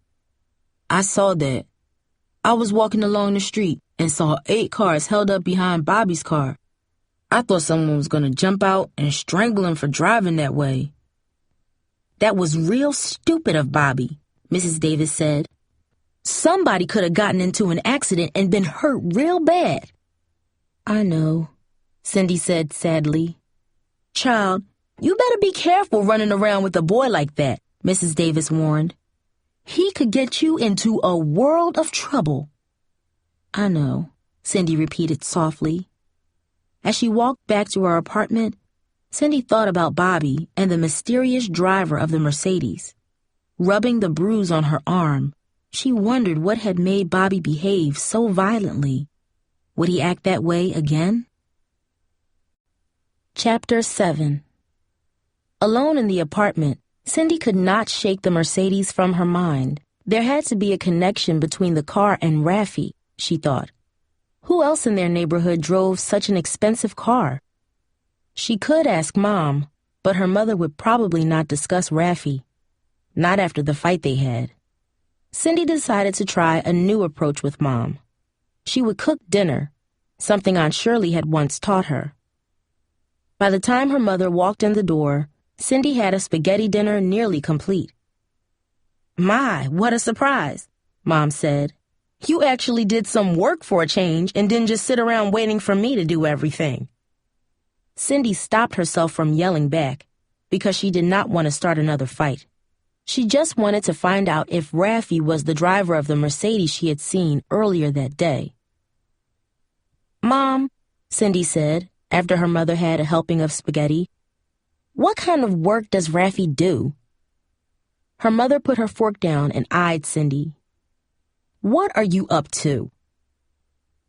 "I saw that. I was walking along the street and saw 8 cars held up behind Bobby's car. I thought someone was going to jump out and strangle him for driving that way." "That was real stupid of Bobby," Mrs. Davis said. "Somebody could have gotten into an accident and been hurt real bad." "I know," Cindy said sadly. "Child, you better be careful running around with a boy like that," Mrs. Davis warned. "He could get you into a world of trouble." "I know," Cindy repeated softly. As she walked back to her apartment, Cindy thought about Bobby and the mysterious driver of the Mercedes. Rubbing the bruise on her arm, she wondered what had made Bobby behave so violently. Would he act that way again? Chapter 7. Alone in the apartment, Cindy could not shake the Mercedes from her mind. There had to be a connection between the car and Raffy, she thought. Who else in their neighborhood drove such an expensive car? She could ask Mom, but her mother would probably not discuss Raffy. Not after the fight they had. Cindy decided to try a new approach with Mom. She would cook dinner, something Aunt Shirley had once taught her. By the time her mother walked in the door, Cindy had a spaghetti dinner nearly complete. My, what a surprise, Mom said. You actually did some work for a change and didn't just sit around waiting for me to do everything. Cindy stopped herself from yelling back because she did not want to start another fight. She just wanted to find out if Raffi was the driver of the Mercedes she had seen earlier that day. Mom, Cindy said, after her mother had a helping of spaghetti, what kind of work does Raffi do? Her mother put her fork down and eyed Cindy. What are you up to?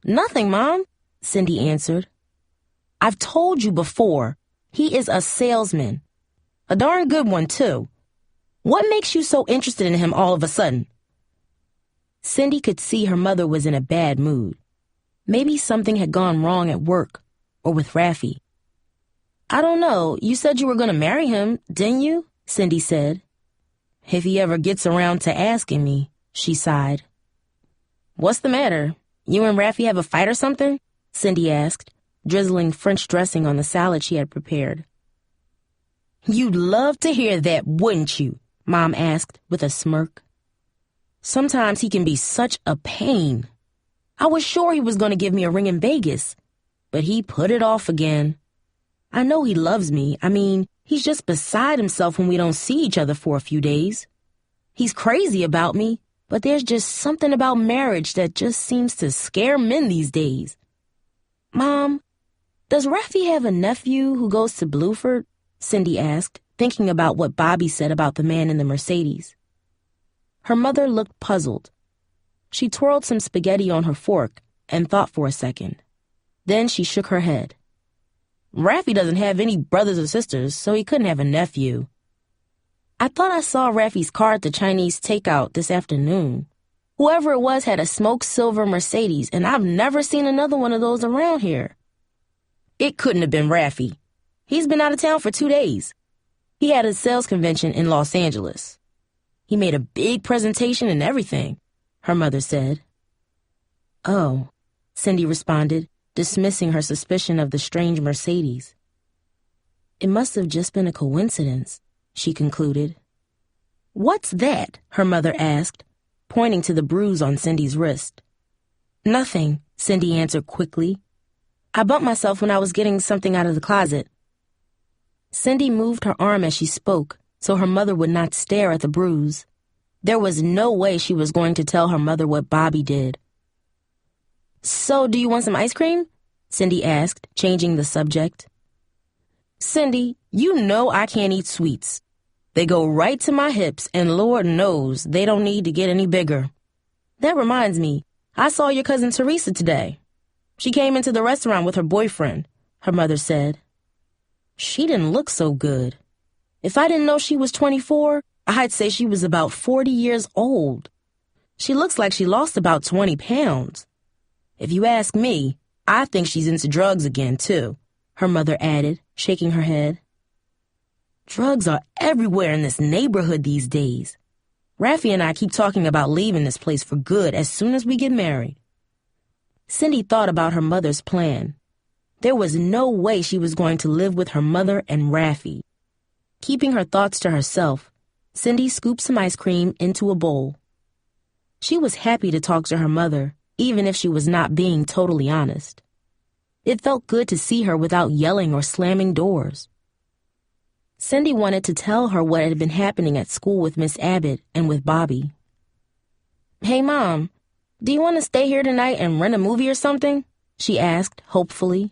Nothing, Mom, Cindy answered. I've told you before, he is a salesman. A darn good one, too. What makes you so interested in him all of a sudden? Cindy could see her mother was in a bad mood. Maybe something had gone wrong at work or with Raffi. I don't know. You said you were going to marry him, didn't you? Cindy said. If he ever gets around to asking me, she sighed. What's the matter? You and Raffi have a fight or something? Cindy asked, drizzling French dressing on the salad she had prepared. You'd love to hear that, wouldn't you? Mom asked with a smirk. Sometimes he can be such a pain. I was sure he was going to give me a ring in Vegas, but he put it off again. I know he loves me. I mean, he's just beside himself when we don't see each other for a few days. He's crazy about me, but there's just something about marriage that just seems to scare men these days. Mom, does Raffi have a nephew who goes to Bluford? Cindy asked, thinking about what Bobby said about the man in the Mercedes. Her mother looked puzzled. She twirled some spaghetti on her fork and thought for a second. Then she shook her head. Raffi doesn't have any brothers or sisters, so he couldn't have a nephew. I thought I saw Raffi's car at the Chinese takeout this afternoon. Whoever it was had a smoked silver Mercedes, and I've never seen another one of those around here. It couldn't have been Raffi. He's been out of town for 2 days. He had a sales convention in Los Angeles. He made a big presentation and everything, her mother said. Oh, Cindy responded, dismissing her suspicion of the strange Mercedes. It must have just been a coincidence, she concluded. What's that? Her mother asked, pointing to the bruise on Cindy's wrist. Nothing, Cindy answered quickly. I bumped myself when I was getting something out of the closet. Cindy moved her arm as she spoke, so her mother would not stare at the bruise. There was no way she was going to tell her mother what Bobby did. So, do you want some ice cream? Cindy asked, changing the subject. Cindy, you know I can't eat sweets. They go right to my hips, and Lord knows they don't need to get any bigger. That reminds me, I saw your cousin Teresa today. She came into the restaurant with her boyfriend, her mother said. She didn't look so good. If I didn't know she was 24, I'd say she was about 40 years old. She looks like she lost about 20 pounds. If you ask me, I think she's into drugs again, too, her mother added, shaking her head. Drugs are everywhere in this neighborhood these days. Raffi and I keep talking about leaving this place for good as soon as we get married. Cindy thought about her mother's plan. There was no way she was going to live with her mother and Raffi. Keeping her thoughts to herself, Cindy scooped some ice cream into a bowl. She was happy to talk to her mother, even if she was not being totally honest. It felt good to see her without yelling or slamming doors. Cindy wanted to tell her what had been happening at school with Miss Abbott and with Bobby. Hey, Mom, do you want to stay here tonight and rent a movie or something? She asked, hopefully.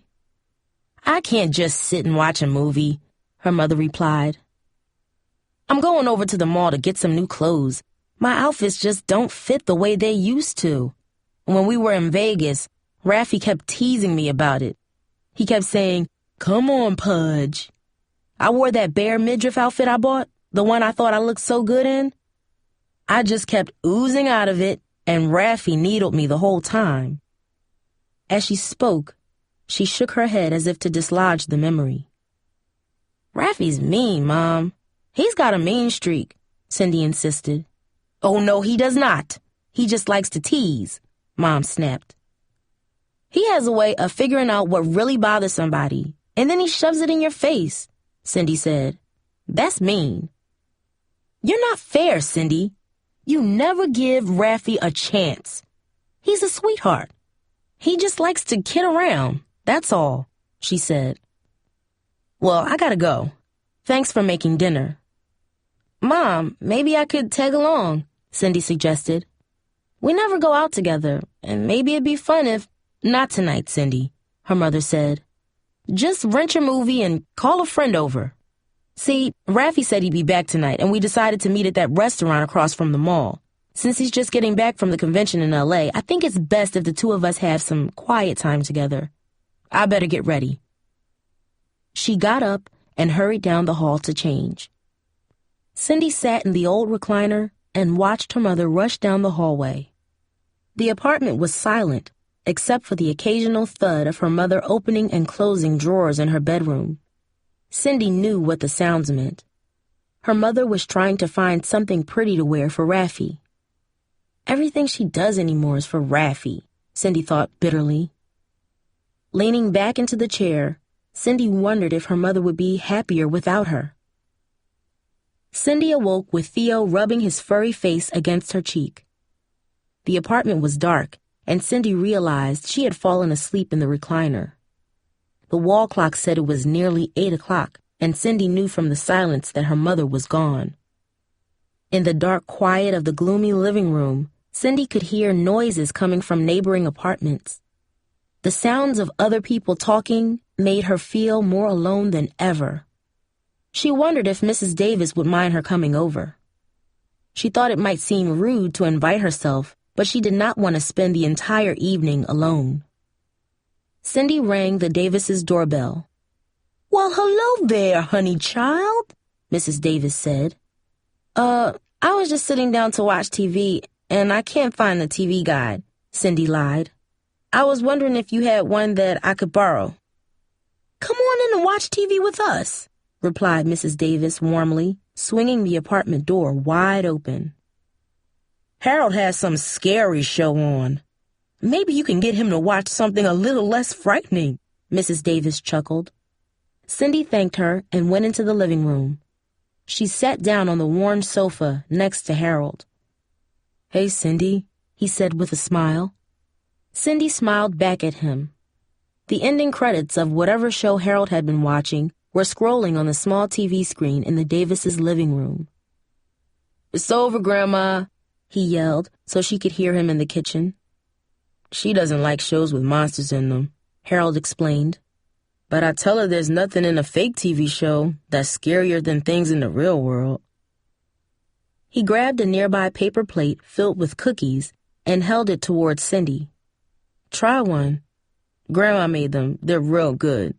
I can't just sit and watch a movie, her mother replied. I'm going over to the mall to get some new clothes. My outfits just don't fit the way they used to. When we were in Vegas, Raffi kept teasing me about it. He kept saying, "Come on, Pudge." I wore that bare midriff outfit I bought, the one I thought I looked so good in. I just kept oozing out of it, and Raffi needled me the whole time. As she spoke, she shook her head as if to dislodge the memory. Raffi's mean, Mom. He's got a mean streak, Cindy insisted. Oh, no, he does not. He just likes to tease, Mom snapped. He has a way of figuring out what really bothers somebody, and then he shoves it in your face, Cindy said. That's mean. You're not fair, Cindy. You never give Raffy a chance. He's a sweetheart. He just likes to kid around, that's all, she said. Well, I gotta go. Thanks for making dinner. Mom, maybe I could tag along, Cindy suggested. We never go out together, and maybe it'd be fun if... Not tonight, Cindy, her mother said. Just rent your movie and call a friend over. See, Raffy said he'd be back tonight, and we decided to meet at that restaurant across from the mall. Since he's just getting back from the convention in L.A., I think it's best if the two of us have some quiet time together. I better get ready. She got up and hurried down the hall to change. Cindy sat in the old recliner and watched her mother rush down the hallway. The apartment was silent, except for the occasional thud of her mother opening and closing drawers in her bedroom. Cindy knew what the sounds meant. Her mother was trying to find something pretty to wear for Raffy. Everything she does anymore is for Raffy, Cindy thought bitterly. Leaning back into the chair, Cindy wondered if her mother would be happier without her. Cindy awoke with Theo rubbing his furry face against her cheek. The apartment was dark, and Cindy realized she had fallen asleep in the recliner. The wall clock said it was nearly 8 o'clock, and Cindy knew from the silence that her mother was gone. In the dark quiet of the gloomy living room, Cindy could hear noises coming from neighboring apartments. The sounds of other people talking made her feel more alone than ever. She wondered if Mrs. Davis would mind her coming over. She thought it might seem rude to invite herself, but she did not want to spend the entire evening alone. Cindy rang the Davises' doorbell. "Well, hello there, honey child," Mrs. Davis said. I was just sitting down to watch TV, and I can't find the TV guide," Cindy lied. "I was wondering if you had one that I could borrow." "Come on in and watch TV with us," replied Mrs. Davis warmly, swinging the apartment door wide open. "Harold has some scary show on. Maybe you can get him to watch something a little less frightening," Mrs. Davis chuckled. Cindy thanked her and went into the living room. She sat down on the worn sofa next to Harold. "Hey, Cindy," he said with a smile. Cindy smiled back at him. The ending credits of whatever show Harold had been watching were scrolling on the small TV screen in the Davises' living room. "It's over, Grandma," he yelled so she could hear him in the kitchen. "She doesn't like shows with monsters in them," Harold explained. "But I tell her there's nothing in a fake TV show that's scarier than things in the real world." He grabbed a nearby paper plate filled with cookies and held it towards Cindy. "Try one. Grandma made them. They're real good."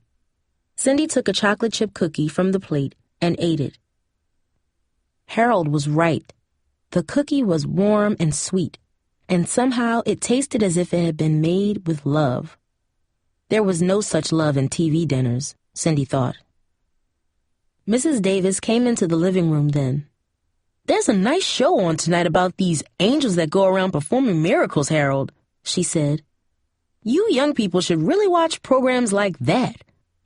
Cindy took a chocolate chip cookie from the plate and ate it. Harold was right. The cookie was warm and sweet, and somehow it tasted as if it had been made with love. There was no such love in TV dinners, Cindy thought. Mrs. Davis came into the living room then. "There's a nice show on tonight about these angels that go around performing miracles, Harold," she said. "You young people should really watch programs like that,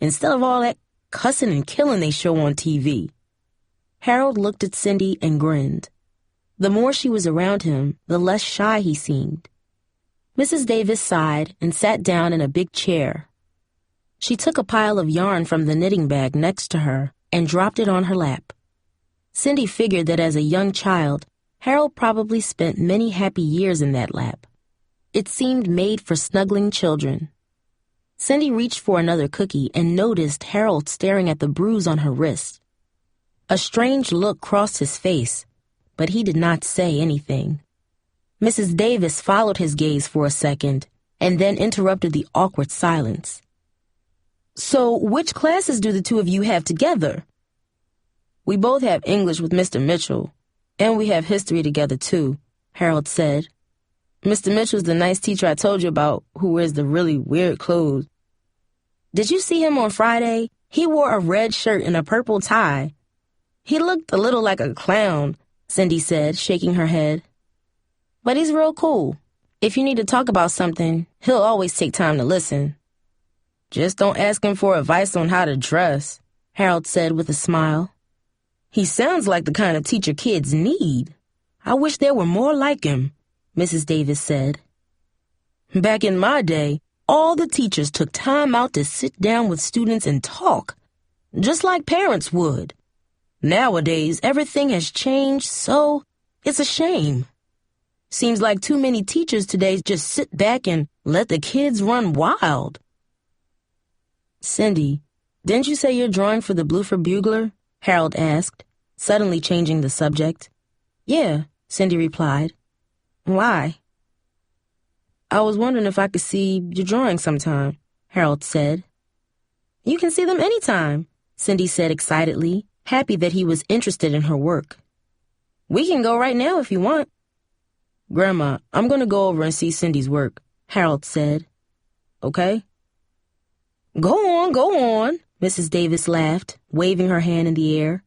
instead of all that cussing and killing they show on TV." Harold looked at Cindy and grinned. The more she was around him, the less shy he seemed. Mrs. Davis sighed and sat down in a big chair. She took a pile of yarn from the knitting bag next to her and dropped it on her lap. Cindy figured that as a young child, Harold probably spent many happy years in that lap. It seemed made for snuggling children. Cindy reached for another cookie and noticed Harold staring at the bruise on her wrist. A strange look crossed his face, but he did not say anything. Mrs. Davis followed his gaze for a second and then interrupted the awkward silence. "So, which classes do the two of you have together?" "We both have English with Mr. Mitchell, and we have history together too," Harold said. "Mr. Mitchell's the nice teacher I told you about who wears the really weird clothes." "Did you see him on Friday? He wore a red shirt and a purple tie." "He looked a little like a clown," Cindy said, shaking her head. "But he's real cool. If you need to talk about something, he'll always take time to listen." "Just don't ask him for advice on how to dress," Harold said with a smile. "He sounds like the kind of teacher kids need. I wish there were more like him, Mrs. Davis said. Back in my day, all the teachers took time out to sit down with students and talk, just like parents would. Nowadays, everything has changed, so it's a shame. Seems like too many teachers today just sit back and let the kids run wild. Cindy, didn't you say you're drawing for the Bluford Bugler? Harold asked, suddenly changing the subject. Yeah, Cindy replied. Why? I was wondering if I could see your drawings sometime, Harold said. You can see them anytime, Cindy said excitedly, happy that he was interested in her work. We can go right now if you want. Grandma, I'm going to go over and see Cindy's work, Harold said. Okay? Go on, Mrs. Davis laughed, waving her hand in the air.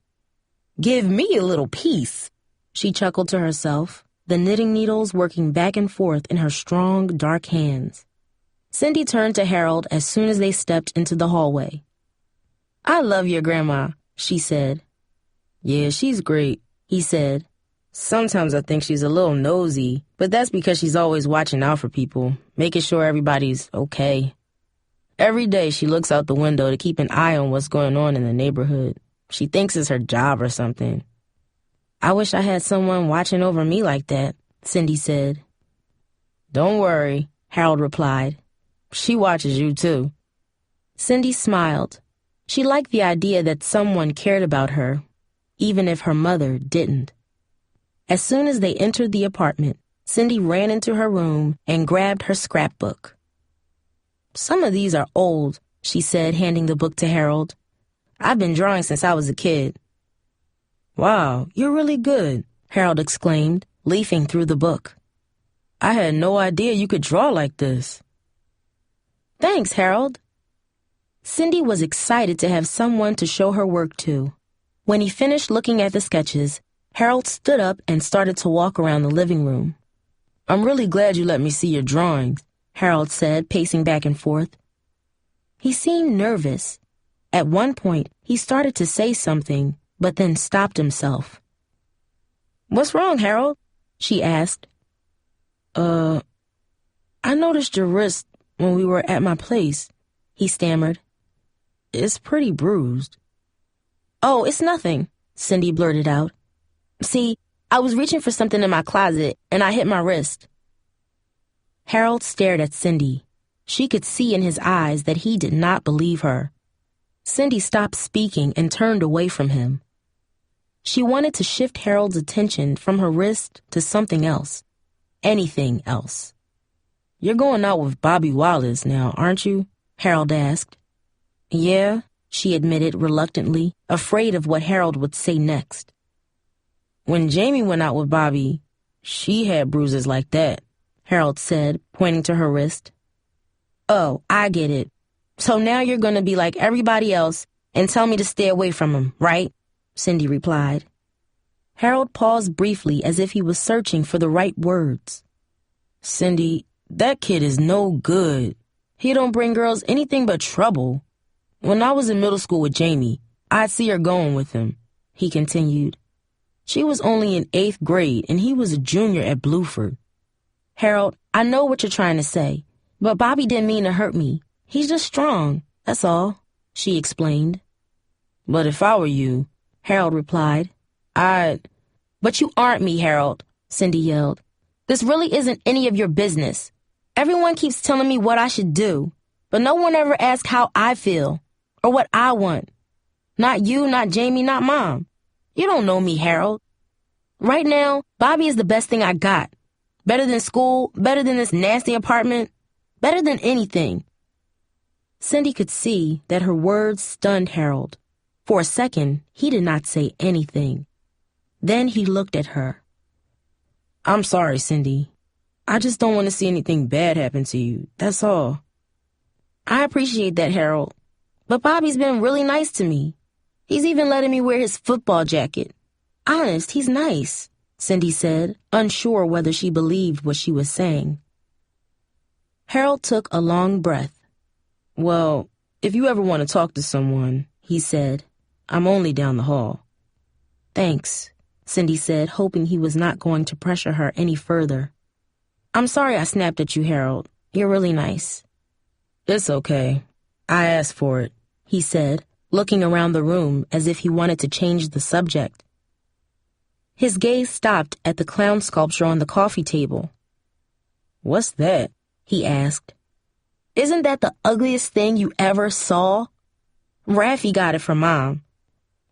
Give me a little peace, she chuckled to herself, the knitting needles working back and forth in her strong, dark hands. Cindy turned to Harold as soon as they stepped into the hallway. I love your grandma, she said. Yeah, she's great, he said. Sometimes I think she's a little nosy, but that's because she's always watching out for people, making sure everybody's okay. Every day she looks out the window to keep an eye on what's going on in the neighborhood. She thinks it's her job or something. I wish I had someone watching over me like that, Cindy said. Don't worry, Harold replied. She watches you too. Cindy smiled. She liked the idea that someone cared about her, even if her mother didn't. As soon as they entered the apartment, Cindy ran into her room and grabbed her scrapbook. Some of these are old, she said, handing the book to Harold. I've been drawing since I was a kid. Wow, you're really good, Harold exclaimed, leafing through the book. I had no idea you could draw like this. Thanks, Harold. Cindy was excited to have someone to show her work to. When he finished looking at the sketches, Harold stood up and started to walk around the living room. I'm really glad you let me see your drawings, Harold said, pacing back and forth. He seemed nervous. At one point, he started to say something, but then stopped himself. What's wrong, Harold? She asked. I noticed your wrist when we were at my place, he stammered. It's pretty bruised. Oh, it's nothing, Cindy blurted out. See, I was reaching for something in my closet, and I hit my wrist. Harold stared at Cindy. She could see in his eyes that he did not believe her. Cindy stopped speaking and turned away from him. She wanted to shift Harold's attention from her wrist to something else. Anything else. You're going out with Bobby Wallace now, aren't you? Harold asked. Yeah, she admitted reluctantly, afraid of what Harold would say next. When Jamie went out with Bobby, she had bruises like that, Harold said, pointing to her wrist. Oh, I get it. So now you're going to be like everybody else and tell me to stay away from him, right? Cindy replied. Harold paused briefly as if he was searching for the right words. Cindy, that kid is no good. He don't bring girls anything but trouble. When I was in middle school with Jamie, I'd see her going with him, he continued. She was only in 8th grade and he was a junior at Bluford. Harold, I know what you're trying to say, but Bobby didn't mean to hurt me. He's just strong, that's all, she explained. But if I were you, Harold replied, But you aren't me, Harold, Cindy yelled. This really isn't any of your business. Everyone keeps telling me what I should do, but no one ever asks how I feel or what I want. Not you, not Jamie, not Mom. You don't know me, Harold. Right now, Bobby is the best thing I got. Better than school, better than this nasty apartment, better than anything. Cindy could see that her words stunned Harold. For a second, he did not say anything. Then he looked at her. I'm sorry, Cindy. I just don't want to see anything bad happen to you, that's all. I appreciate that, Harold. But Bobby's been really nice to me. He's even letting me wear his football jacket. Honest, he's nice, Cindy said, unsure whether she believed what she was saying. Harold took a long breath. Well, if you ever want to talk to someone, he said, I'm only down the hall. Thanks, Cindy said, hoping he was not going to pressure her any further. "I'm sorry I snapped at you, Harold. You're really nice." "It's okay. I asked for it," he said, looking around the room as if he wanted to change the subject. His gaze stopped at the clown sculpture on the coffee table. "What's that?" he asked. "Isn't that the ugliest thing you ever saw? Raffi got it from Mom.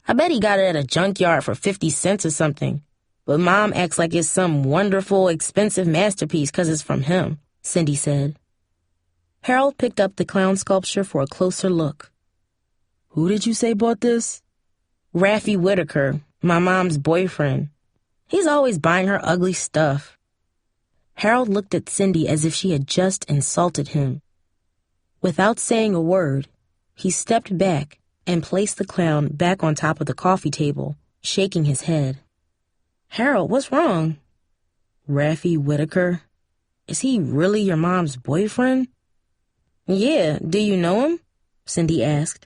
I bet he got it at a junkyard for 50 cents or something. But Mom acts like it's some wonderful, expensive masterpiece 'cause it's from him," Cindy said. Harold picked up the clown sculpture for a closer look. "Who did you say bought this?" "Raffi Whitaker, my mom's boyfriend. He's always buying her ugly stuff." Harold looked at Cindy as if she had just insulted him. Without saying a word, he stepped back and placed the clown back on top of the coffee table, shaking his head. "Harold, what's wrong?" "Raffi Whitaker? Is he really your mom's boyfriend?" "Yeah, do you know him?" Cindy asked.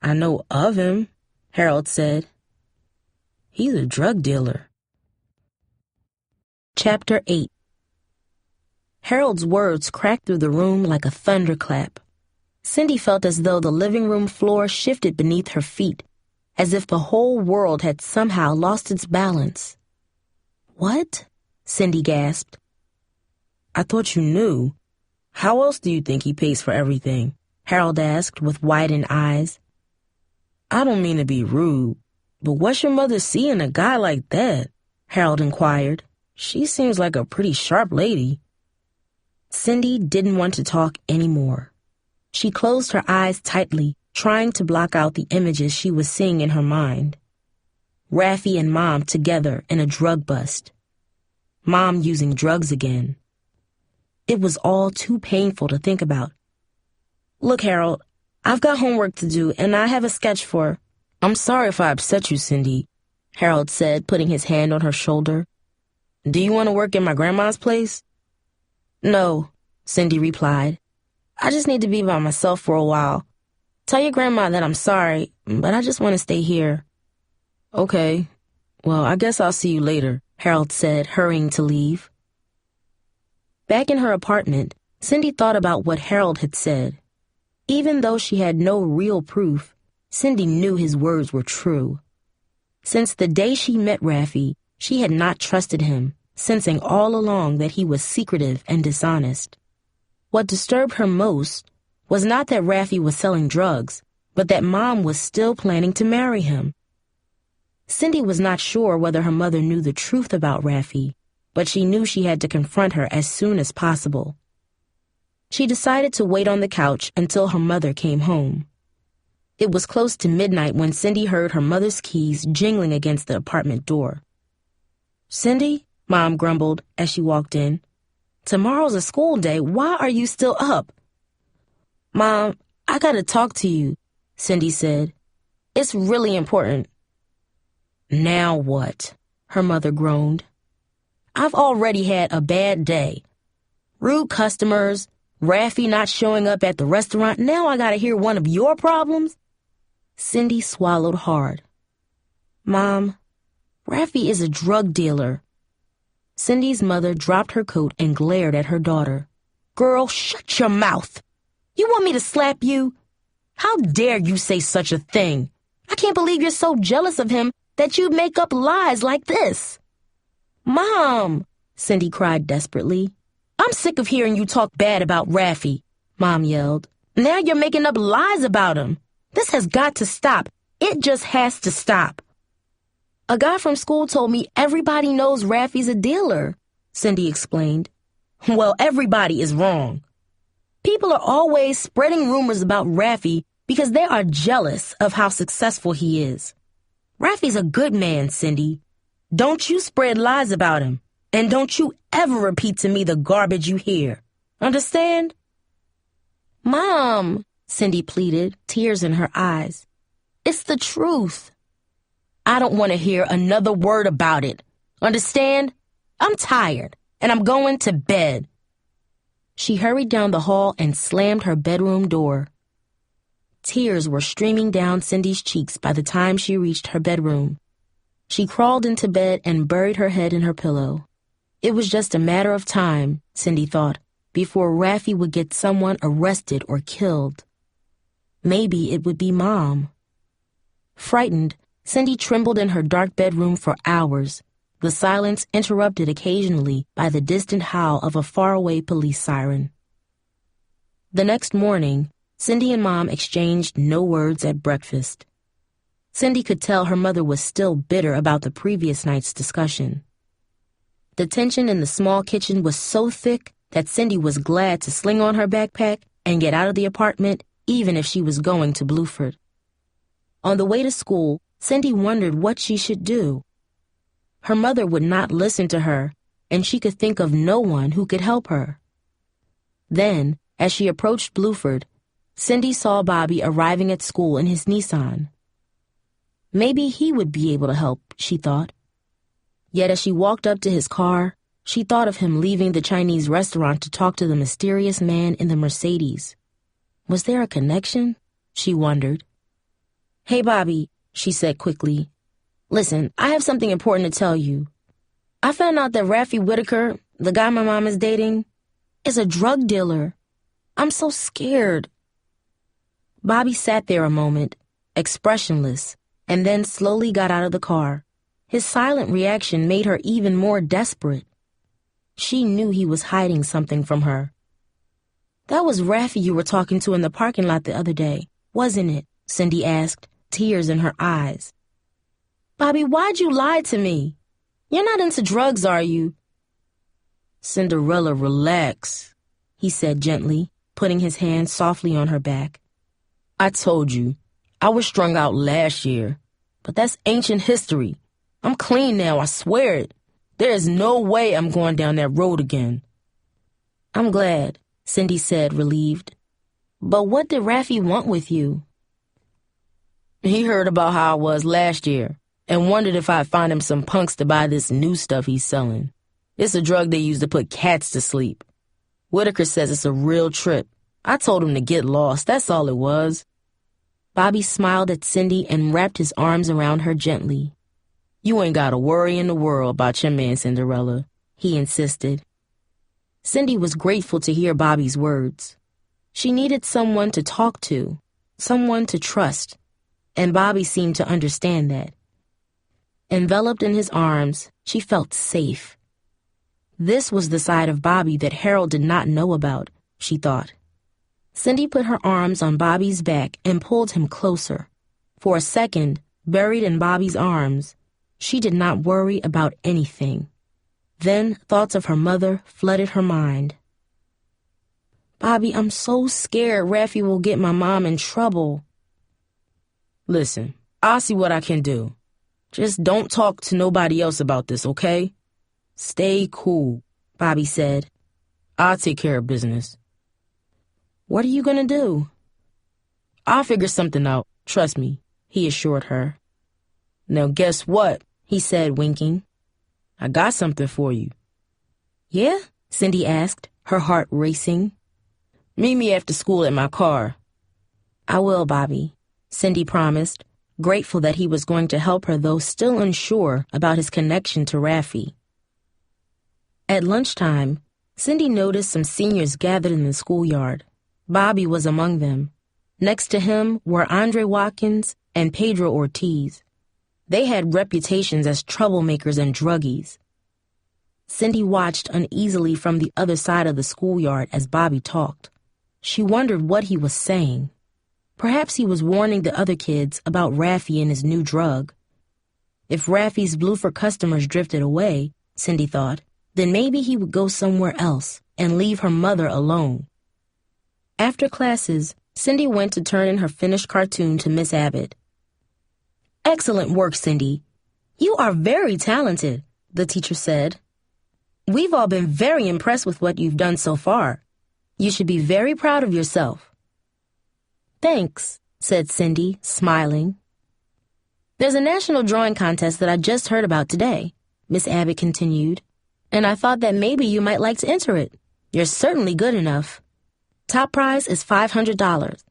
"I know of him," Harold said. "He's a drug dealer." Chapter 8. Harold's words cracked through the room like a thunderclap. Cindy felt as though the living room floor shifted beneath her feet, as if the whole world had somehow lost its balance. "What?" Cindy gasped. "I thought you knew. How else do you think he pays for everything?" Harold asked with widened eyes. "I don't mean to be rude, but what's your mother see in a guy like that?" Harold inquired. "She seems like a pretty sharp lady." Cindy didn't want to talk anymore. She closed her eyes tightly, trying to block out the images she was seeing in her mind. Raffi and Mom together in a drug bust. Mom using drugs again. It was all too painful to think about. "Look, Harold, I've got homework to do, and I have a sketch for—" "I'm sorry if I upset you, Cindy," Harold said, putting his hand on her shoulder. "Do you want to work at my grandma's place?" "No," Cindy replied. "I just need to be by myself for a while. Tell your grandma that I'm sorry, but I just want to stay here." "Okay. Well, I guess I'll see you later," Harold said, hurrying to leave. Back in her apartment, Cindy thought about what Harold had said. Even though she had no real proof, Cindy knew his words were true. Since the day she met Raffi, she had not trusted him, sensing all along that he was secretive and dishonest. What disturbed her most was not that Raffi was selling drugs, but that Mom was still planning to marry him. Cindy was not sure whether her mother knew the truth about Raffi, but she knew she had to confront her as soon as possible. She decided to wait on the couch until her mother came home. It was close to midnight when Cindy heard her mother's keys jingling against the apartment door. "Cindy," Mom grumbled as she walked in, "tomorrow's a school day. Why are you still up?" "Mom, I gotta talk to you," Cindy said. "It's really important." "Now what?" her mother groaned. "I've already had a bad day. Rude customers, Raffi not showing up at the restaurant. Now I gotta hear one of your problems?" Cindy swallowed hard. "Mom, Raffi is a drug dealer." Cindy's mother dropped her coat and glared at her daughter. "Girl, shut your mouth. You want me to slap you? How dare you say such a thing? I can't believe you're so jealous of him that you make up lies like this." "Mom," Cindy cried desperately. "I'm sick of hearing you talk bad about Raffi," Mom yelled. "Now you're making up lies about him. This has got to stop. It just has to stop." "A guy from school told me everybody knows Raffi's a dealer," Cindy explained. "Well, everybody is wrong. People are always spreading rumors about Raffi because they are jealous of how successful he is. Raffi's a good man, Cindy. Don't you spread lies about him, and don't you ever repeat to me the garbage you hear. Understand?" "Mom," Cindy pleaded, tears in her eyes. "It's the truth." "I don't want to hear another word about it. Understand? I'm tired, and I'm going to bed." She hurried down the hall and slammed her bedroom door. Tears were streaming down Cindy's cheeks by the time she reached her bedroom. She crawled into bed and buried her head in her pillow. It was just a matter of time, Cindy thought, before Raffi would get someone arrested or killed. Maybe it would be Mom. Frightened, Cindy trembled in her dark bedroom for hours, the silence interrupted occasionally by the distant howl of a faraway police siren. The next morning, Cindy and Mom exchanged no words at breakfast. Cindy could tell her mother was still bitter about the previous night's discussion. The tension in the small kitchen was so thick that Cindy was glad to sling on her backpack and get out of the apartment, even if she was going to Bluford. On the way to school, Cindy wondered what she should do. Her mother would not listen to her, and she could think of no one who could help her. Then, as she approached Bluford, Cindy saw Bobby arriving at school in his Nissan. Maybe he would be able to help, she thought. Yet as she walked up to his car, she thought of him leaving the Chinese restaurant to talk to the mysterious man in the Mercedes. Was there a connection? She wondered. "Hey, Bobby," she said quickly. "Listen, I have something important to tell you. I found out that Raffi Whitaker, the guy my mom is dating, is a drug dealer. I'm so scared." Bobby sat there a moment, expressionless, and then slowly got out of the car. His silent reaction made her even more desperate. She knew he was hiding something from her. "That was Raffi you were talking to in the parking lot the other day, wasn't it?" Cindy asked, tears in her eyes. "Bobby, why'd you lie to me? You're not into drugs, are you?" "Cinderella, relax," he said gently, putting his hand softly on her back. "I told you, I was strung out last year, but that's ancient history. I'm clean now, I swear it. There is no way I'm going down that road again." "I'm glad," Cindy said, relieved. "But what did Raffi want with you?" "He heard about how I was last year and wondered if I'd find him some punks to buy this new stuff he's selling. It's a drug they use to put cats to sleep. Whitaker says it's a real trip. I told him to get lost, that's all it was." Bobby smiled at Cindy and wrapped his arms around her gently. "You ain't got a worry in the world about your man, Cinderella," he insisted. Cindy was grateful to hear Bobby's words. She needed someone to talk to, someone to trust, and Bobby seemed to understand that. Enveloped in his arms, she felt safe. This was the side of Bobby that Harold did not know about, she thought. Cindy put her arms on Bobby's back and pulled him closer. For a second, buried in Bobby's arms, she did not worry about anything. Then thoughts of her mother flooded her mind. "Bobby, I'm so scared Raffi will get my mom in trouble." "Listen, I'll see what I can do. Just don't talk to nobody else about this, okay? Stay cool," Bobby said. "I'll take care of business." "What are you gonna do?" "I'll figure something out, trust me," he assured her. "Now guess what?" he said, winking. "I got something for you." "Yeah?" Cindy asked, her heart racing. "Meet me after school at my car." "I will, Bobby," Cindy promised, grateful that he was going to help her, though still unsure about his connection to Raffi. At lunchtime, Cindy noticed some seniors gathered in the schoolyard. Bobby was among them. Next to him were Andre Watkins and Pedro Ortiz. They had reputations as troublemakers and druggies. Cindy watched uneasily from the other side of the schoolyard as Bobby talked. She wondered what he was saying. Perhaps he was warning the other kids about Raffi and his new drug. If Raffi's Bluford customers drifted away, Cindy thought, then maybe he would go somewhere else and leave her mother alone. After classes, Cindy went to turn in her finished cartoon to Miss Abbott. "Excellent work, Cindy. You are very talented," the teacher said. "We've all been very impressed with what you've done so far. You should be very proud of yourself." "Thanks," said Cindy, smiling. "There's a national drawing contest that I just heard about today," Miss Abbott continued, "and I thought that maybe you might like to enter it. You're certainly good enough. Top prize is $500.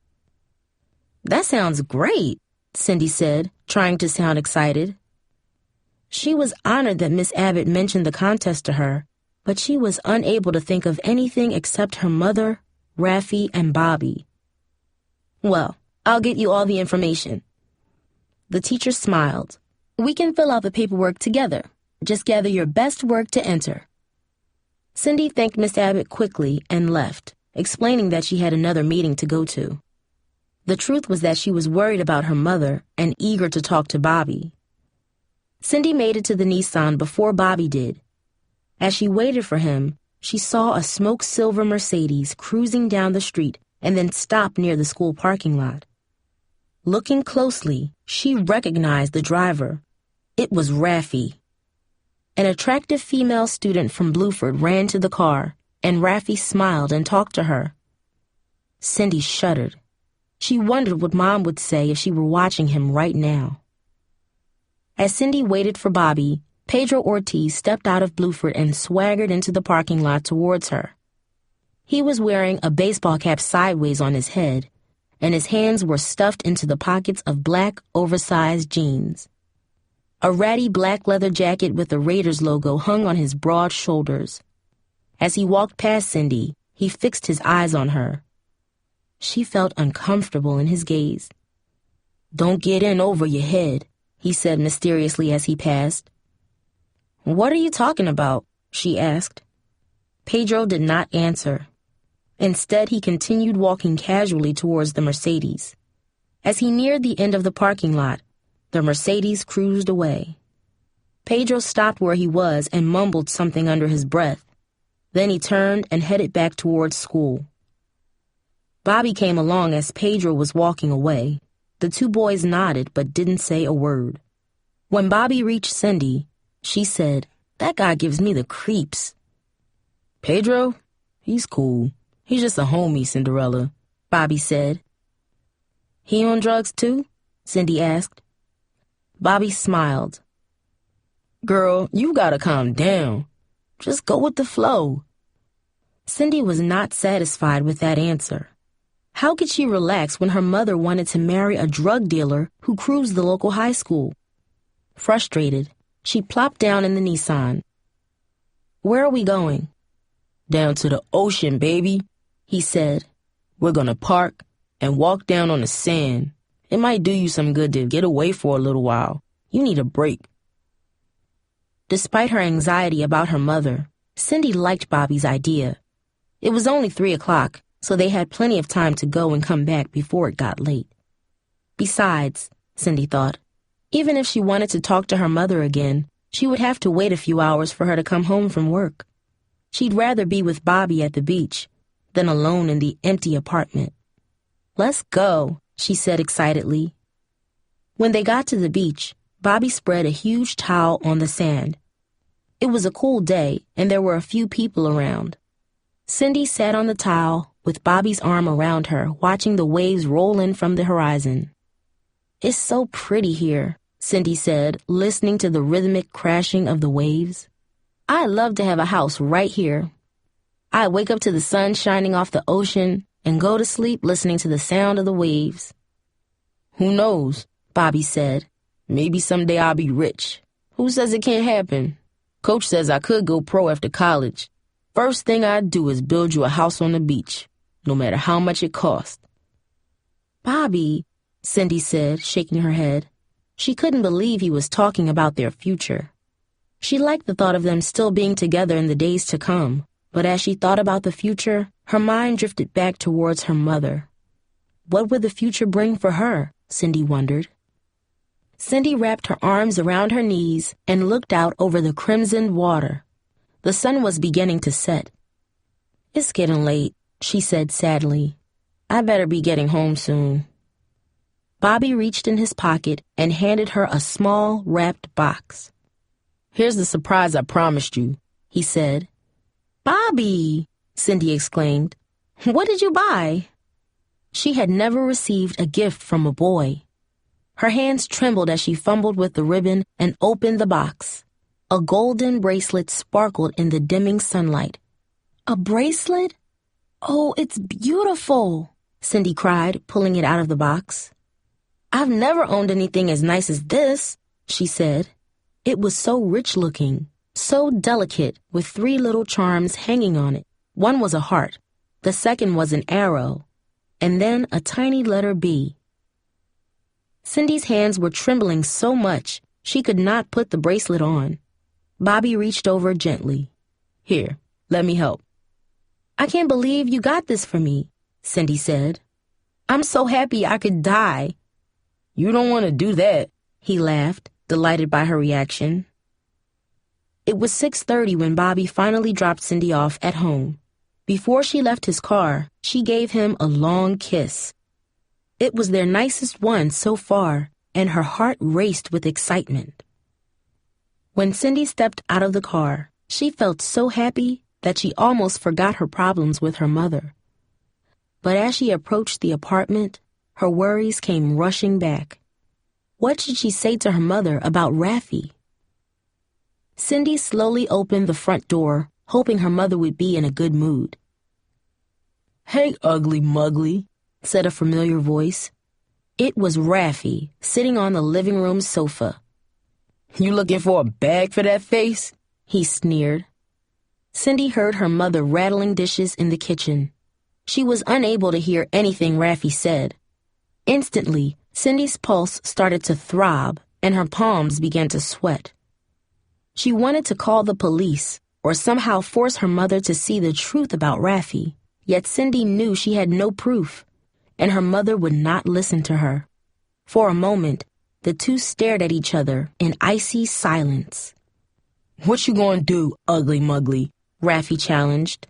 "That sounds great," Cindy said, trying to sound excited. She was honored that Miss Abbott mentioned the contest to her, but she was unable to think of anything except her mother, Raffi, and Bobby. "Well, I'll get you all the information." The teacher smiled. "We can fill out the paperwork together. Just gather your best work to enter." Cindy thanked Miss Abbott quickly and left, explaining that she had another meeting to go to. The truth was that she was worried about her mother and eager to talk to Bobby. Cindy made it to the Nissan before Bobby did. As she waited for him, she saw a smoke-silver Mercedes cruising down the street and then stop near the school parking lot. Looking closely, she recognized the driver. It was Raffi. An attractive female student from Bluford ran to the car, and Raffi smiled and talked to her. Cindy shuddered. She wondered what Mom would say if she were watching him right now. As Cindy waited for Bobby, Pedro Ortiz stepped out of Bluford and swaggered into the parking lot towards her. He was wearing a baseball cap sideways on his head, and his hands were stuffed into the pockets of black, oversized jeans. A ratty black leather jacket with the Raiders logo hung on his broad shoulders. As he walked past Cindy, he fixed his eyes on her. She felt uncomfortable in his gaze. "Don't get in over your head," he said mysteriously as he passed. "What are you talking about?" she asked. Pedro did not answer. Instead, he continued walking casually towards the Mercedes. As he neared the end of the parking lot, the Mercedes cruised away. Pedro stopped where he was and mumbled something under his breath. Then he turned and headed back towards school. Bobby came along as Pedro was walking away. The two boys nodded but didn't say a word. When Bobby reached Cindy, she said, "That guy gives me the creeps." "Pedro? He's cool. He's just a homie, Cinderella," Bobby said. "He on drugs too?" Cindy asked. Bobby smiled. "Girl, you gotta calm down. Just go with the flow." Cindy was not satisfied with that answer. How could she relax when her mother wanted to marry a drug dealer who cruised the local high school? Frustrated, she plopped down in the Nissan. "Where are we going?" "Down to the ocean, baby," he said. "We're gonna park and walk down on the sand. It might do you some good to get away for a little while. You need a break." Despite her anxiety about her mother, Cindy liked Bobby's idea. It was only 3 o'clock, so they had plenty of time to go and come back before it got late. Besides, Cindy thought, even if she wanted to talk to her mother again, she would have to wait a few hours for her to come home from work. She'd rather be with Bobby at the beach than alone in the empty apartment. "Let's go," she said excitedly. When they got to the beach, Bobby spread a huge towel on the sand. It was a cool day, and there were a few people around. Cindy sat on the towel with Bobby's arm around her, watching the waves roll in from the horizon. "It's so pretty here," Cindy said, listening to the rhythmic crashing of the waves. "I'd love to have a house right here. I'd wake up to the sun shining off the ocean and go to sleep listening to the sound of the waves." "Who knows?" Bobby said. "Maybe someday I'll be rich. Who says it can't happen? Coach says I could go pro after college. First thing I'd do is build you a house on the beach, no matter how much it costs." "Bobby," Cindy said, shaking her head. She couldn't believe he was talking about their future. She liked the thought of them still being together in the days to come, but as she thought about the future, her mind drifted back towards her mother. What would the future bring for her, Cindy wondered. Cindy wrapped her arms around her knees and looked out over the crimsoned water. The sun was beginning to set. "It's getting late," she said sadly. "I better be getting home soon." Bobby reached in his pocket and handed her a small, wrapped box. "Here's the surprise I promised you," he said. "Bobby!" Cindy exclaimed. "What did you buy?" She had never received a gift from a boy. Her hands trembled as she fumbled with the ribbon and opened the box. A golden bracelet sparkled in the dimming sunlight. "A bracelet? Oh, it's beautiful!" Cindy cried, pulling it out of the box. "I've never owned anything as nice as this," she said. It was so rich-looking, so delicate, with 3 little charms hanging on it. One was a heart, the second was an arrow, and then a tiny letter B. Cindy's hands were trembling so much she could not put the bracelet on. Bobby reached over gently. "Here, let me help." "I can't believe you got this for me," Cindy said. "I'm so happy I could die." "You don't want to do that," he laughed, delighted by her reaction. It was 6:30 when Bobby finally dropped Cindy off at home. Before she left his car, she gave him a long kiss. It was their nicest one so far, and her heart raced with excitement. When Cindy stepped out of the car, she felt so happy that she almost forgot her problems with her mother. But as she approached the apartment, her worries came rushing back. What should she say to her mother about Raffi? Cindy slowly opened the front door, hoping her mother would be in a good mood. "Hey, ugly mugly," said a familiar voice. It was Raffi, sitting on the living room sofa. "You looking for a bag for that face?" he sneered. Cindy heard her mother rattling dishes in the kitchen. She was unable to hear anything Raffi said. Instantly, Cindy's pulse started to throb, and her palms began to sweat. She wanted to call the police, or somehow force her mother to see the truth about Raffi, yet Cindy knew she had no proof, and her mother would not listen to her. For a moment, the two stared at each other in icy silence. "What you gonna do, ugly mugly?" Raffi challenged.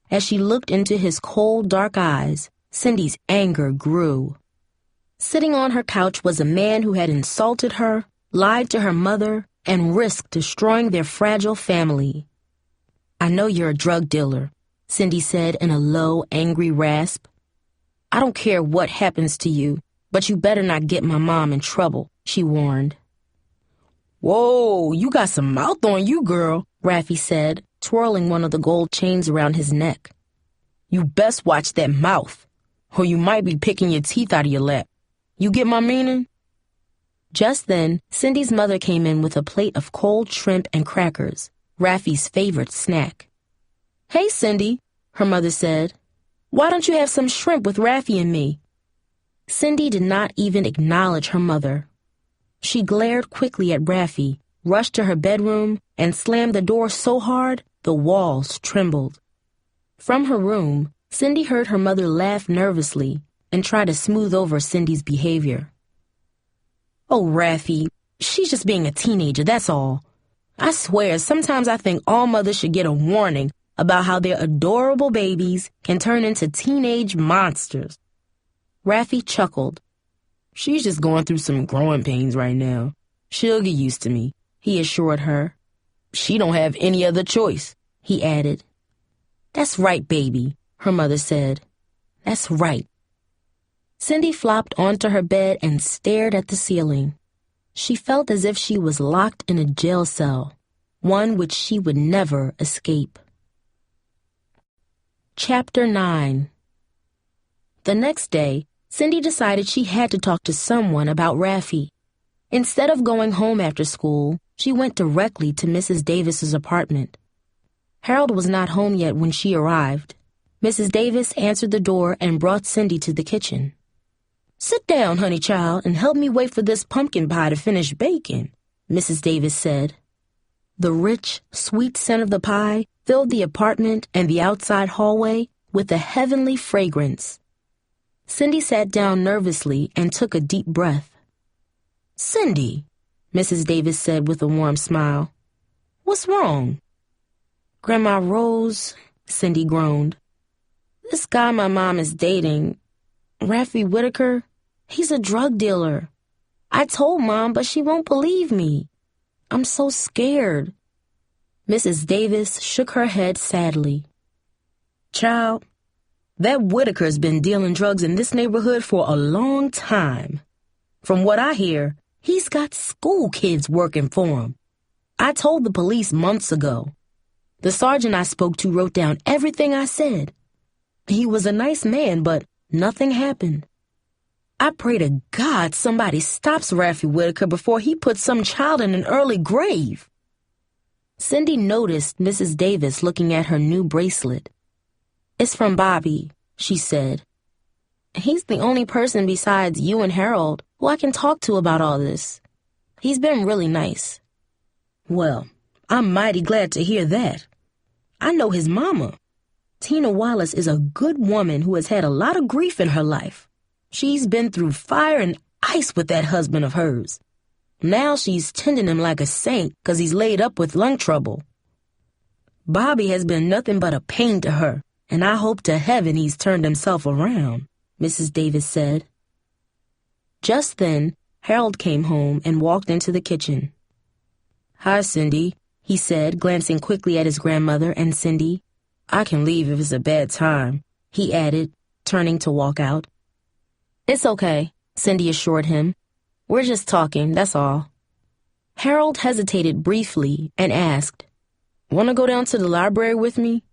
As she looked into his cold, dark eyes, Cindy's anger grew. Sitting on her couch was a man who had insulted her, lied to her mother, and risked destroying their fragile family. "I know you're a drug dealer," Cindy said in a low, angry rasp. "I don't care what happens to you, but you better not get my mom in trouble," she warned. "Whoa, you got some mouth on you, girl," Raffi said, twirling one of the gold chains around his neck. "You best watch that mouth, or you might be picking your teeth out of your lap. You get my meaning?" Just then, Cindy's mother came in with a plate of cold shrimp and crackers, Raffi's favorite snack. "Hey, Cindy," her mother said. "Why don't you have some shrimp with Raffi and me?" Cindy did not even acknowledge her mother. She glared quickly at Raffi, rushed to her bedroom, and slammed the door so hard the walls trembled. From her room, Cindy heard her mother laugh nervously and try to smooth over Cindy's behavior. "Oh, Raffi, she's just being a teenager, that's all. I swear, sometimes I think all mothers should get a warning about how their adorable babies can turn into teenage monsters." Raffi chuckled. "She's just going through some growing pains right now. She'll get used to me," he assured her. "She don't have any other choice," he added. "That's right, baby," her mother said. "That's right." Cindy flopped onto her bed and stared at the ceiling. She felt as if she was locked in a jail cell, one which she would never escape. Chapter 9. The next day, Cindy decided she had to talk to someone about Raffi. Instead of going home after school, she went directly to Mrs. Davis's apartment. Harold was not home yet when she arrived. Mrs. Davis answered the door and brought Cindy to the kitchen. "Sit down, honey child, and help me wait for this pumpkin pie to finish baking," Mrs. Davis said. The rich, sweet scent of the pie filled the apartment and the outside hallway with a heavenly fragrance. Cindy sat down nervously and took a deep breath. "Cindy," Mrs. Davis said with a warm smile, "what's wrong?" "Grandma Rose," Cindy groaned. "This guy my mom is dating, Raffi Whitaker, he's a drug dealer. I told Mom, but she won't believe me. I'm so scared." Mrs. Davis shook her head sadly. "Child, that Whitaker's been dealing drugs in this neighborhood for a long time. From what I hear, he's got school kids working for him. I told the police months ago. The sergeant I spoke to wrote down everything I said. He was a nice man, but nothing happened. I pray to God somebody stops Raffi Whitaker before he puts some child in an early grave. Cindy noticed Mrs. Davis looking at her new bracelet. "It's from Bobby," she said. "He's the only person besides you and Harold who I can talk to about all this. He's been really nice." "Well, I'm mighty glad to hear that. I know his mama. Tina Wallace is a good woman who has had a lot of grief in her life. She's been through fire and ice with that husband of hers. Now she's tending him like a saint 'cause he's laid up with lung trouble. Bobby has been nothing but a pain to her, and I hope to heaven he's turned himself around," Mrs. Davis said. Just then, Harold came home and walked into the kitchen. "Hi, Cindy," he said, glancing quickly at his grandmother and Cindy. "I can leave if it's a bad time," he added, turning to walk out. "It's okay," Cindy assured him. "We're just talking, that's all." Harold hesitated briefly and asked, "Want to go down to the library with me?"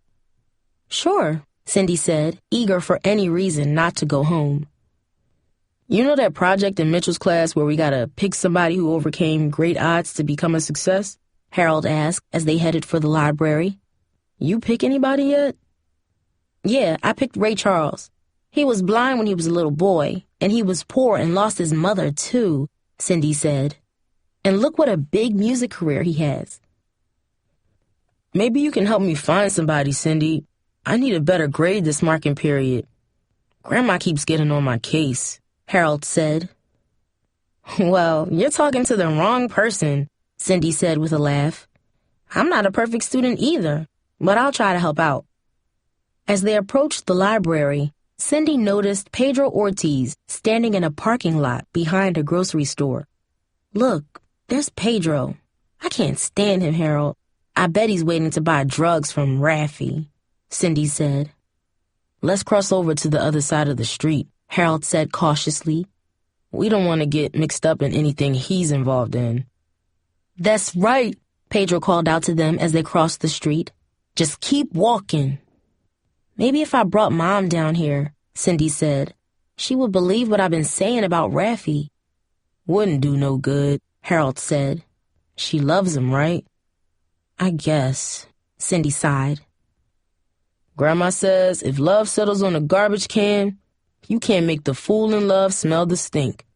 "Sure," Cindy said, eager for any reason not to go home. "You know that project in Mitchell's class where we gotta pick somebody who overcame great odds to become a success?" Harold asked as they headed for the library. "You pick anybody yet?" "Yeah, I picked Ray Charles. He was blind when he was a little boy, and he was poor and lost his mother, too," Cindy said. "And look what a big music career he has." "Maybe you can help me find somebody, Cindy. I need a better grade this marking period. Grandma keeps getting on my case," Harold said. "Well, you're talking to the wrong person," Cindy said with a laugh. "I'm not a perfect student either, but I'll try to help out." As they approached the library, Cindy noticed Pedro Ortiz standing in a parking lot behind a grocery store. "Look, there's Pedro. I can't stand him, Harold. I bet he's waiting to buy drugs from Raffi," Cindy said. "Let's cross over to the other side of the street," Harold said cautiously. "We don't want to get mixed up in anything he's involved in." "That's right," Pedro called out to them as they crossed the street. "Just keep walking." "Maybe if I brought Mom down here," Cindy said, "she would believe what I've been saying about Raffi." "Wouldn't do no good," Harold said. "She loves him, right?" "I guess," Cindy sighed. "Grandma says if love settles on a garbage can, you can't make the fool in love smell the stink."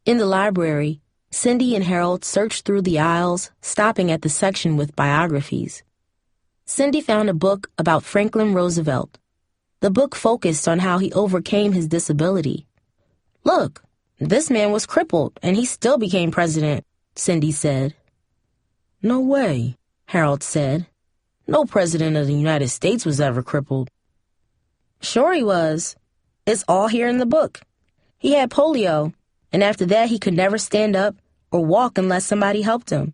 In the library, Cindy and Harold searched through the aisles, stopping at the section with biographies. Cindy found a book about Franklin Roosevelt. The book focused on how he overcame his disability. "Look, this man was crippled, and he still became president," Cindy said. "No way," Harold said. "No president of the United States was ever crippled." "Sure he was. It's all here in the book. He had polio, and after that he could never stand up or walk unless somebody helped him."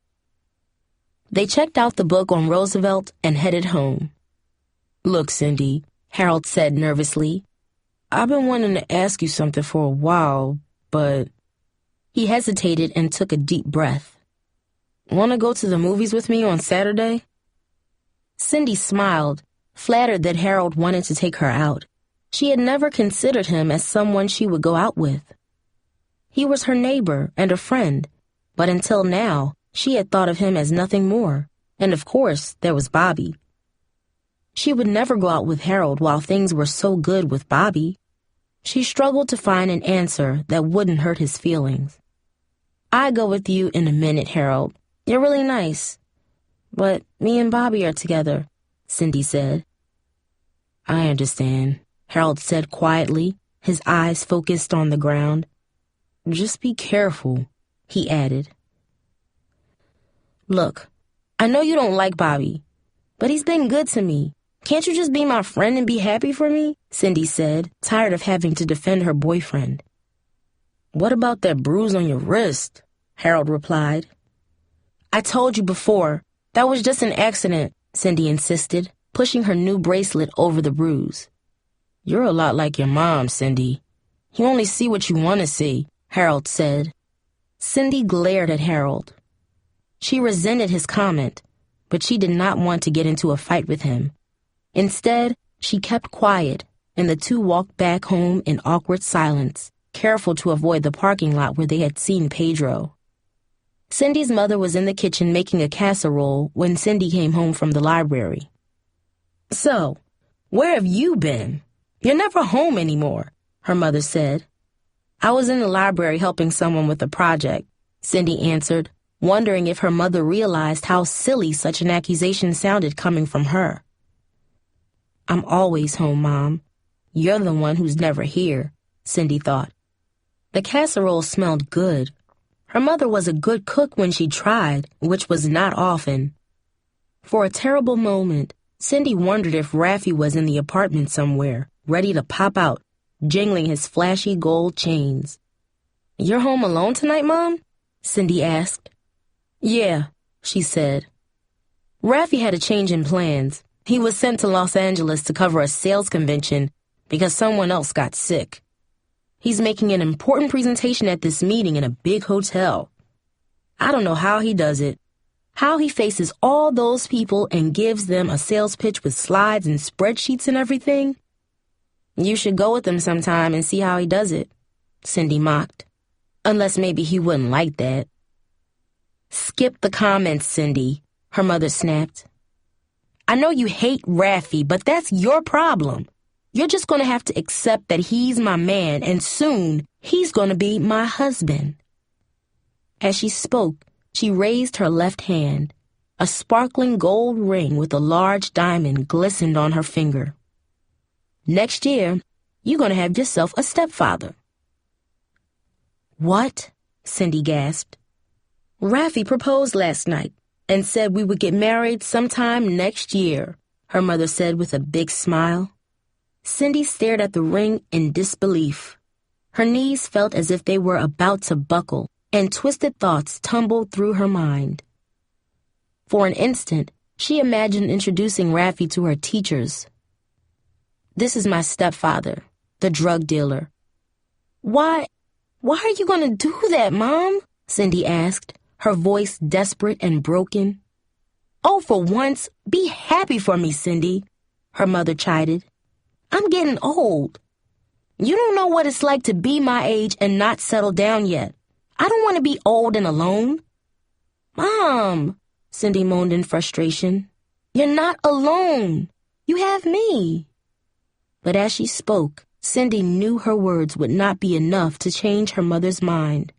They checked out the book on Roosevelt and headed home. "Look, Cindy," Harold said nervously, "I've been wanting to ask you something for a while, but—" He hesitated and took a deep breath. "Want to go to the movies with me on Saturday?" Cindy smiled, flattered that Harold wanted to take her out. She had never considered him as someone she would go out with. He was her neighbor and a friend, but until now, she had thought of him as nothing more, and of course, there was Bobby. She would never go out with Harold while things were so good with Bobby. She struggled to find an answer that wouldn't hurt his feelings. "I go with you in a minute, Harold. You're really nice. But me and Bobby are together," Cindy said. "I understand," Harold said quietly, his eyes focused on the ground. "Just be careful," he added. "Look, I know you don't like Bobby, but he's been good to me. Can't you just be my friend and be happy for me?" Cindy said, tired of having to defend her boyfriend. "What about that bruise on your wrist?" Harold replied. "I told you before, that was just an accident," Cindy insisted, pushing her new bracelet over the bruise. "You're a lot like your mom, Cindy. You only see what you want to see," Harold said. Cindy glared at Harold. She resented his comment, but she did not want to get into a fight with him. Instead, she kept quiet, and the two walked back home in awkward silence, careful to avoid the parking lot where they had seen Pedro. Cindy's mother was in the kitchen making a casserole when Cindy came home from the library. "So, where have you been? You're never home anymore," her mother said. "I was in the library helping someone with a project," Cindy answered, wondering if her mother realized how silly such an accusation sounded coming from her. "I'm always home, Mom. You're the one who's never here," Cindy thought. The casserole smelled good. Her mother was a good cook when she tried, which was not often. For a terrible moment, Cindy wondered if Raffi was in the apartment somewhere, ready to pop out, jingling his flashy gold chains. "You're home alone tonight, Mom?" Cindy asked. "Yeah," she said. Raffi had a change in plans. He was sent to Los Angeles to cover a sales convention because someone else got sick. He's making an important presentation at this meeting in a big hotel. I don't know how he does it. How he faces all those people and gives them a sales pitch with slides and spreadsheets and everything. "You should go with him sometime and see how he does it," Cindy mocked. "Unless maybe he wouldn't like that." "Skip the comments, Cindy," her mother snapped. "I know you hate Raffi, but that's your problem. You're just going to have to accept that he's my man, and soon he's going to be my husband." As she spoke, she raised her left hand. A sparkling gold ring with a large diamond glistened on her finger. "Next year, you're going to have yourself a stepfather." "What?" Cindy gasped. "Raffi proposed last night and said we would get married sometime next year," her mother said with a big smile. Cindy stared at the ring in disbelief. Her knees felt as if they were about to buckle, and twisted thoughts tumbled through her mind. For an instant, she imagined introducing Raffi to her teachers. "This is my stepfather, the drug dealer." Why are you going to do that, Mom?" Cindy asked, her voice desperate and broken. "Oh, for once, be happy for me, Cindy," her mother chided. "I'm getting old. You don't know what it's like to be my age and not settle down yet. I don't want to be old and alone." "Mom," Cindy moaned in frustration, "you're not alone. You have me." But as she spoke, Cindy knew her words would not be enough to change her mother's mind.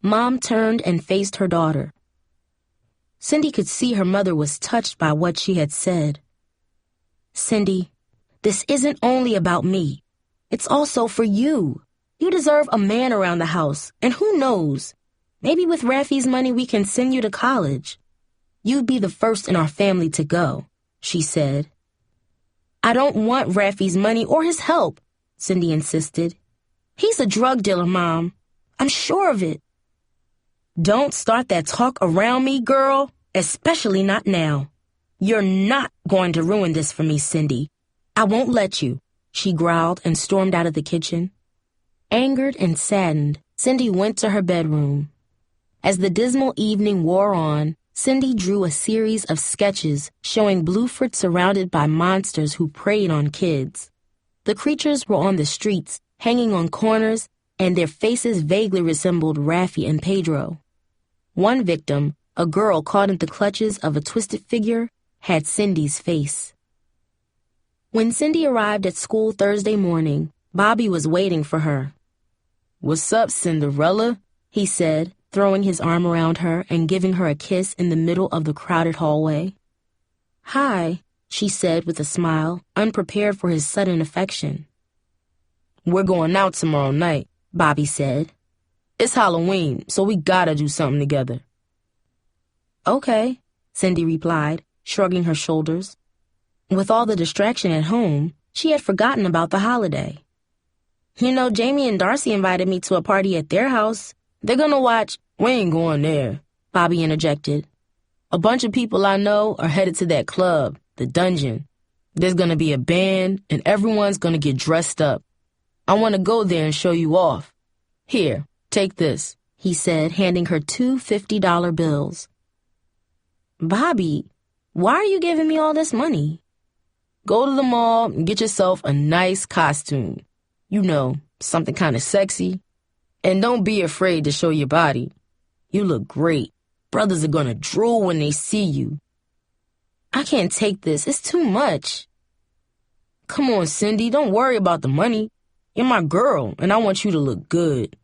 Mom turned and faced her daughter. Cindy could see her mother was touched by what she had said. "Cindy, this isn't only about me. It's also for you. You deserve a man around the house, and who knows, maybe with Raffi's money we can send you to college. You'd be the first in our family to go," she said. "I don't want Raffi's money or his help," Cindy insisted. "He's a drug dealer, Mom. I'm sure of it." "Don't start that talk around me, girl, especially not now. You're not going to ruin this for me, Cindy. I won't let you," she growled and stormed out of the kitchen. Angered and saddened, Cindy went to her bedroom. As the dismal evening wore on, Cindy drew a series of sketches showing Bluford surrounded by monsters who preyed on kids. The creatures were on the streets, hanging on corners, and their faces vaguely resembled Raffi and Pedro. One victim, a girl caught in the clutches of a twisted figure, had Cindy's face. When Cindy arrived at school Thursday morning, Bobby was waiting for her. "What's up, Cinderella?" he said, throwing his arm around her and giving her a kiss in the middle of the crowded hallway. "Hi," she said with a smile, unprepared for his sudden affection. "We're going out tomorrow night," Bobby said. "It's Halloween, so we gotta do something together." "Okay," Cindy replied, shrugging her shoulders. With all the distraction at home, she had forgotten about the holiday. "You know, Jamie and Darcy invited me to a party at their house. They're gonna watch—" "We ain't going there," Bobby interjected. "A bunch of people I know are headed to that club, the Dungeon. There's gonna be a band, and everyone's gonna get dressed up. I want to go there and show you off. Here, take this," he said, handing her two $50 bills. "Bobby, why are you giving me all this money?" "Go to the mall and get yourself a nice costume. You know, something kind of sexy. And don't be afraid to show your body. You look great. Brothers are gonna drool when they see you. I can't take this. It's too much. Come on, Cindy, don't worry about the money. You're my girl, and I want you to look good.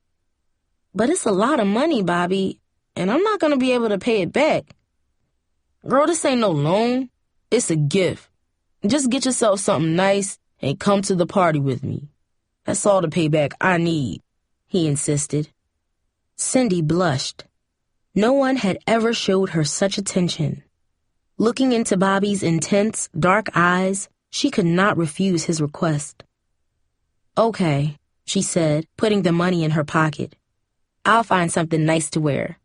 But it's a lot of money, Bobby, and I'm not gonna be able to pay it back. Girl, this ain't no loan. It's a gift. Just get yourself something nice and come to the party with me. That's all the payback I need, he insisted. Cindy blushed. No one had ever showed her such attention. Looking into Bobby's intense, dark eyes, she could not refuse his request. Okay, she said, putting the money in her pocket. I'll find something nice to wear.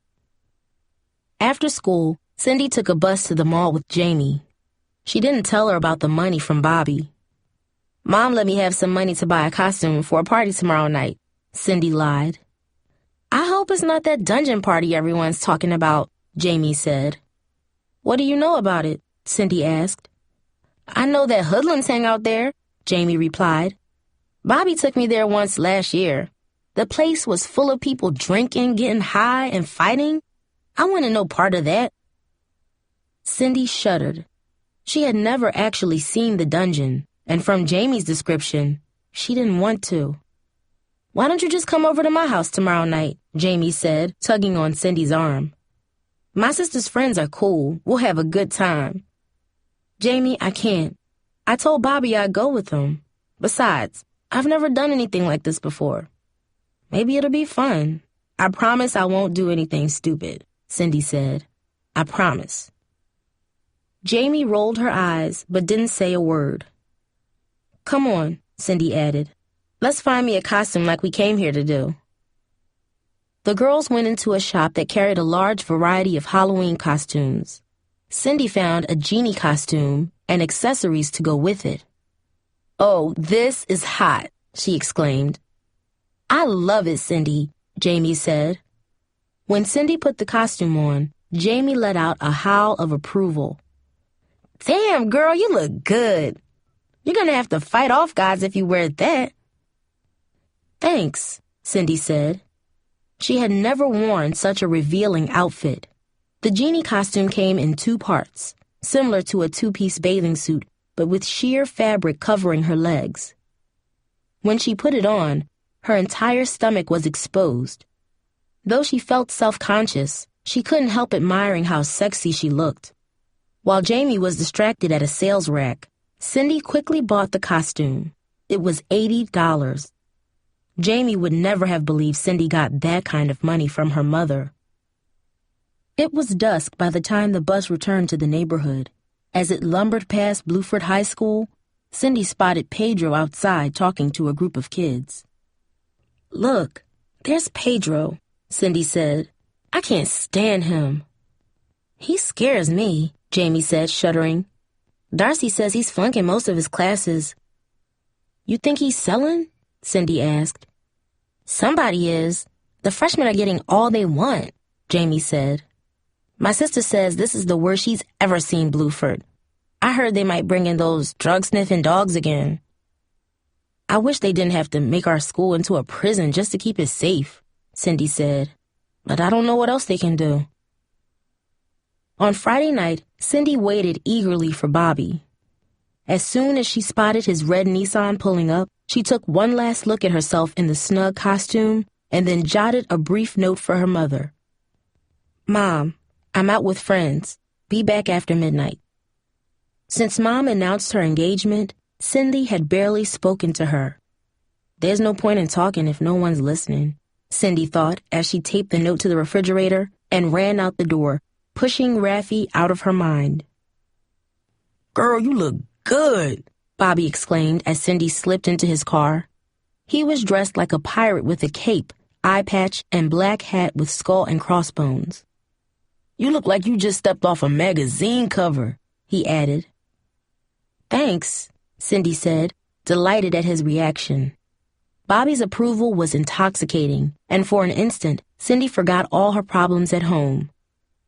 After school, Cindy took a bus to the mall with Jamie. She didn't tell her about the money from Bobby. Mom let me have some money to buy a costume for a party tomorrow night, Cindy lied. I hope it's not that dungeon party everyone's talking about, Jamie said. What do you know about it? Cindy asked. I know that hoodlums hang out there, Jamie replied. Bobby took me there once last year. The place was full of people drinking, getting high, and fighting. I wanted no part of that. Cindy shuddered. She had never actually seen the dungeon, and from Jamie's description, she didn't want to. Why don't you just come over to my house tomorrow night, Jamie said, tugging on Cindy's arm. My sister's friends are cool. We'll have a good time. Jamie, I can't. I told Bobby I'd go with him. Besides, I've never done anything like this before. Maybe it'll be fun. I promise I won't do anything stupid, Cindy said. I promise. Jamie rolled her eyes but didn't say a word. Come on, Cindy added. Let's find me a costume like we came here to do. The girls went into a shop that carried a large variety of Halloween costumes. Cindy found a genie costume and accessories to go with it. Oh, this is hot, she exclaimed. I love it, Cindy, Jamie said. When Cindy put the costume on, Jamie let out a howl of approval. Damn, girl, you look good. You're gonna have to fight off guys if you wear that. Thanks, Cindy said. She had never worn such a revealing outfit. The genie costume came in 2 parts, similar to a 2-piece bathing suit, but with sheer fabric covering her legs. When she put it on, her entire stomach was exposed. Though she felt self-conscious, she couldn't help admiring how sexy she looked. While Jamie was distracted at a sales rack, Cindy quickly bought the costume. It was $80. Jamie would never have believed Cindy got that kind of money from her mother. It was dusk by the time the bus returned to the neighborhood. As it lumbered past Bluford High School, Cindy spotted Pedro outside talking to a group of kids. Look, there's Pedro, Cindy said. I can't stand him. He scares me, Jamie said, shuddering. Darcy says he's flunking most of his classes. You think he's selling? Cindy asked. Somebody is. The freshmen are getting all they want, Jamie said. My sister says this is the worst she's ever seen Bluford. I heard they might bring in those drug-sniffing dogs again. I wish they didn't have to make our school into a prison just to keep it safe, Cindy said. But I don't know what else they can do. On Friday night, Cindy waited eagerly for Bobby. As soon as she spotted his red Nissan pulling up, she took one last look at herself in the snug costume and then jotted a brief note for her mother. Mom, I'm out with friends. Be back after midnight. Since Mom announced her engagement, Cindy had barely spoken to her. There's no point in talking if no one's listening, Cindy thought as she taped the note to the refrigerator and ran out the door, pushing Raffi out of her mind. Girl, you look good, Bobby exclaimed as Cindy slipped into his car. He was dressed like a pirate with a cape, eye patch, and black hat with skull and crossbones. You look like you just stepped off a magazine cover, he added. Thanks, Cindy said, delighted at his reaction. Bobby's approval was intoxicating, and for an instant, Cindy forgot all her problems at home.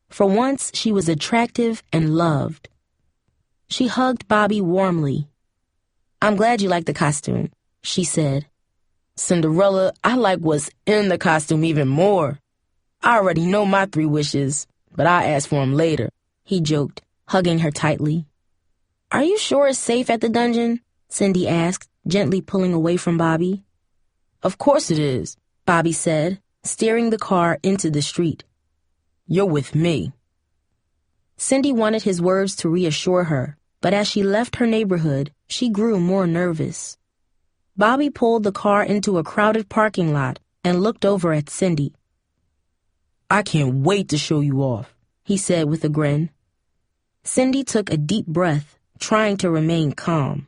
For once, she was attractive and loved. She hugged Bobby warmly. I'm glad you like the costume, she said. Cinderella, I like what's in the costume even more. I already know my 3 wishes, but I'll ask for them later, he joked, hugging her tightly. Are you sure it's safe at the dungeon? Cindy asked, gently pulling away from Bobby. Of course it is, Bobby said, steering the car into the street. You're with me. Cindy wanted his words to reassure her, but as she left her neighborhood, she grew more nervous. Bobby pulled the car into a crowded parking lot and looked over at Cindy. I can't wait to show you off, he said with a grin. Cindy took a deep breath, trying to remain calm.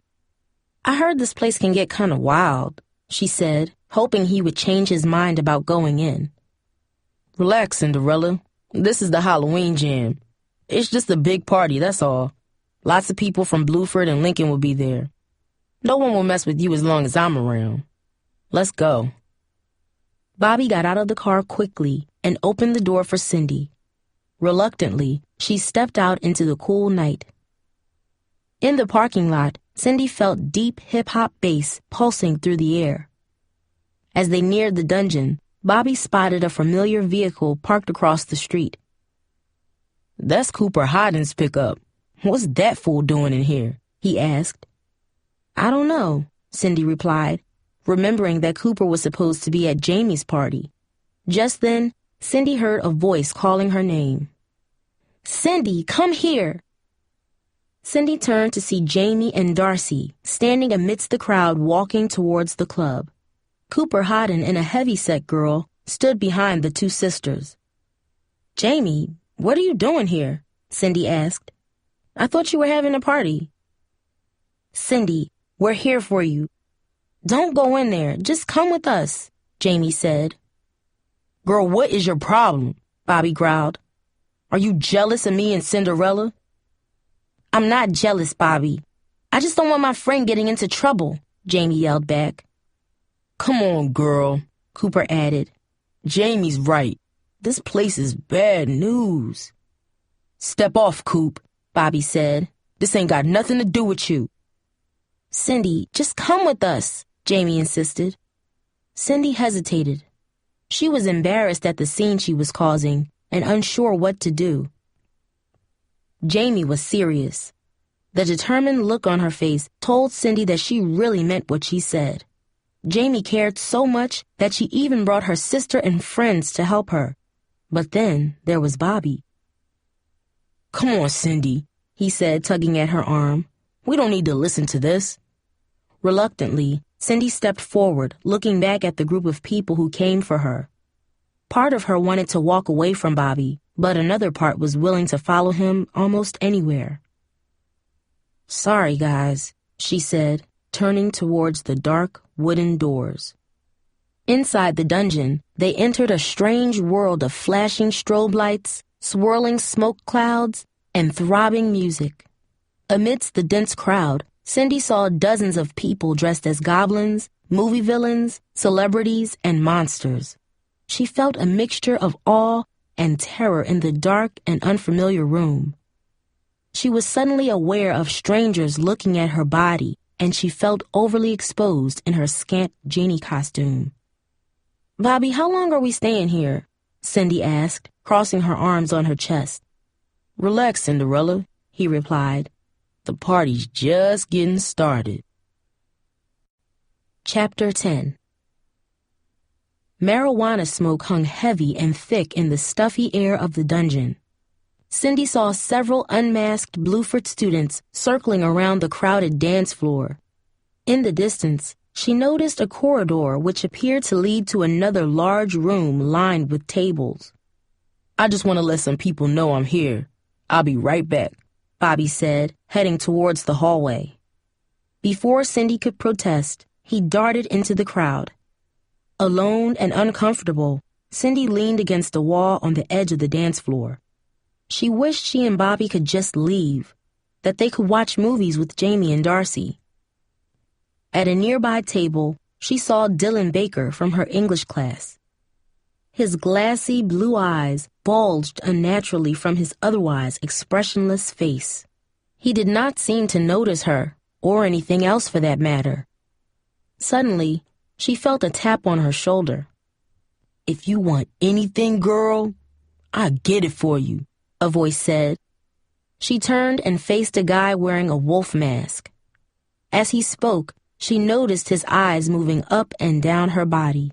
I heard this place can get kind of wild, she said, hoping he would change his mind about going in. Relax, Cinderella. This is the Halloween jam. It's just a big party, that's all. Lots of people from Bluford and Lincoln will be there. No one will mess with you as long as I'm around. Let's go. Bobby got out of the car quickly and opened the door for Cindy. Reluctantly, she stepped out into the cool night. In the parking lot, Cindy felt deep hip-hop bass pulsing through the air. As they neared the dungeon, Bobby spotted a familiar vehicle parked across the street. That's Cooper Hyden's pickup. What's that fool doing in here? He asked. I don't know, Cindy replied, remembering that Cooper was supposed to be at Jamie's party. Just then, Cindy heard a voice calling her name. Cindy, come here! Cindy turned to see Jamie and Darcy standing amidst the crowd walking towards the club. Cooper Hyden and a heavyset girl stood behind the 2 sisters. Jamie, what are you doing here? Cindy asked. I thought you were having a party. Cindy, we're here for you. Don't go in there. Just come with us, Jamie said. Girl, what is your problem? Bobby growled. Are you jealous of me and Cinderella? I'm not jealous, Bobby. I just don't want my friend getting into trouble, Jamie yelled back. Come on, girl, Cooper added. Jamie's right. This place is bad news. Step off, Coop, Bobby said. This ain't got nothing to do with you. Cindy, just come with us, Jamie insisted. Cindy hesitated. She was embarrassed at the scene she was causing and unsure what to do. Jamie was serious. The determined look on her face told Cindy that she really meant what she said. Jamie cared so much that she even brought her sister and friends to help her. But then there was Bobby. Come on, Cindy, he said, tugging at her arm. We don't need to listen to this. Reluctantly, Cindy stepped forward, looking back at the group of people who came for her. Part of her wanted to walk away from Bobby, but another part was willing to follow him almost anywhere. Sorry, guys, she said, turning towards the dark wooden doors. Inside the dungeon, they entered a strange world of flashing strobe lights, swirling smoke clouds, and throbbing music. Amidst the dense crowd, Cindy saw dozens of people dressed as goblins, movie villains, celebrities, and monsters. She felt a mixture of awe and terror in the dark and unfamiliar room. She was suddenly aware of strangers looking at her body, and she felt overly exposed in her scant genie costume. Bobby, how long are we staying here? Cindy asked, crossing her arms on her chest. Relax, Cinderella, he replied. The party's just getting started. Chapter 10. Marijuana smoke hung heavy and thick in the stuffy air of the dungeon. Cindy saw several unmasked Bluford students circling around the crowded dance floor. In the distance, she noticed a corridor which appeared to lead to another large room lined with tables. I just want to let some people know I'm here. I'll be right back, Bobby said, heading towards the hallway. Before Cindy could protest, he darted into the crowd. Alone and uncomfortable, Cindy leaned against a wall on the edge of the dance floor. She wished she and Bobby could just leave, that they could watch movies with Jamie and Darcy. At a nearby table, she saw Dylan Baker from her English class. His glassy blue eyes bulged unnaturally from his otherwise expressionless face. He did not seem to notice her, or anything else for that matter. Suddenly, She felt a tap on her shoulder. "If you want anything, girl, I'll get it for you," a voice said. She turned and faced a guy wearing a wolf mask. As he spoke, she noticed his eyes moving up and down her body.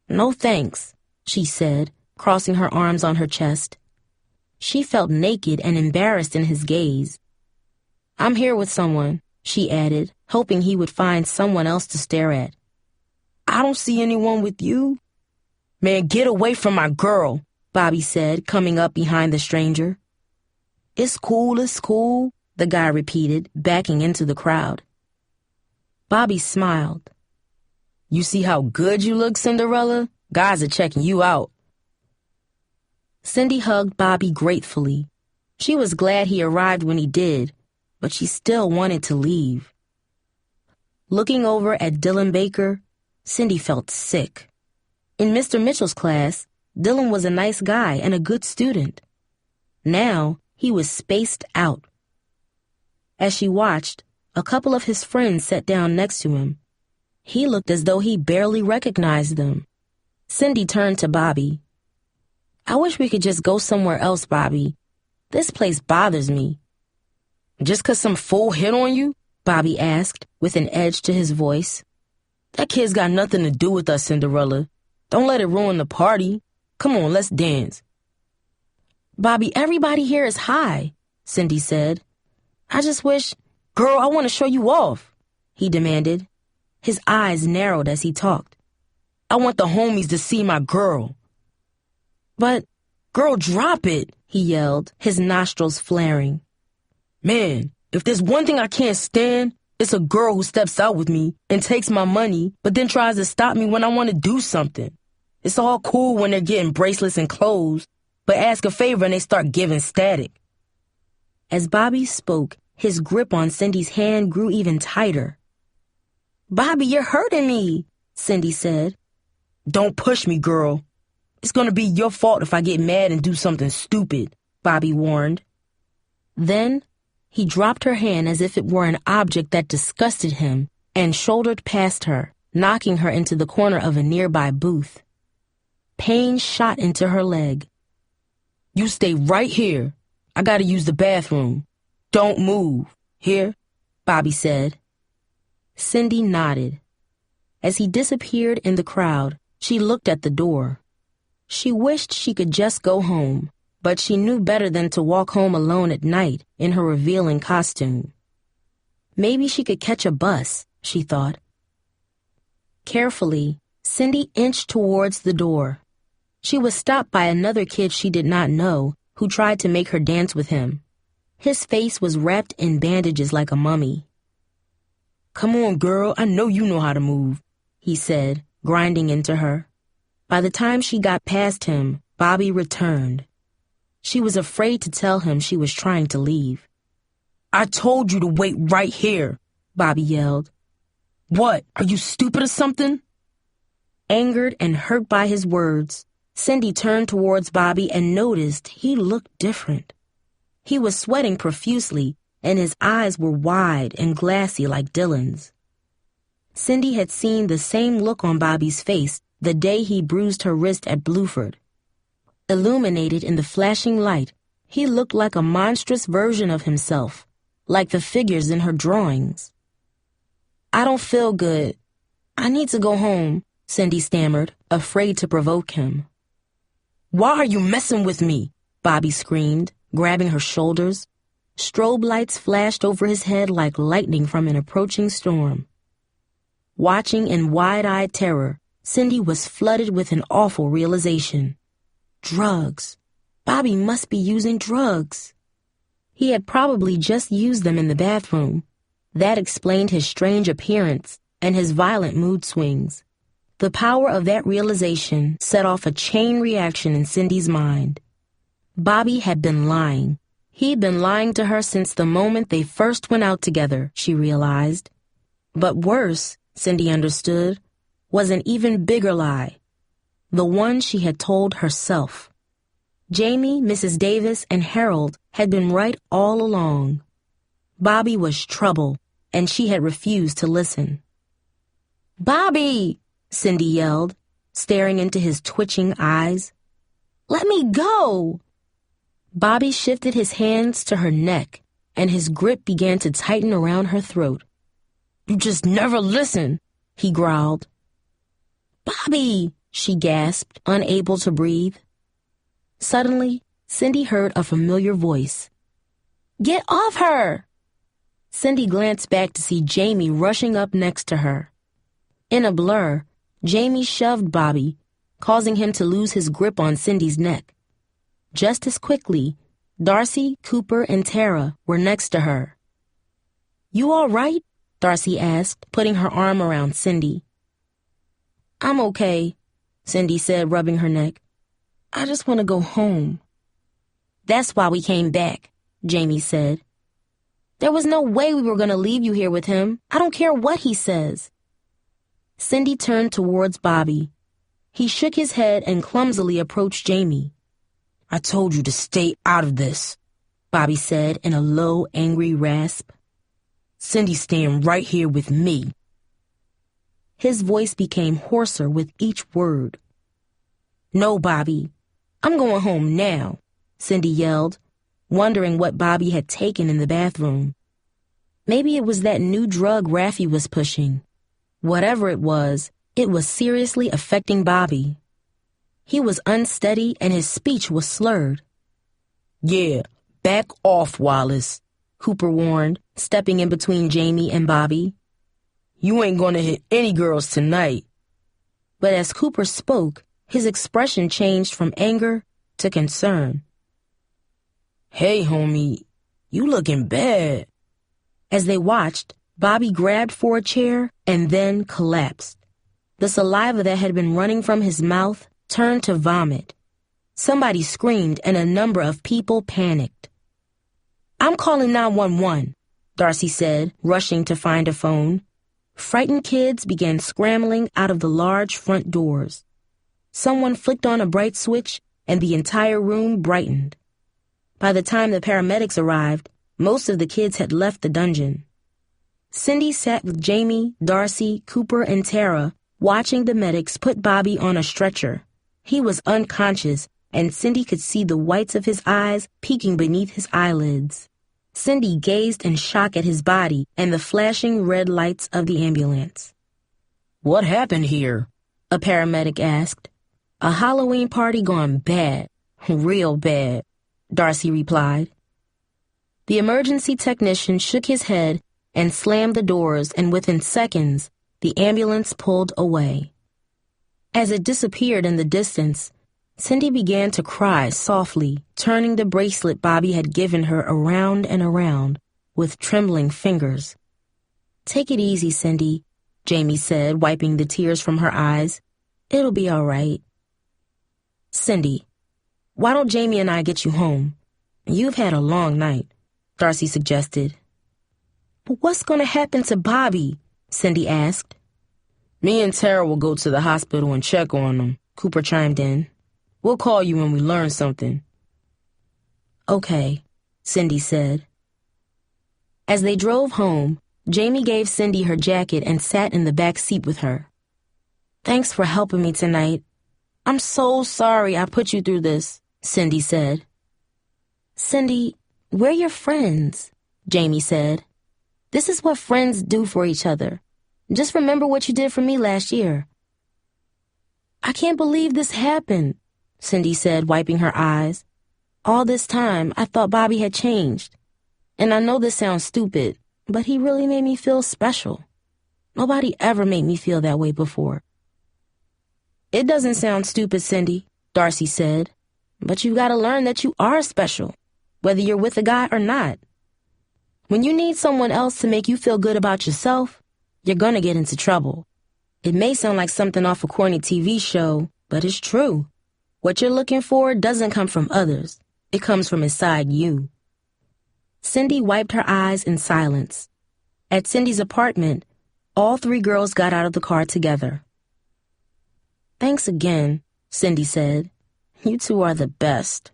"No thanks," she said, crossing her arms on her chest. She felt naked and embarrassed in his gaze. "I'm here with someone," she added, hoping he would find someone else to stare at. "I don't see anyone with you." "Man, get away from my girl," Bobby said, coming up behind the stranger. It's cool, the guy repeated, backing into the crowd. Bobby smiled. "You see how good you look, Cinderella? Guys are checking you out." Cindy hugged Bobby gratefully. She was glad he arrived when he did, but she still wanted to leave. Looking over at Dylan Baker, Cindy felt sick. In Mr. Mitchell's class, Dylan was a nice guy and a good student. Now, he was spaced out. As she watched, a couple of his friends sat down next to him. He looked as though he barely recognized them. Cindy turned to Bobby. "I wish we could just go somewhere else, Bobby. This place bothers me." "Just 'cause some fool hit on you?" Bobby asked, with an edge to his voice. "That kid's got nothing to do with us, Cinderella. Don't let it ruin the party. Come on, let's dance." "Bobby, everybody here is high," Cindy said. "I just wish—" "Girl, I want to show you off," he demanded. His eyes narrowed as he talked. "I want the homies to see my girl." "But—" "Girl, drop it," he yelled, his nostrils flaring. "Man, if there's one thing I can't stand, it's a girl who steps out with me and takes my money, but then tries to stop me when I want to do something. It's all cool when they're getting bracelets and clothes, but ask a favor and they start giving static." As Bobby spoke, his grip on Cindy's hand grew even tighter. "Bobby, you're hurting me," Cindy said. "Don't push me, girl. It's gonna be your fault if I get mad and do something stupid," Bobby warned. Then, he dropped her hand as if it were an object that disgusted him and shouldered past her, knocking her into the corner of a nearby booth. Pain shot into her leg. "You stay right here. I gotta use the bathroom. Don't move. Here?" Bobby said. Cindy nodded. As he disappeared in the crowd, she looked at the door. She wished she could just go home, but she knew better than to walk home alone at night in her revealing costume. Maybe she could catch a bus, she thought. Carefully, Cindy inched towards the door. She was stopped by another kid she did not know who tried to make her dance with him. His face was wrapped in bandages like a mummy. "Come on, girl, I know you know how to move," he said, grinding into her. By the time she got past him, Bobby returned. She was afraid to tell him she was trying to leave. "I told you to wait right here," Bobby yelled. "What, are you stupid or something?" Angered and hurt by his words, Cindy turned towards Bobby and noticed he looked different. He was sweating profusely, and his eyes were wide and glassy like Dylan's. Cindy had seen the same look on Bobby's face the day he bruised her wrist at Bluford. Illuminated in the flashing light, he looked like a monstrous version of himself, like the figures in her drawings. "I don't feel good. I need to go home," Cindy stammered, afraid to provoke him. "Why are you messing with me?" Bobby screamed, grabbing her shoulders. Strobe lights flashed over his head like lightning from an approaching storm. Watching in wide-eyed terror, Cindy was flooded with an awful realization. Drugs. Bobby must be using drugs. He had probably just used them in the bathroom. That explained his strange appearance and his violent mood swings. The power of that realization set off a chain reaction in Cindy's mind. Bobby had been lying. He'd been lying to her since the moment they first went out together, she realized. But worse, Cindy understood, was an even bigger lie. The one she had told herself. Jamie, Mrs. Davis, and Harold had been right all along. Bobby was trouble, and she had refused to listen. "Bobby!" Cindy yelled, staring into his twitching eyes. "Let me go!" Bobby shifted his hands to her neck, and his grip began to tighten around her throat. "You just never listen," he growled. "Bobby!" she gasped, unable to breathe. Suddenly, Cindy heard a familiar voice. "Get off her!" Cindy glanced back to see Jamie rushing up next to her. In a blur, Jamie shoved Bobby, causing him to lose his grip on Cindy's neck. Just as quickly, Darcy, Cooper, and Tara were next to her. "You all right?" Darcy asked, putting her arm around Cindy. "I'm okay," Cindy said, rubbing her neck. "I just want to go home." "That's why we came back," Jamie said. "There was no way we were going to leave you here with him. I don't care what he says." Cindy turned towards Bobby. He shook his head and clumsily approached Jamie. "I told you to stay out of this," Bobby said in a low, angry rasp. "Cindy's staying right here with me." His voice became hoarser with each word. "No, Bobby. I'm going home now," Cindy yelled, wondering what Bobby had taken in the bathroom. Maybe it was that new drug Raffi was pushing. Whatever it was seriously affecting Bobby. He was unsteady and his speech was slurred. "Yeah, back off, Wallace," Cooper warned, stepping in between Jamie and Bobby. "You ain't gonna hit any girls tonight." But as Cooper spoke, his expression changed from anger to concern. "Hey, homie, you looking bad." As they watched, Bobby grabbed for a chair and then collapsed. The saliva that had been running from his mouth turned to vomit. Somebody screamed and a number of people panicked. "I'm calling 911, Darcy said, rushing to find a phone. Frightened kids began scrambling out of the large front doors. Someone flicked on a bright switch and the entire room brightened. By the time the paramedics arrived, most of the kids had left the dungeon. Cindy sat with Jamie, Darcy, Cooper, and Tara, watching the medics put Bobby on a stretcher. He was unconscious, and Cindy could see the whites of his eyes peeking beneath his eyelids. Cindy gazed in shock at his body and the flashing red lights of the ambulance. "What happened here?" a paramedic asked. "A Halloween party gone bad. Real bad," Darcy replied. The emergency technician shook his head and slammed the doors, and within seconds, the ambulance pulled away. As it disappeared in the distance, Cindy began to cry softly, turning the bracelet Bobby had given her around and around with trembling fingers. "Take it easy, Cindy," Jamie said, wiping the tears from her eyes. "It'll be all right." "Cindy, why don't Jamie and I get you home? You've had a long night," Darcy suggested. "But what's going to happen to Bobby?" Cindy asked. "Me and Tara will go to the hospital and check on him," Cooper chimed in. "We'll call you when we learn something." "Okay," Cindy said. As they drove home, Jamie gave Cindy her jacket and sat in the back seat with her. "Thanks for helping me tonight. I'm so sorry I put you through this," Cindy said. "Cindy, we're your friends," Jamie said. "This is what friends do for each other. Just remember what you did for me last year." "I can't believe this happened," Cindy said, wiping her eyes. "All this time, I thought Bobby had changed. And I know this sounds stupid, but he really made me feel special. Nobody ever made me feel that way before." "It doesn't sound stupid, Cindy," Darcy said. "But you've got to learn that you are special, whether you're with a guy or not. When you need someone else to make you feel good about yourself, you're going to get into trouble. It may sound like something off a corny TV show, but it's true. What you're looking for doesn't come from others. It comes from inside you." Cindy wiped her eyes in silence. At Cindy's apartment, all three girls got out of the car together. "Thanks again," Cindy said. "You two are the best."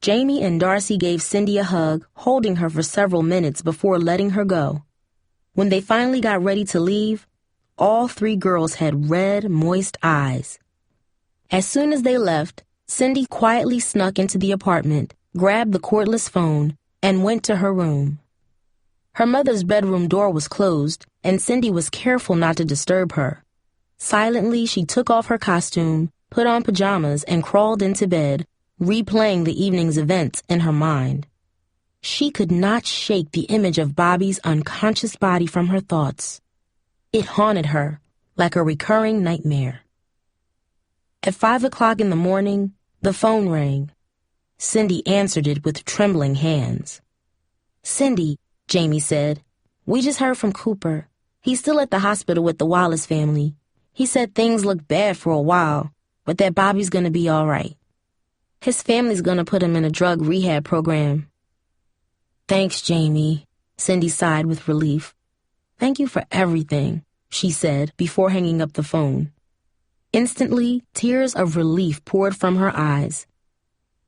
Jamie and Darcy gave Cindy a hug, holding her for several minutes before letting her go. When they finally got ready to leave, all three girls had red, moist eyes. As soon as they left, Cindy quietly snuck into the apartment, grabbed the cordless phone, and went to her room. Her mother's bedroom door was closed, and Cindy was careful not to disturb her. Silently, she took off her costume, put on pajamas, and crawled into bed, replaying the evening's events in her mind. She could not shake the image of Bobby's unconscious body from her thoughts. It haunted her like a recurring nightmare. At 5 o'clock in the morning, the phone rang. Cindy answered it with trembling hands. "Cindy," Jamie said, "we just heard from Cooper. He's still at the hospital with the Wallace family. He said things looked bad for a while, but that Bobby's gonna be all right. His family's gonna put him in a drug rehab program." "Thanks, Jamie," Cindy sighed with relief. "Thank you for everything," she said before hanging up the phone. Instantly, tears of relief poured from her eyes.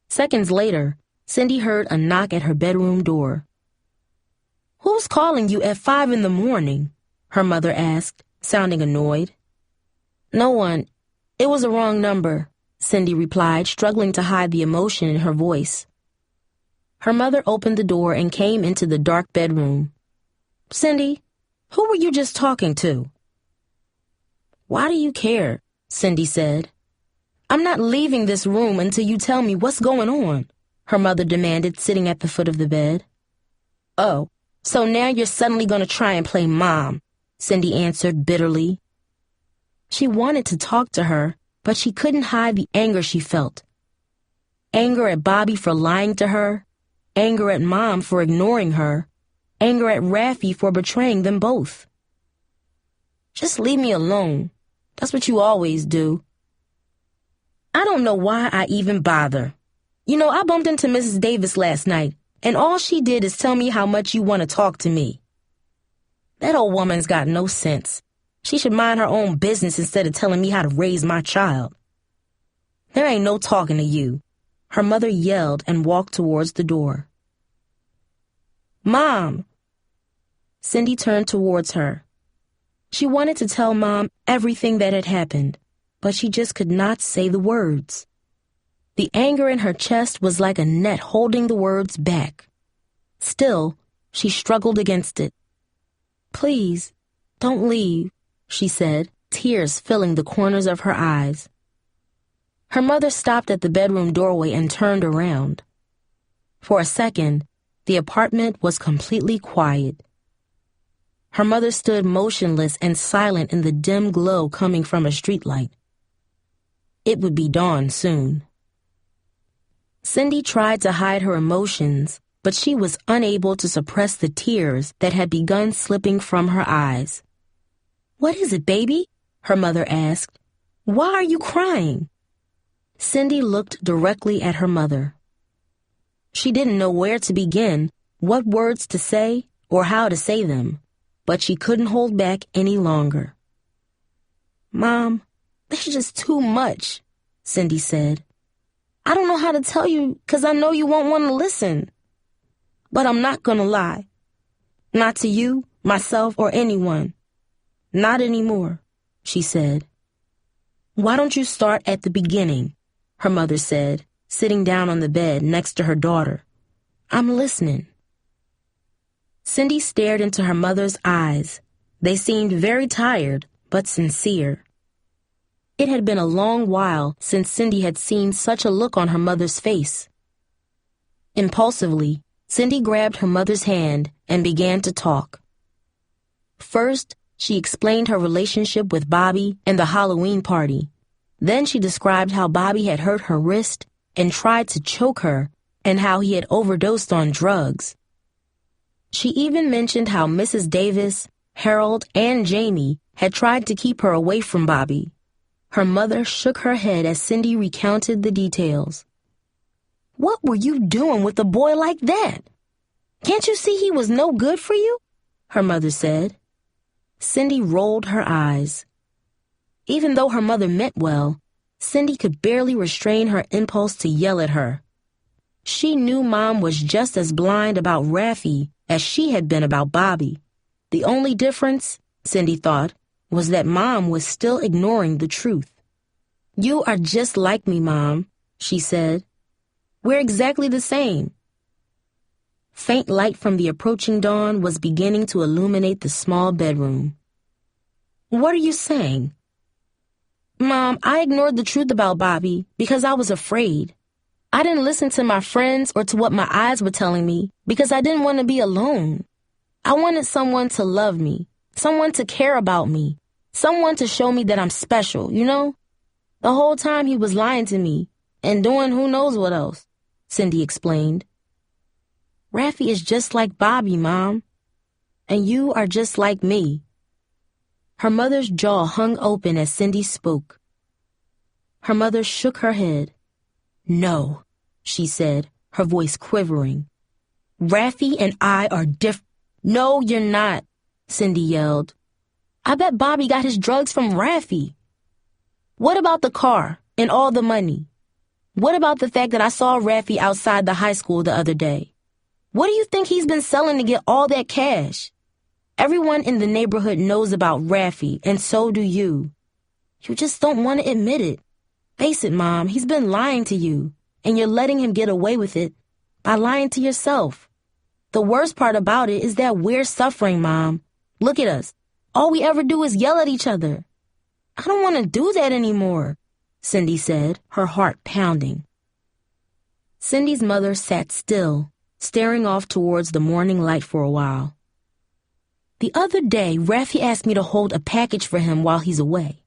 Seconds later, Cindy heard a knock at her bedroom door. "Who's calling you at 5 in the morning?" her mother asked, sounding annoyed. "No one. It was a wrong number," Cindy replied, struggling to hide the emotion in her voice. Her mother opened the door and came into the dark bedroom. "Cindy, who were you just talking to?" "Why do you care?" Cindy said. "I'm not leaving this room until you tell me what's going on," her mother demanded, sitting at the foot of the bed. "Oh, so now you're suddenly going to try and play mom," Cindy answered bitterly. She wanted to talk to her, but she couldn't hide the anger she felt. Anger at Bobby for lying to her, anger at Mom for ignoring her, anger at Raffi for betraying them both. "Just leave me alone. That's what you always do." "I don't know why I even bother. You know, I bumped into Mrs. Davis last night, and all she did is tell me how much you want to talk to me. That old woman's got no sense. She should mind her own business instead of telling me how to raise my child. There ain't no talking to you," her mother yelled and walked towards the door. "Mom!" Cindy turned towards her. She wanted to tell Mom everything that had happened, but she just could not say the words. The anger in her chest was like a net holding the words back. Still, she struggled against it. "Please, don't leave," she said, tears filling the corners of her eyes. Her mother stopped at the bedroom doorway and turned around. For a second, the apartment was completely quiet. Her mother stood motionless and silent in the dim glow coming from a streetlight. It would be dawn soon. Cindy tried to hide her emotions, but she was unable to suppress the tears that had begun slipping from her eyes. "What is it, baby?" her mother asked. "Why are you crying?" Cindy looked directly at her mother. She didn't know where to begin, what words to say, or how to say them, but she couldn't hold back any longer. "Mom, there's just too much," Cindy said. "I don't know how to tell you because I know you won't want to listen. But I'm not going to lie. Not to you, myself, or anyone. Not anymore," she said. "Why don't you start at the beginning?" her mother said, sitting down on the bed next to her daughter. "I'm listening." Cindy stared into her mother's eyes. They seemed very tired, but sincere. It had been a long while since Cindy had seen such a look on her mother's face. Impulsively, Cindy grabbed her mother's hand and began to talk. First, she explained her relationship with Bobby and the Halloween party. Then she described how Bobby had hurt her wrist and tried to choke her, and how he had overdosed on drugs. She even mentioned how Mrs. Davis, Harold, and Jamie had tried to keep her away from Bobby. Her mother shook her head as Cindy recounted the details. "What were you doing with a boy like that? Can't you see he was no good for you?" her mother said. Cindy rolled her eyes. Even though her mother meant well, Cindy could barely restrain her impulse to yell at her. She knew Mom was just as blind about Raffi as she had been about Bobby. The only difference, Cindy thought, was that Mom was still ignoring the truth. "You are just like me, Mom," she said. "We're exactly the same." Faint light from the approaching dawn was beginning to illuminate the small bedroom. "What are you saying?" "Mom, I ignored the truth about Bobby because I was afraid. I didn't listen to my friends or to what my eyes were telling me because I didn't want to be alone. I wanted someone to love me, someone to care about me, someone to show me that I'm special, you know? The whole time he was lying to me and doing who knows what else," Cindy explained. "Raffi is just like Bobby, Mom. And you are just like me." Her mother's jaw hung open as Cindy spoke. Her mother shook her head. "No," she said, her voice quivering. "Raffi and I are different." "No, you're not," Cindy yelled. "I bet Bobby got his drugs from Raffi." "What about the car and all the money? What about the fact that I saw Raffi outside the high school the other day? What do you think he's been selling to get all that cash? Everyone in the neighborhood knows about Raffi, and so do you. You just don't want to admit it. Face it, Mom, he's been lying to you, and you're letting him get away with it by lying to yourself. The worst part about it is that we're suffering, Mom. Look at us. All we ever do is yell at each other." "I don't want to do that anymore," Cindy said, her heart pounding. Cindy's mother sat still, staring off towards the morning light for a while. "The other day, Raffi asked me to hold a package for him while he's away.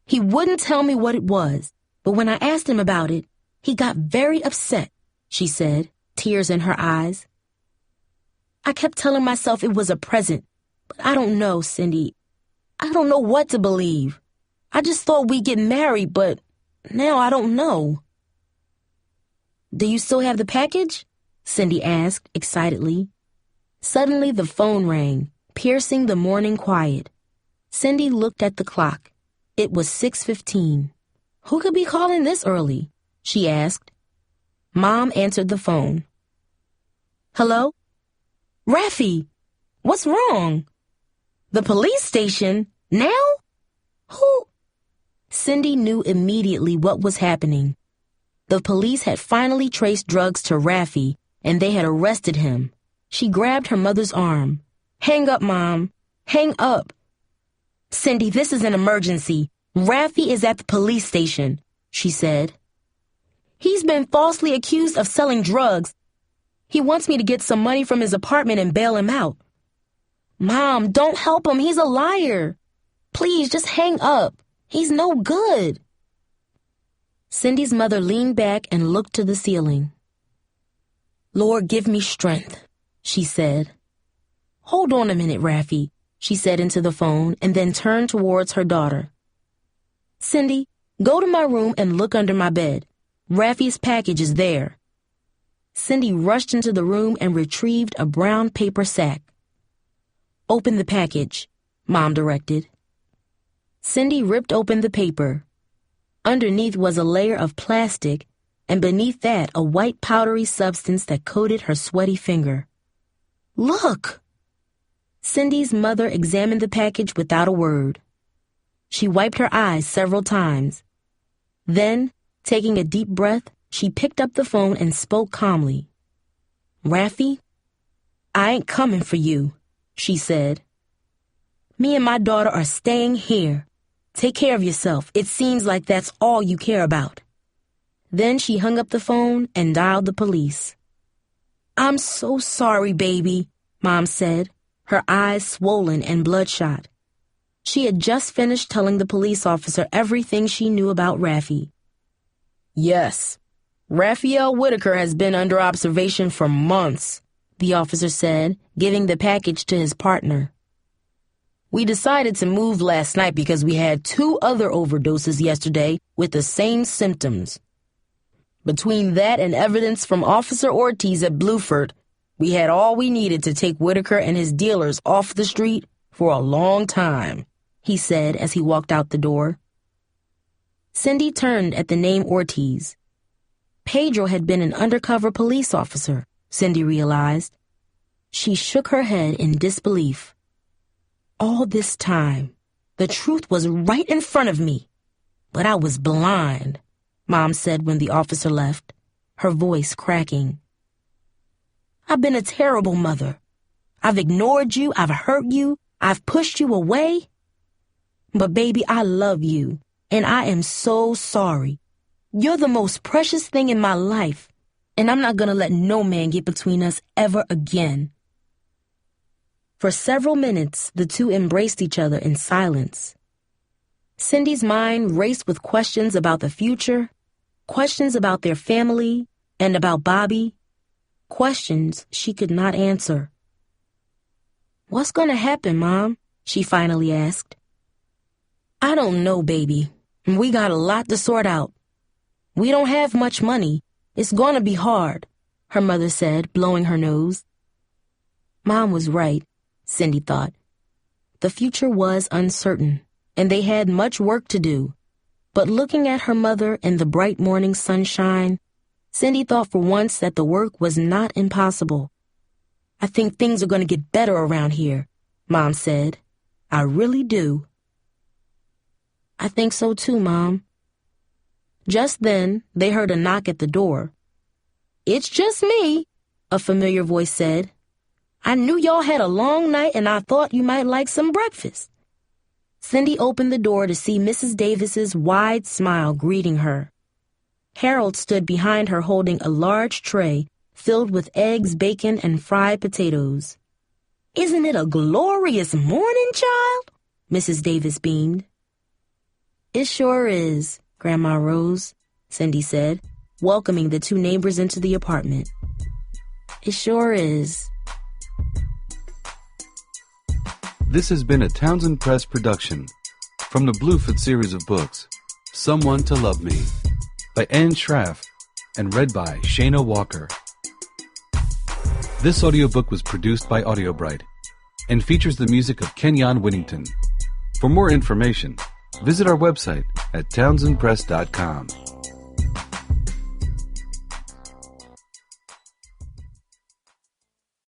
He wouldn't tell me what it was, but when I asked him about it, he got very upset," she said, tears in her eyes. "I kept telling myself it was a present, but I don't know, Cindy. I don't know what to believe. I just thought we'd get married, but now I don't know." "Do you still have the package?" Cindy asked excitedly. Suddenly the phone rang, piercing the morning quiet. Cindy looked at the clock. It was 6:15. "Who could be calling this early?" she asked. Mom answered the phone. "Hello? Raffi, what's wrong? The police station? Now? Who?" Cindy knew immediately what was happening. The police had finally traced drugs to Raffi, and they had arrested him. She grabbed her mother's arm. "Hang up, Mom. Hang up." "Cindy, this is an emergency. Raffi is at the police station," she said. "He's been falsely accused of selling drugs. He wants me to get some money from his apartment and bail him out." "Mom, don't help him. He's a liar. Please, just hang up. He's no good." Cindy's mother leaned back and looked to the ceiling. "Lord, give me strength," she said. "Hold on a minute, Raffi," she said into the phone and then turned towards her daughter. "Cindy, go to my room and look under my bed. Raffi's package is there." Cindy rushed into the room and retrieved a brown paper sack. "Open the package," Mom directed. Cindy ripped open the paper. Underneath was a layer of plastic, and beneath that a white powdery substance that coated her sweaty finger. "Look!" Cindy's mother examined the package without a word. She wiped her eyes several times. Then, taking a deep breath, she picked up the phone and spoke calmly. "Raffi, I ain't coming for you," she said. "Me and my daughter are staying here. Take care of yourself. It seems like that's all you care about." Then she hung up the phone and dialed the police. "I'm so sorry, baby," Mom said, her eyes swollen and bloodshot. She had just finished telling the police officer everything she knew about Raffi. "Yes, Raphael Whitaker has been under observation for months," the officer said, giving the package to his partner. "We decided to move last night because we had 2 other overdoses yesterday with the same symptoms. Between that and evidence from Officer Ortiz at Bluford, we had all we needed to take Whitaker and his dealers off the street for a long time," he said as he walked out the door. Cindy turned at the name Ortiz. Pedro had been an undercover police officer, Cindy realized. She shook her head in disbelief. All this time, The truth was right in front of me. But I was blind, Mom said when the officer left, her voice cracking. I've been a terrible mother. I've ignored you, I've hurt you, I've pushed you away. But baby, I love you, and I am so sorry. You're the most precious thing in my life, and I'm not gonna let no man get between us ever again. For several minutes, the two embraced each other in silence. Cindy's mind raced with questions about the future, questions about their family, and about Bobby, questions she could not answer. What's gonna happen, Mom? She finally asked. I don't know, baby. We got a lot to sort out. We don't have much money. It's gonna be hard, her mother said, blowing her nose. Mom was right, Cindy thought. The future was uncertain, and they had much work to do. But looking at her mother in the bright morning sunshine, Cindy thought for once that the work was not impossible. I think things are going to get better around here, Mom said. I really do. I think so too, Mom. Just then, they heard a knock at the door. It's just me, a familiar voice said. I knew y'all had a long night and I thought you might like some breakfast. Cindy opened the door to see Mrs. Davis's wide smile greeting her. Harold stood behind her holding a large tray filled with eggs, bacon, and fried potatoes. Isn't it a glorious morning, child? Mrs. Davis beamed. It sure is, Grandma Rose, Cindy said, welcoming the two neighbors into the apartment. It sure is. This has been a Townsend Press production from the Bluford series of books, Someone to Love Me, by Anne Schraff and read by Shayna Walker. This audiobook was produced by Audiobright and features the music of Kenyon Whittington. For more information, visit our website at townsendpress.com.